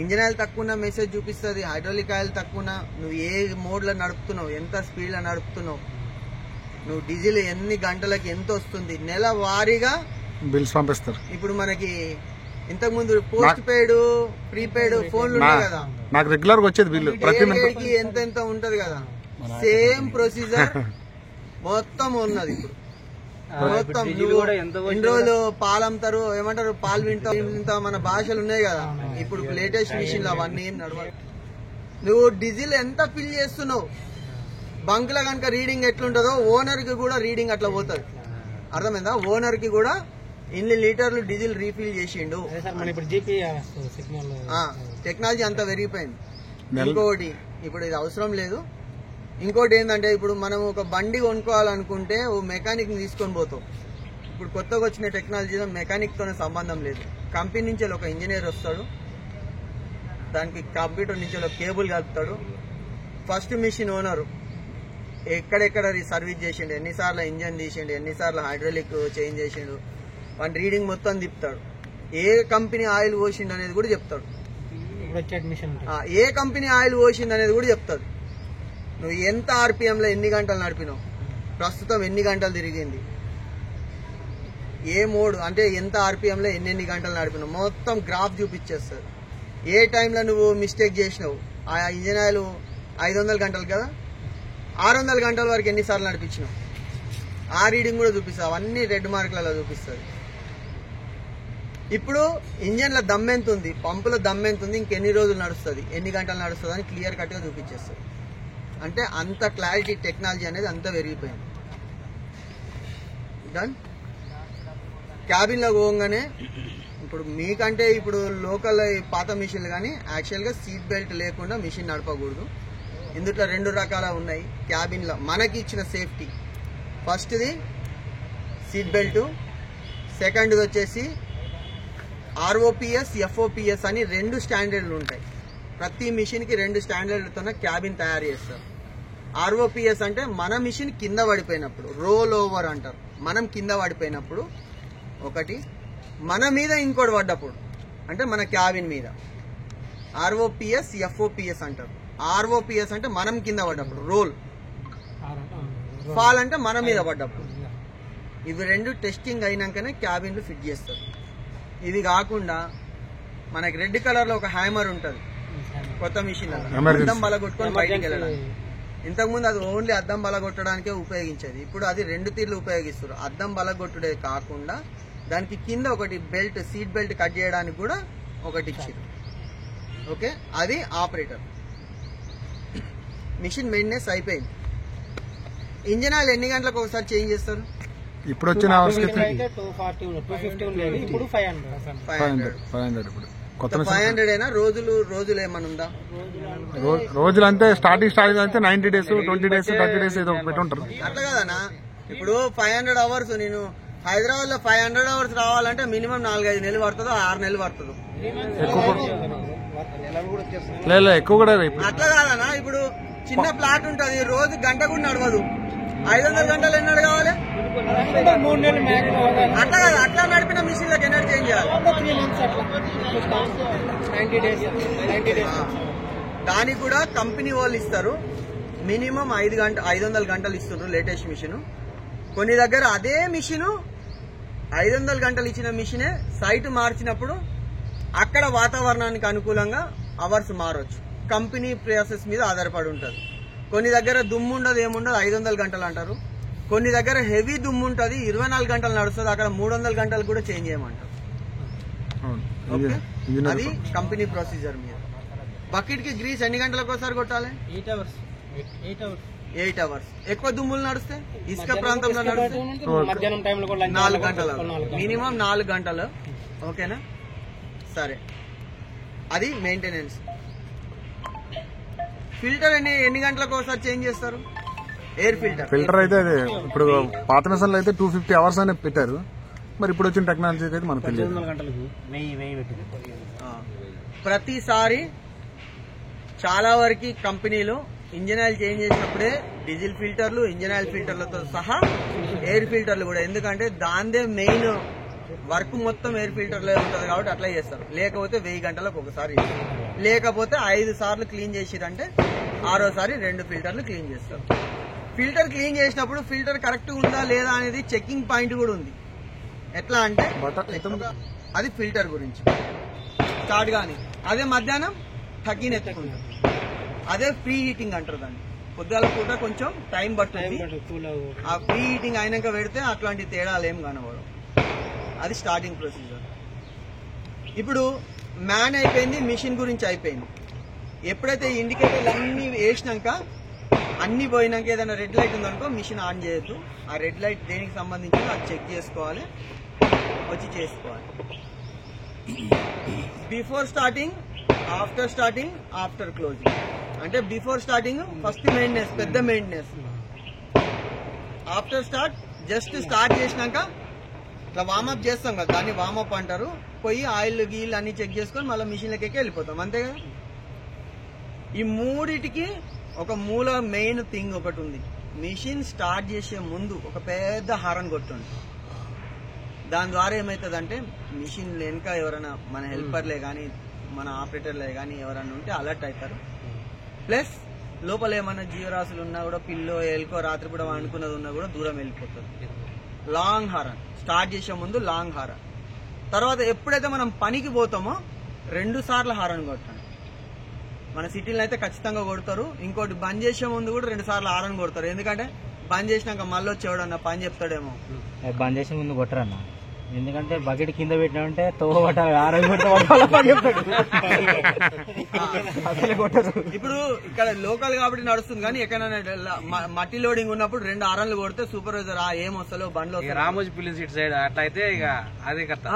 ఇంజిన్ ఆయిల్ తక్కువ మెసేజ్ చూపిస్తుంది, హైడ్రాలిక్ ఆయిల్ తక్కువ, నువ్వు ఏ మోడ్ లో నడుపుతున్నావు, ఎంత స్పీడ్ లో నడుపుతున్నావు, నువ్వు డీజిల్ ఎన్ని గంటలకి ఎంత వస్తుంది, నెల వారీగా బిల్స్ పంపిస్తారు. ఇప్పుడు మనకి ఇంతకు ముందు పోస్ట్ పెయిడ్ ప్రీపెయిడ్ ఫోన్లు ఉన్నాయి కదా, నాకు రెగ్యులర్ గా వచ్చేది బిల్లు ప్రతి కి ఎంత ఉంటది కదా, సేమ్ ప్రొసీజర్ మొత్తం ఉన్నది. ఇప్పుడు మొత్తం ఎన్ని రోజులు పాలు అమ్ముతారు, ఏమంటారు, పాలు వింటా మన భాషలు ఉన్నాయి కదా. ఇప్పుడు లేటెస్ట్ మిషన్ లో అవన్నీ ఏం నడవాలి. నువ్వు డీజిల్ ఎంత ఫిల్ చేస్తున్నావు, బంక్ లో కనుక రీడింగ్ ఎట్లుంటుందో ఓనర్ కి కూడా రీడింగ్ అట్లా పోతుంది. అర్థమైందా? ఓనర్ కి కూడా ఇన్ని లీటర్లు డీజిల్ రీఫిల్ చేసిండు. టెక్నాలజీ అంతా పెరిగిపోయింది. ఇంకోటి ఇప్పుడు ఇది అవసరం లేదు. ఇంకోటి ఏంటంటే ఇప్పుడు మనం ఒక బండి కొనుక్కోవాలనుకుంటే ఓ మెకానిక్ ని తీసుకొని పోతాం. ఇప్పుడు కొత్తగా వచ్చిన టెక్నాలజీలో మెకానిక్ తోనే సంబంధం లేదు. కంపెనీ నుంచి ఒక ఇంజనీర్ వస్తాడు, దానికి కంప్యూటర్ నుంచి ఒక కేబుల్ కలుపుతాడు. ఫస్ట్ మిషన్ ఓనరు ఎక్కడెక్కడ సర్వీస్ చేసిండు, ఎన్నిసార్లు ఇంజన్ తీసిండు, ఎన్నిసార్లు హైడ్రాలిక్ చేంజ్ చేసిండు, వాడి రీడింగ్ మొత్తం తిప్పుతాడు. ఏ కంపెనీ ఆయిల్ పోసిండు అనేది కూడా చెప్తాడు. ఏ కంపెనీ ఆయిల్ పోసిండు అనేది కూడా చెప్తాడు. నువ్వు ఎంత ఆర్పిఎం లో ఎన్ని గంటలు నడిపినావు, ప్రస్తుతం ఎన్ని గంటలు తిరిగింది, ఏ మోడ్ అంటే ఎంత ఆర్పిఎం లో ఎన్ని గంటలు నడిపినావు మొత్తం గ్రాఫ్ చూపించేస్తారు. ఏ టైంలో నువ్వు మిస్టేక్ చేసినావు, ఆ ఇంజిన్ ఆయిల్ 500 గంటలు కదా, 600 గంటల వరకు ఎన్నిసార్లు నడిపించినావు ఆ రీడింగ్ కూడా చూపిస్తావు. అవన్నీ రెడ్ మార్కులలో చూపిస్తుంది. ఇప్పుడు ఇంజన్ల దమ్ ఎంత ఉంది, పంపుల దమ్ ఎంత ఉంది, ఇంకెన్ని రోజులు నడుస్తుంది, ఎన్ని గంటలు నడుస్తుంది అని క్లియర్ కట్ గా చూపించేస్తుంది. అంటే అంత క్లారిటీ టెక్నాలజీ అనేది అంత పెరిగిపోయింది. డన్. క్యాబిన్ లో పోగానే ఇప్పుడు మీకంటే ఇప్పుడు లోకల్ పాత మిషన్లు కానీ యాక్చువల్గా సీట్ బెల్ట్ లేకుండా మిషన్ నడపకూడదు. ఇందులో 2 రకాల ఉన్నాయి క్యాబిన్ లో మనకి ఇచ్చిన సేఫ్టీ. ఫస్ట్ది సీట్ బెల్ట్, సెకండ్ది వచ్చేసి ROPS, FOPS అని 2 స్టాండర్డ్లు ఉంటాయి. ప్రతి మిషన్ కి 2 స్టాండర్డ్లతో క్యాబిన్ తయారు చేస్తారు. ROPS అంటే మన మిషన్ కింద పడిపోయినప్పుడు, రోల్ ఓవర్ అంటారు. మనం కింద పడిపోయినప్పుడు ఒకటి, మన మీద ఇంకోటి పడ్డప్పుడు అంటే మన క్యాబిన్ మీద. ROPS, FOPS అంటారు. ROPS అంటే మనం కింద పడ్డప్పుడు, రోల్. ఫాల్ అంటే మన మీద పడ్డప్పుడు. ఇవి 2 టెస్టింగ్ అయినాకనే క్యాబిన్లు ఫిట్ చేస్తారు. ఇవి కాకుండా మనకి రెడ్ కలర్ లో ఒక హ్యామర్ ఉంటది కొత్త మిషన్, అద్దం బలగొట్టుకొని బయటికి వెళ్ళడానికి. ఇంతకుముందు అది ఓన్లీ అద్దం బలగొట్టడానికే ఉపయోగించేది. ఇప్పుడు అది 2 తీర్లు ఉపయోగిస్తారు. అద్దం బలగొట్టుడే కాకుండా దానికి కింద ఒకటి బెల్ట్, సీట్ బెల్ట్ కట్ చేయడానికి కూడా ఒకటి ఇచ్చారు. ఓకే, అది ఆపరేటర్. మిషన్ మెయింటెనెన్స్ అయిపోయింది. ఇంజిన్ ఆయిల్ ఎన్ని గంటలకు ఒకసారి చేంజ్ చేస్తారు? ఇప్పుడు వచ్చిన 500. కొత్త 500 అయినా రోజులు ఏమన్నా ఉందా? రోజులు అంటే స్టార్టింగ్ అంటే 90 days, 20 days, 30 days ఏదో పెట్టుంటారు. అట్లా కదనా. ఇప్పుడు 500 అవర్స్ నేను హైదరాబాద్ లో 500 అవర్స్ రావాలంటే మినిమం 4-5 నెలలు పడుతుందో 6 నెలలు పడుతుందో. ఎక్కువ కూడా అట్లా కాదనా. ఇప్పుడు చిన్న ప్లాట్ ఉంటది, రోజు గంట కూడా నడవదు. 500 గంటలు ఎన్నడు కావాలి? అట్లా కాదు. అట్లా నడిపిన మిషన్లకు ఎన్నడు చేంజ్ చేయాలి? దానికి కూడా కంపెనీ వాళ్ళు ఇస్తారు. మినిమం 500 గంటలు ఇస్తున్నారు లేటెస్ట్ మిషన్. కొన్ని దగ్గర అదే మిషన్ 500 గంటలు ఇచ్చిన మిషనే సైట్ మార్చినప్పుడు అక్కడ వాతావరణానికి అనుకూలంగా అవర్స్ మారొచ్చు. కంపెనీ ప్రాసెస్ మీద ఆధారపడి ఉంటుంది. కొన్ని దగ్గర దుమ్ము ఉండదు, ఏముండదు, 500 గంటలు అంటారు. కొన్ని దగ్గర హెవీ దుమ్ము ఉంటుంది, 24 గంటలు నడుస్తుంది, అక్కడ 300 గంటలు కూడా చేంజ్ చేయమంటారు. ఓకే, అది కంపెనీ ప్రొసీజర్ మీద. బకెట్ కి గ్రీస్ ఎన్ని గంటలకు ఒకసారి కొట్టాలి? 8 అవర్స్. ఎక్కువ దుమ్ములు నడిస్తే ఇసుక ప్రాంతంలో నడిస్తే 4 గంటలు, మినిమం 4 గంటలు. ఓకేనా? సరే, అది మెయింటెనెన్స్. ఫిల్టర్ ఎన్ని గంటలకు ఒకసారి చేంజ్ చేస్తారు? ఎయిర్ ఫిల్టర్ అయితే ఇప్పుడు పాత మిషన్లు అయితే 250 hours అని పెట్టారు. మరి ఇప్పుడు వచ్చిన టెక్నాలజీ అయితే మనకు తెలియదు. ప్రతిసారి చాలా వరకు కంపెనీలు ఇంజిన్ ఆయిల్ చేంజ్ చేసినప్పుడే డీజిల్ ఫిల్టర్లు, ఇంజిన్ ఆయిల్ ఫిల్టర్లతో సహా ఎయిర్ ఫిల్టర్లు కూడా. ఎందుకంటే దాందే మెయిన్ వర్క్ మొత్తం ఎయిర్ ఫిల్టర్లో ఉంటుంది కాబట్టి అట్లా చేస్తారు. లేకపోతే 1000 గంటలకు ఒకసారి, లేకపోతే 5 సార్లు క్లీన్ చేసిరంటే 6వ సారి 2 ఫిల్టర్లు క్లీన్ చేస్తారు. ఫిల్టర్ క్లీన్ చేసినప్పుడు ఫిల్టర్ కరెక్ట్ ఉందా లేదా అనేది చెకింగ్ పాయింట్ కూడా ఉంది. ఎట్లా అంటే అది ఫిల్టర్ గురించి స్టార్ట్ గాని, అదే మధ్యాహ్నం టకిన్ ఎత్తుకుంటాం, అదే ప్రీ హీటింగ్ అంటారు దాన్ని. పొద్దుగాల పూట కొంచెం టైం పడుతుంది. ఆ ప్రీ హీటింగ్ అయినాక పెడితే అట్లాంటి తేడాలు ఏం కనబడవు. అది స్టార్టింగ్ ప్రొసీజర్. ఇప్పుడు మ్యాన్ అయిపోయింది, మిషన్ గురించి అయిపోయింది. ఎప్పుడైతే ఇండికేటర్లు అన్ని వేసినాక అన్ని పోయినాక ఏదైనా రెడ్ లైట్ ఉందనుకో మిషన్ ఆన్ చేయొద్దు. ఆ రెడ్ లైట్ దేనికి సంబంధించిందో అది చెక్ చేసుకోవాలి, వచ్చి చేసుకోవాలి. Before starting, after starting, after closing. అంటే బిఫోర్ స్టార్టింగ్ ఫస్ట్ మెయింటెనెన్స్, పెద్ద maintenance. After start just start చేసినాక ఇట్లా వార్మప్ చేస్తాం కదా, దాన్ని వార్మప్ అంటారు. పోయి ఆయిల్ గీల్ అన్ని చెక్ చేసుకొని మళ్ళీ మిషన్లకి వెళ్ళిపోతాం, అంతే కదా. ఈ మూడిటికి ఒక మూల మెయిన్ థింగ్ ఒకటి ఉంది. మిషన్ స్టార్ట్ చేసే ముందు ఒక పెద్ద హారన్ కొట్టండి. దాని ద్వారా ఏమవుతుందంటే మిషన్ వెనుక ఎవరైనా మన హెల్పర్లే కానీ మన ఆపరేటర్లే కానీ ఎవరైనా ఉంటే అలర్ట్ అవుతారు. ప్లస్ లోపల ఏమన్నా జీవరాశులు ఉన్నా కూడా పిల్లో ఎలుకో రాత్రిపూట అనుకున్నది ఉన్నా కూడా దూరం వెళ్ళిపోతుంది. లాంగ్ హారన్ స్టార్ట్ చేసే ముందు లాంగ్ హారన్, తర్వాత ఎప్పుడైతే మనం పనికి పోతామో 2 సార్లు హారన్ కొట్టండి. మన సిటీలో అయితే ఖచ్చితంగా కొడతారు. ఇంకోటి బంద్ చేసే ముందు కూడా 2 సార్లు హారన్ కొడతారు. ఎందుకంటే బంద్ చేసినాక మళ్ళీ వచ్చేవాడన్న పని చెప్తాడేమో. బంద్ చేసే ముందు కొట్టరన్న, ఎందుకంటే బకెట్ కింద పెట్టినామంటే తోట చెప్తాడు. ఇప్పుడు ఇక్కడ లోకల్ కాబట్టి నడుస్తుంది, కానీ ఎక్కడైనా మట్టి లోడింగ్ ఉన్నప్పుడు 2 హారన్లు కొడితే సూపర్వైజర్ ఏం వస్తలో బండ్లో రామోజీ పిల్లి సైడ్ సైడ్ అట్లా అయితే ఇక అదే కదా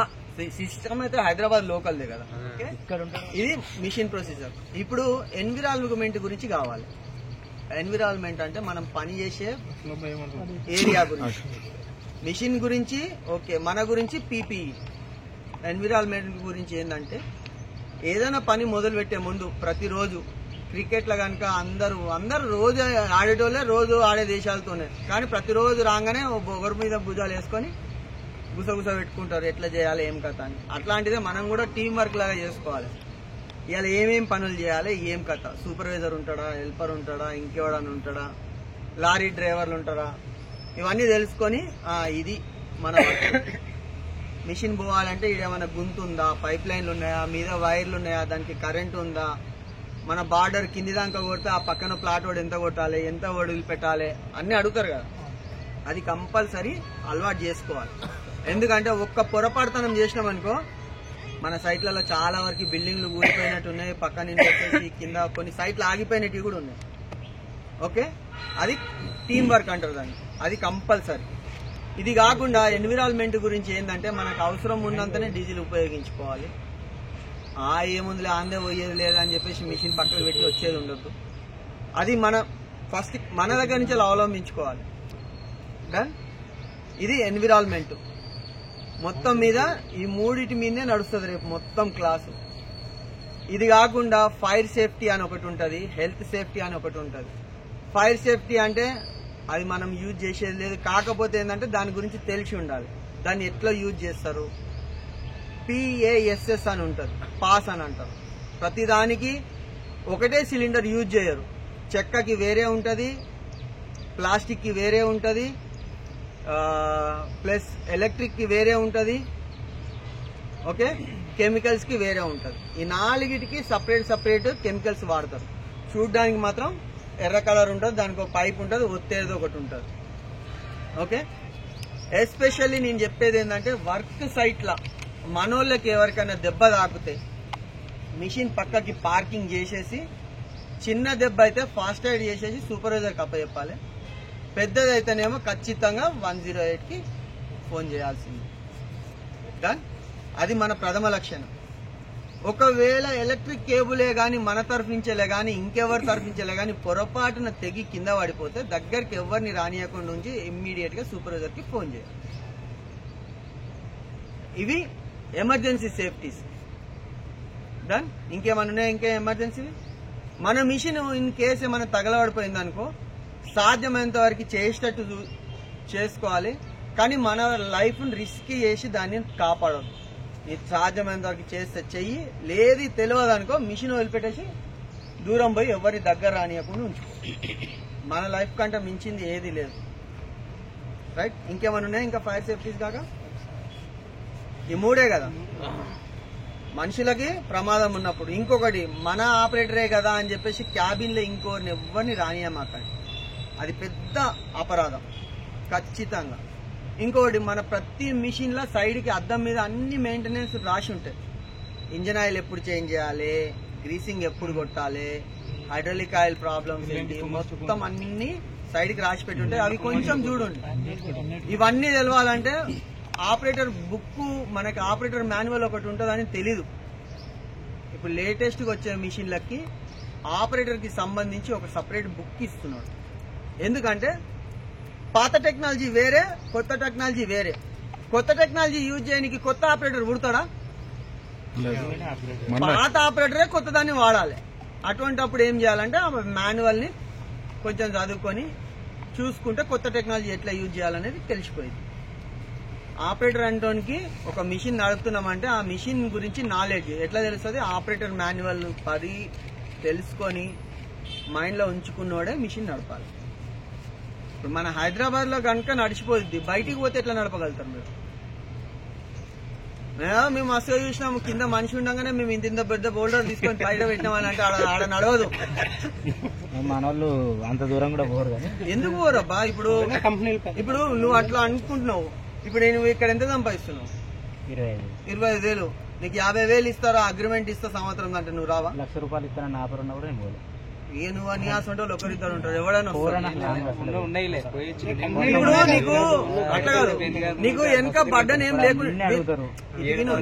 సిస్టమ్ అయితే హైదరాబాద్ లోకల్దే కదా. ఇది మిషన్ ప్రొసీజర్. ఇప్పుడు ఎన్విరాన్మెంట్ గురించి కావాలి. ఎన్విరాన్మెంట్ అంటే మనం పని చేసే ఏరియా గురించి, మిషన్ గురించి ఓకే, మన గురించి పీపీఈ. ఎన్విరాన్మెంట్ గురించి ఏంటంటే ఏదైనా పని మొదలు పెట్టే ముందు ప్రతిరోజు క్రికెట్లో కనుక అందరు రోజు ఆడేటోళ్ళే, రోజు ఆడే దేశాలతోనే, కానీ ప్రతిరోజు రాగానే ఒకరి మీద భుజాలు వేసుకొని గుసగుస పెట్టుకుంటారు ఎట్లా చేయాలి ఏం కథ అని. అట్లాంటిదే మనం కూడా టీం వర్క్ లాగా చేసుకోవాలి. ఇవాళ ఏమేం పనులు చేయాలి, ఏం కథ, సూపర్వైజర్ ఉంటాడా, హెల్పర్ ఉంటాడా, ఇంకెవడన్నా ఉంటాడా, లారీ డ్రైవర్లు ఉంటారా, ఇవన్నీ తెలుసుకొని ఇది మన మిషన్ పోవాలంటే ఇదేమైనా గుంత ఉందా, పైప్ లైన్లు ఉన్నాయా, మీద వైర్లు ఉన్నాయా, దానికి కరెంట్ ఉందా, మన బార్డర్ కింది దాకా కొడితే ఆ పక్కన ప్లాట్ వాడు ఎంత కొట్టాలి, ఎంత వడుగులు పెట్టాలి అన్నీ అడుగుతారు కదా. అది కంపల్సరీ అలవాటు చేసుకోవాలి. ఎందుకంటే ఒక్క పొరపాటుతనం చేసినామనుకో మన సైట్లలో చాలా వరకు బిల్డింగ్లు కూలిపోయినట్టు ఉన్నాయి, పక్క నుంచి వచ్చేసి కింద కొన్ని సైట్లు ఆగిపోయినట్టు కూడా ఉన్నాయి. ఓకే, అది టీం వర్క్ అంటారు దాన్ని, అది కంపల్సరీ. ఇది కాకుండా ఎన్విరాన్మెంట్ గురించి ఏంటంటే మనకు అవసరం ఉన్నంతనే డీజిల్ ఉపయోగించుకోవాలి. ఏముందిలే ఆందే పోయేది లేదని చెప్పేసి మిషన్ పక్కకు పెట్టి వచ్చేది ఉండదు. అది ఫస్ట్ మన దగ్గర నుంచి అవలంబించుకోవాలి. డన్. ఇది ఎన్విరాన్మెంట్. మొత్తం మీద ఈ మూడిటి మీదనే నడుస్తుంది రేపు మొత్తం క్లాసు. ఇది కాకుండా ఫైర్ సేఫ్టీ అని ఒకటి ఉంటుంది, హెల్త్ సేఫ్టీ అని ఒకటి ఉంటుంది. ఫైర్ సేఫ్టీ అంటే అది మనం యూజ్ చేసేది లేదు, కాకపోతే ఏంటంటే దాని గురించి తెలిసి ఉండాలి. దాన్ని ఎట్లా యూజ్ చేస్తారు, PASS అని ఉంటుంది, పాస్ అని అంటారు. ప్రతిదానికి ఒకటే సిలిండర్ యూజ్ చేయరు. చెక్కకి వేరే ఉంటుంది, ప్లాస్టిక్కి వేరే ఉంటుంది, ప్లస్ ఎలక్ట్రిక్ కి వేరే ఉంటుంది, ఓకే, కెమికల్స్ కి వేరే ఉంటుంది. ఈ 4టికి సపరేట్ కెమికల్స్ వాడతారు. చూడడానికి మాత్రం ఎర్ర కలర్ ఉంటుంది, దానికి ఒక పైప్ ఉంటుంది, ఒత్తేది ఒకటి ఉంటుంది. ఓకే, ఎస్పెషల్లీ నేను చెప్పేది ఏంటంటే వర్క్ సైట్ల మనోళ్ళకి ఎవరికైనా దెబ్బ తాకితే మిషన్ పక్కకి పార్కింగ్ చేసేసి, చిన్న దెబ్బ అయితే ఫాస్ట్ ఎయిడ్ చేసేసి సూపర్వైజర్కి అప్పచెప్పాలి. పెద్దదైతేనేమో ఖచ్చితంగా 108కి ఫోన్ చేయాల్సింది. డన్. అది మన ప్రథమ లక్షణం. ఒకవేళ ఎలక్ట్రిక్ కేబులే కానీ మన తరఫించలే కానీ ఇంకెవరి తరఫించలే కానీ పొరపాటున తెగి కింద పడిపోతే దగ్గరికి ఎవరిని రానియకుండా ఉంచి ఇమ్మీడియట్ గా సూపర్వైజర్కి ఫోన్ చేయాలి. ఇవి ఎమర్జెన్సీ సేఫ్టీస్. డన్. ఇంకేమన్నా ఉన్నాయా? ఇంకే ఎమర్జెన్సీ మన మిషన్ ఇన్ కేసు ఏమైనా తగలబడిపోయింది అనుకో, సాధ్యమైనంత వరకు చేసేటట్టు చేసుకోవాలి, కానీ మన లైఫ్ని రిస్క్ చేసి దాన్ని కాపాడదు. నీకు సాధ్యమైనంత వరకు చేస్తే చెయ్యి, లేదు తెలియదు అనుకో మిషన్ వదిలిపెట్టేసి దూరం పోయి ఎవరి దగ్గర రానియకుండా ఉంచుకో. మన లైఫ్ కంటే మించింది ఏది లేదు. రైట్. ఇంకేమైనా ఉన్నాయా ఇంకా ఫైర్ సేఫ్టీస్ కాక? ఈ 3 కదా. మనుషులకి ప్రమాదం ఉన్నప్పుడు. ఇంకొకటి, మన ఆపరేటరే కదా అని చెప్పేసి క్యాబిన్లో ఇంకోరిని ఎవరిని రానియమాకండి, అది పెద్ద అపరాధం ఖచ్చితంగా. ఇంకోటి, మన ప్రతి మిషన్ లో సైడ్ కి అద్దం మీద అన్ని మెయింటెనెన్స్ రాసి ఉంటాయి. ఇంజన్ ఆయిల్ ఎప్పుడు చేంజ్ చేయాలి, గ్రీసింగ్ ఎప్పుడు కొట్టాలి, హైడ్రాలిక్ ఆయిల్ ప్రాబ్లమ్స్ ఏంటి, మొత్తం అన్ని సైడ్ కి రాసి పెట్టి ఉంటాయి. అవి కొంచెం చూడండి. ఇవన్నీ తెలవాలంటే ఆపరేటర్ బుక్, మనకి ఆపరేటర్ మాన్యువల్ ఒకటి ఉంటుందని తెలీదు. ఇప్పుడు లేటెస్ట్ గా వచ్చే మిషన్లకి ఆపరేటర్ కి సంబంధించి ఒక సపరేట్ బుక్ ఇస్తున్నాడు. ఎందుకంటే పాత టెక్నాలజీ వేరే, కొత్త టెక్నాలజీ వేరే. కొత్త టెక్నాలజీ యూజ్ చేయడానికి కొత్త ఆపరేటర్ పుడతాడా? పాత ఆపరేటరే కొత్త దాన్ని వాడాలి. అటువంటిప్పుడు ఏం చేయాలంటే మాన్యువల్ ని కొంచెం చదువుకొని చూసుకుంటే కొత్త టెక్నాలజీ ఎట్లా యూజ్ చేయాలనేది తెలిసిపోయింది. ఆపరేటర్ అంటోనికి ఒక మిషన్ నడుపుతున్నామంటే ఆ మిషన్ గురించి నాలెడ్జ్ ఎట్లా తెలుస్తుంది? ఆపరేటర్ మాన్యువల్ తెలుసుకొని మైండ్ లో ఉంచుకున్నోడే మిషన్ నడపాలి. ఇప్పుడు మన హైదరాబాద్ లో కనుక నడిచిపోద్ది, బయటికి పోతే ఎట్లా నడపగలుగుతారు మీరు? మేము మస్తుగా చూసినాము, కింద మనిషి ఉండగానే మేము ఇంత పెద్ద బోల్డర్ తీసుకొని బయట పెట్టినామని అంటే ఆడ నడవదు. మన వాళ్ళు అంత దూరం కూడా పోరు కానీ ఎందుకు పోరబ్బా? ఇప్పుడు నువ్వు అట్లా అనుకుంటున్నావు. ఇప్పుడు నేను ఇక్కడ ఎంత సంపాదిస్తున్నావు? 25,000. నీకు 50,000 ఇస్తారా? అగ్రిమెంట్ ఇస్తా సంవత్సరం అంటే నువ్వు రావా? ₹1,00,000 ఇస్తానని ఆఫర్ ఉన్నా కూడా నేను పోలే. నువ్వు అని ఆసంటే ఒకరిద్దరు ఉంటారు, ఎవడైనా ఇప్పుడు నీకు అట్లా కాదు. నీకు వెనక బడ్డన్ ఏం లేకుండా,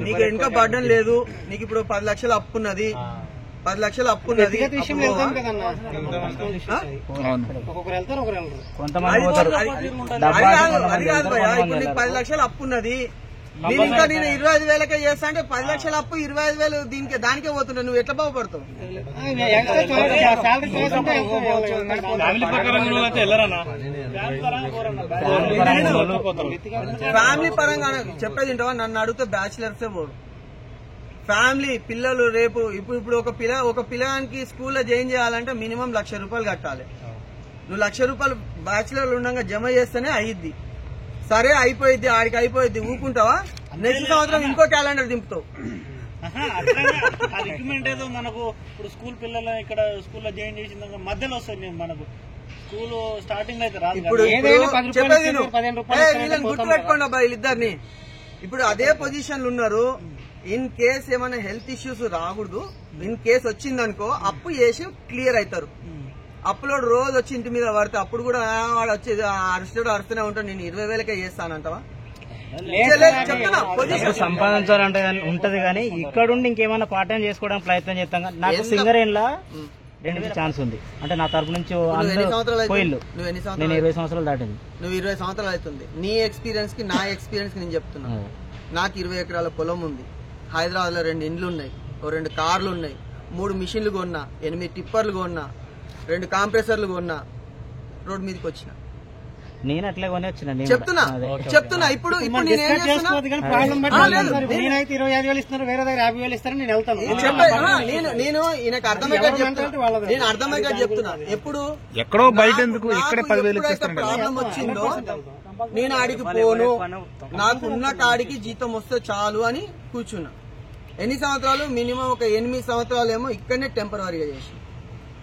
నీకు వెనక బడ్డన్ లేదు. నీకు ఇప్పుడు 10 లక్షలు అప్పున్నది, 10 లక్షలు అప్పున్నది. అది కాదు భయ్యా, ఇప్పుడు నీకు 10 లక్షలు అప్పున్నది. నేను ఇంకా నేను 25,000కే చేస్తా అంటే 10 లక్షల అప్పు 25,000 దానికే పోతుంటా. నువ్వు ఎట్లా బాగుపడతావు? ఫ్యామిలీ పరంగా చెప్పేది వింటావా? నన్ను అడిగితే బ్యాచిలర్సే పోరు. ఫ్యామిలీ పిల్లలు రేపు ఇప్పుడు ఒక పిల్లగానికి స్కూల్లో జాయిన్ చేయాలంటే మినిమం ₹1,00,000 కట్టాలి. నువ్వు ₹1,00,000 బ్యాచిలర్లు ఉండగా జమ చేస్తేనే అయ్యిద్ది. సరే అయిపోయింది, ఆడికి అయిపోయింది, ఊకుంటావా? నెక్స్ట్ సంవత్సరం ఇంకో క్యాలెండర్ దింపుతావు. రికమెండ్ ఏదో మనకు ఇప్పుడు స్కూల్ పిల్లలు ఇక్కడ స్కూల్లో జాయిన్ చేసిన మధ్యలో వస్తుంది. మనకు స్కూల్ స్టార్టింగ్ అయితే రాదు. ఇప్పుడు చెప్పేది వీళ్ళని గుర్తుపెట్టుకోండి అబ్బా, వీళ్ళిద్దరిని. ఇప్పుడు అదే పొజిషన్లు ఉన్నారు. ఇన్ కేస్ ఏమైనా హెల్త్ ఇష్యూస్ రాకూడదు, ఇన్ కేసు వచ్చిందనుకో అప్పు చేసి క్లియర్ అవుతారు. అప్పులోడు రోజు వచ్చి ఇంటి మీద పడితే అప్పుడు కూడా వాడు వచ్చేది అరుస్తూనే ఉంటాడు. నేను 20,000కే చేస్తానంటావా? సంపాదించాలంటే ఉంటది కానీ ఇక్కడుండి ఇంకేమైనా పార్ట్ టైం చేసుకోవడానికి ప్రయత్నం చేస్తాం. నాకు సింగరేన్ లా 2 ఛాన్స్ ఉంది. అంటే నా తరపు నుంచి పోయిల్లు. నేను 20 సంవత్సరాలు దాటింది. నువ్వు 20 సంవత్సరాలు అవుతుంది. నీ ఎక్స్పీరియన్స్ కి నా ఎక్స్పీరియన్స్ కి నేను చెప్తున్నా. నాకు 20 ఎకరాల పొలం ఉంది. హైదరాబాద్ లో 2 ఇండ్లు ఉన్నాయి, 2 కార్లు ఉన్నాయి, 3 మిషన్లు కొన్నా, 8 టిప్పర్లు కొన్నా, 2 కాంప్రెసర్లు కొన్నా, రోడ్ మీదకి వచ్చిన. నేను అట్లా కొని వచ్చిన చెప్తున్నా. ఇప్పుడు నేనేం చేస్తున్నా? నేనైతే 25,000 ఇస్తున్నారు, వేరే దగ్గర 50,000 ఇస్తారని నేను వెళ్తాను. నేను ఈయనకు అర్థమయ్యేటట్టు చెప్తున్నా. ఎప్పుడు ఎక్కడో బయట ఎందుకు ఇక్కడే 10,000 ప్రాబ్లం వచ్చిందో నేను ఆడికి పోను, నాకున్న కాడికి జీతం వస్తే చాలు అని కూర్చున్నా. ఎన్ని సంవత్సరాలు? మినిమం ఒక 8 సంవత్సరాలు ఏమో ఇక్కడనే టెంపరవరీగా చేసి,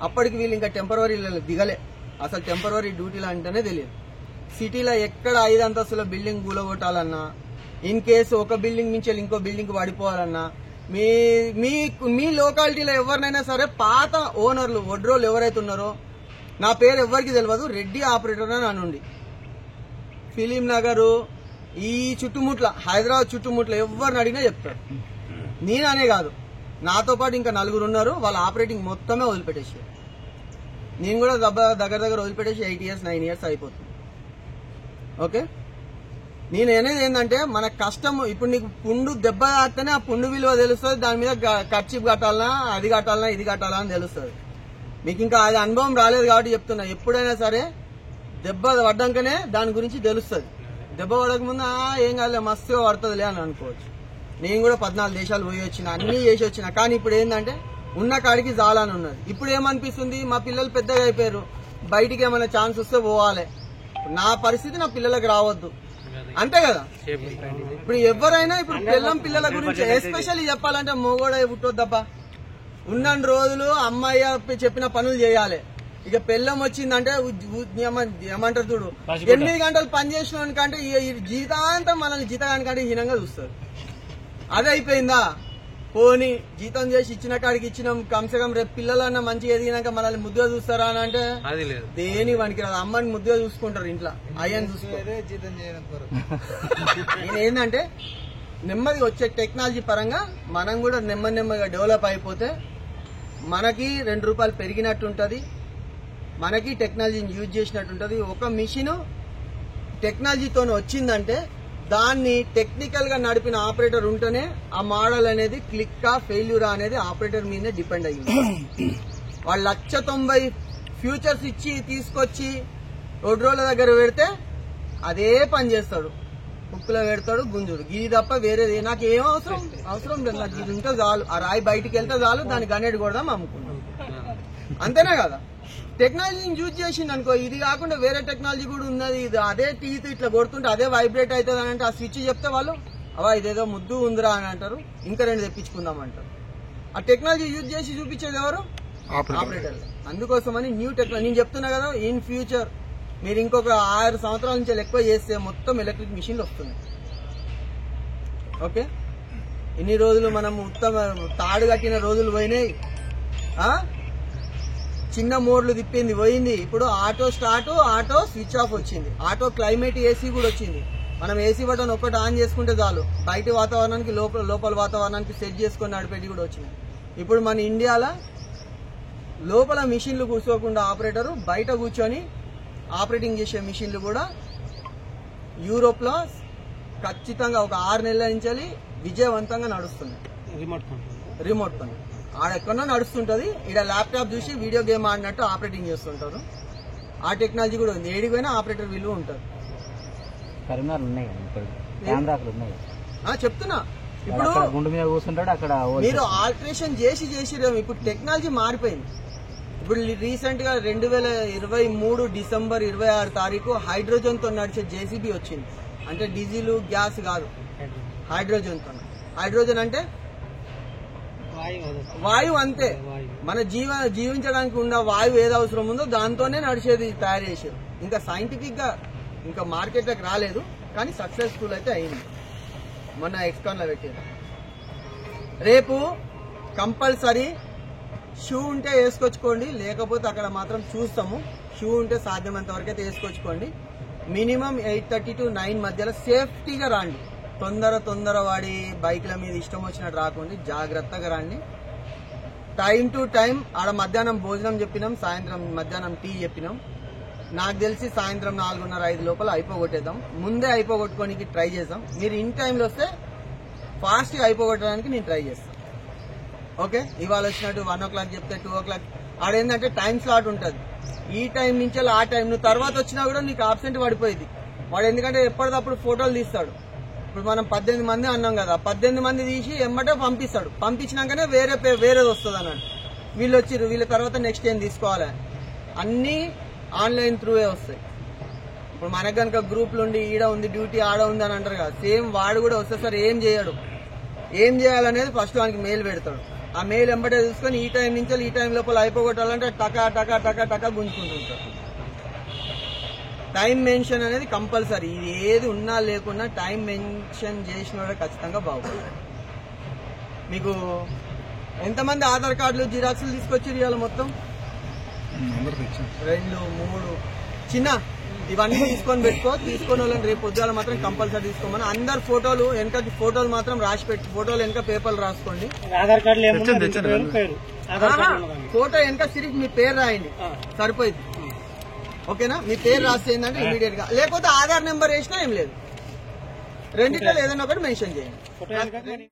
అప్పటికి వీళ్ళు ఇంకా టెంపరవరీ దిగలే. అసలు టెంపరవరీ డ్యూటీలు అంటేనే తెలియదు. సిటీలో ఎక్కడ 5 అంతస్తుల బిల్డింగ్ కూలగొట్టాలన్నా, ఇన్ కేసు ఒక బిల్డింగ్ నుంచి ఇంకో బిల్డింగ్ పడిపోవాలన్నా, మీ లోకాలిటీలో ఎవరినైనా సరే పాత ఓనర్లు వడ్రోలు ఎవరైతే ఉన్నారో, నా పేరు ఎవరికి తెలియదు, రెడ్డి ఆపరేటర్ అని అనుండి ఫిలిం నగరు ఈ చుట్టుముట్ల హైదరాబాద్ చుట్టుముట్ల ఎవరిని అడిగినా చెప్తారు. నేననే కాదు, నాతో పాటు ఇంకా 4 ఉన్నారు. వాళ్ళ ఆపరేటింగ్ మొత్తమే వదిలిపెట్టేసి, నేను కూడా దగ్గర వదిలిపెట్టేసి 8 ఇయర్స్ 9 ఇయర్స్ అయిపోతుంది. ఓకే, నేను అనేది ఏంటంటే మన కష్టం. ఇప్పుడు నీకు పుండు దెబ్బ తాకితేనే ఆ పుండు విలువ తెలుస్తుంది. దాని మీద ఖర్చు కట్టాలనా, అది కట్టాలనా, ఇది కట్టాలా అని తెలుస్తుంది. మీకు ఇంకా అది అనుభవం రాలేదు కాబట్టి చెప్తున్నా. ఎప్పుడైనా సరే దెబ్బ పడ్డాకనే దాని గురించి తెలుస్తుంది. దెబ్బ పడక ముందు ఏం కాదులే మస్తుగా పడుతుందిలే అని అనుకోవచ్చు. నేను కూడా 14 దేశాలు పోయి వచ్చిన, అన్ని చేసి వచ్చిన. కానీ ఇప్పుడు ఏంటంటే ఉన్న కాడికి జాలని ఉన్నది. ఇప్పుడు ఏమనిపిస్తుంది, మా పిల్లలు పెద్దగా అయిపోయారు, బయటికి ఏమైనా ఛాన్స్ వస్తే పోవాలి. నా పరిస్థితి నా పిల్లలకు రావద్దు, అంతే కదా. ఇప్పుడు ఎవరైనా ఇప్పుడు పిల్లల గురించి ఎస్పెషల్లీ చెప్పాలంటే మొగోడే పుట్టొద్దబ్బా. ఉన్న రోజులు అమ్మాయి చెప్పిన పనులు చేయాలి. ఇక పెళ్ళం వచ్చిందంటే ఏమంటారు చూడు, 8 గంటలు పని చేసినానికంటే జీతాంతం మనల్ని జీతానికంటే హీనంగా చూస్తారు. అది అయిపోయిందా, పోనీ జీతం చేసి ఇచ్చిన కాడికి ఇచ్చినాం, కమ్సే రేపు పిల్లలన్నా మంచిగా ఎదిగినాక మనల్ని ముద్దుగా చూస్తారా అని అంటే దేని వానికి రాదు. అమ్మని ముద్దుగా చూసుకుంటారు ఇంట్లో, అయ్యని చూసుకుంటారు. నేను ఏంటంటే నెమ్మదిగా వచ్చే టెక్నాలజీ పరంగా మనం కూడా నెమ్మదిగా డెవలప్ అయిపోతే మనకి ₹2 పెరిగినట్టు ఉంటుంది, మనకి టెక్నాలజీని యూజ్ చేసినట్టు ఉంటుంది. ఒక మిషన్ టెక్నాలజీతో వచ్చిందంటే దాన్ని టెక్నికల్ గా నడిపిన ఆపరేటర్ ఉంటేనే ఆ మోడల్ అనేది క్లిక్కా ఫెయిల్యూరా అనేది ఆపరేటర్ మీదే డిపెండ్ అయ్యింది. వాళ్ళు 190 ఫ్యూచర్స్ ఇచ్చి తీసుకొచ్చి రోడ్ల దగ్గర పెడితే అదే పని చేస్తాడు, కుక్కులో పెడతాడు, గుంజుడు, ఇది తప్ప వేరేది నాకు ఏం అవసరం లేదు. నాకు ఇది ఉంటే చాలు, ఆ రాయి బయటికి వెళ్తే చాలు, దాన్ని గనేడు కొడదాం అమ్ముకున్నాం, అంతేనా కదా. టెక్నాలజీని యూజ్ చేసింది అనుకో, ఇది కాకుండా వేరే టెక్నాలజీ కూడా ఉన్నది, ఇది అదే టీత్ ఇట్లా కొడుతుంటే అదే వైబ్రేట్ అవుతుంది అని అంటే ఆ స్విచ్ చెప్తే వాళ్ళు అవా ఇదేదో ముద్దు ఉందిరా అని అంటారు, ఇంకా 2 తెప్పించుకుందాం అంటారు. ఆ టెక్నాలజీ యూజ్ చేసి చూపించేది ఎవరు? ఆపరేటర్. అందుకోసమని న్యూ టెక్నాలజీ నేను చెప్తున్నా కదా, ఇన్ ఫ్యూచర్ మీరు ఇంకొక 6 సంవత్సరాల నుంచి ఎక్కువ చేస్తే మొత్తం ఎలక్ట్రిక్ మిషన్లు వస్తున్నాయి. ఓకే, ఇన్ని రోజులు మనం ఉత్తమ తాడు కట్టిన రోజులు పోయినాయి, చిన్న మోడ్లు తిప్పింది పోయింది. ఇప్పుడు auto start, auto switch off వచ్చింది, ఆటో క్లైమేట్ ఏసీ కూడా వచ్చింది. మనం ఏసీ బటన్ ఒక్కటి ఆన్ చేసుకుంటే చాలు, బయట వాతావరణానికి లోపల వాతావరణానికి సెట్ చేసుకొని నడిపేటి కూడా వచ్చినాయి. ఇప్పుడు మన ఇండియాలో లోపల మిషన్లు కూర్చోకుండా ఆపరేటరు బయట కూర్చొని ఆపరేటింగ్ చేసే మిషన్లు కూడా యూరోప్ లో ఖచ్చితంగా ఒక 6 నెలల నుంచి విజయవంతంగా నడుస్తున్నాయి. రిమోట్ పని ఆడెక్కడో నడుస్తుంటది, ఇక్కడ ల్యాప్టాప్ చూసి వీడియో గేమ్ ఆడినట్టు ఆపరేటింగ్ చేస్తుంటారు. ఆ టెక్నాలజీ కూడా ఉంది, ఏడిపోయినా ఆపరేటర్ వీళ్ళు ఉంటారు. చెప్తున్నా ఇప్పుడు గుండు మీద కూర్చుంటాడు అక్కడ మీరు ఆల్టరేషన్ చేసిరేమో. ఇప్పుడు టెక్నాలజీ మారిపోయింది. ఇప్పుడు రీసెంట్ గా 2023 డిసెంబర్ 26 తారీఖు హైడ్రోజన్ తో నడిచే జేసీబీ వచ్చింది. అంటే డీజిల్ గ్యాస్ కాదు, హైడ్రోజన్ తో. హైడ్రోజన్ అంటే వాయువు, అంతే. మన జీవించడానికి ఉన్న వాయువు ఏది అవసరం ఉందో దాంతోనే నడిచేది తయారు చేశారు. ఇంకా సైంటిఫిక్ గా ఇంకా మార్కెట్లోకి రాలేదు, కానీ సక్సెస్ఫుల్ అయితే అయింది. మొన్న ఎక్స్కాన్ లో పెట్టారు. రేపు కంపల్సరీ షూ ఉంటే వేసుకొచ్చుకోండి, లేకపోతే అక్కడ మాత్రం చూస్తాము. షూ ఉంటే సాధ్యమైనంత వరకు అయితే వేసుకొచ్చుకోండి. మినిమం 8:30 to 9 మధ్యలో సేఫ్టీగా రండి. తొందర వాడి బైక్ల మీద ఇష్టం వచ్చినట్టు రాకండి, జాగ్రత్తగా రండి. టైం టు టైం ఆడ మధ్యాహ్నం భోజనం చెప్పినాం, సాయంత్రం మధ్యాహ్నం టీ చెప్పినాం. నాకు తెలిసి సాయంత్రం 4:30-5 లోపల అయిపోగొట్టేద్దాం. ముందే అయిపోగొట్టుకోనికి ట్రై చేద్దాం. మీరు ఇన్ టైంలో వస్తే ఫాస్ట్గా అయిపోగొట్టడానికి నేను ట్రై చేస్తాను. ఓకే, ఇవాళ వచ్చినట్టు 1 o'clock చెప్తే 2 o'clock ఆడేందంటే టైం స్లాట్ ఉంటుంది. ఈ టైం నుంచి ఆ టైం నువ్వు తర్వాత వచ్చినా కూడా నీకు ఆబ్సెంట్ పడిపోయింది వాడు. ఎందుకంటే ఎప్పటికప్పుడు ఫోటోలు తీస్తాడు. ఇప్పుడు మనం 18 మంది అన్నాం కదా, 18 మంది తీసి ఎమ్మటే పంపిస్తాడు. పంపించినాకనే వేరేది వస్తుంది అన్నాడు. వీళ్ళు వచ్చిర్రు, వీళ్ళ తర్వాత నెక్స్ట్ ఏం తీసుకోవాలి, అన్నీ ఆన్లైన్ త్రూవే వస్తాయి. ఇప్పుడు మనకు కనుక గ్రూప్లు ఉండి ఈడ ఉంది డ్యూటీ ఆడ ఉంది అని అంటారు కదా, సేమ్ వాడు కూడా వస్తే సార్ ఏం చేయడు. ఏం చేయాలనేది ఫస్ట్ వానికి మెయిల్ పెడతాడు. ఆ మెయిల్ ఎంబటే చూసుకొని ఈ టైం నుంచి ఈ టైం లోపల అయిపోగొట్టాలంటే టకా గుంజుకుంటుంటారు. టైం మెన్షన్ అనేది కంపల్సరీ. ఇది ఏది ఉన్నా లేకున్నా టైం మెన్షన్ చేసిన ఖచ్చితంగా బాగుంటుంది. మీకు ఎంతమంది ఆధార్ కార్డులు జిరాక్స్లు తీసుకొచ్చి ఇవాళ మొత్తం 2, 3 చిన్న ఇవన్నీ తీసుకొని పెట్టుకో. తీసుకొని వాళ్ళని రేపు పొద్దుగాల మాత్రం కంపల్సరీ తీసుకోమని. అందరు ఫోటోలు వెనక ఫోటోలు మాత్రం రాసి పెట్టి, ఫోటోలు వెనక పేపర్లు రాసుకోండి. ఆధార్ కార్డు ఫోటో వెనక సిరీస్ మీ పేరు రాయండి, సరిపోయింది. ఓకేనా, మీ పేరు రాస్తే ఏంటంటే ఇమీడియట్ గా, లేకపోతే ఆధార్ నెంబర్ వేసినా ఏం లేదు, రెండిట్లో ఏదైనా ఒకటి మెన్షన్ చేయండి.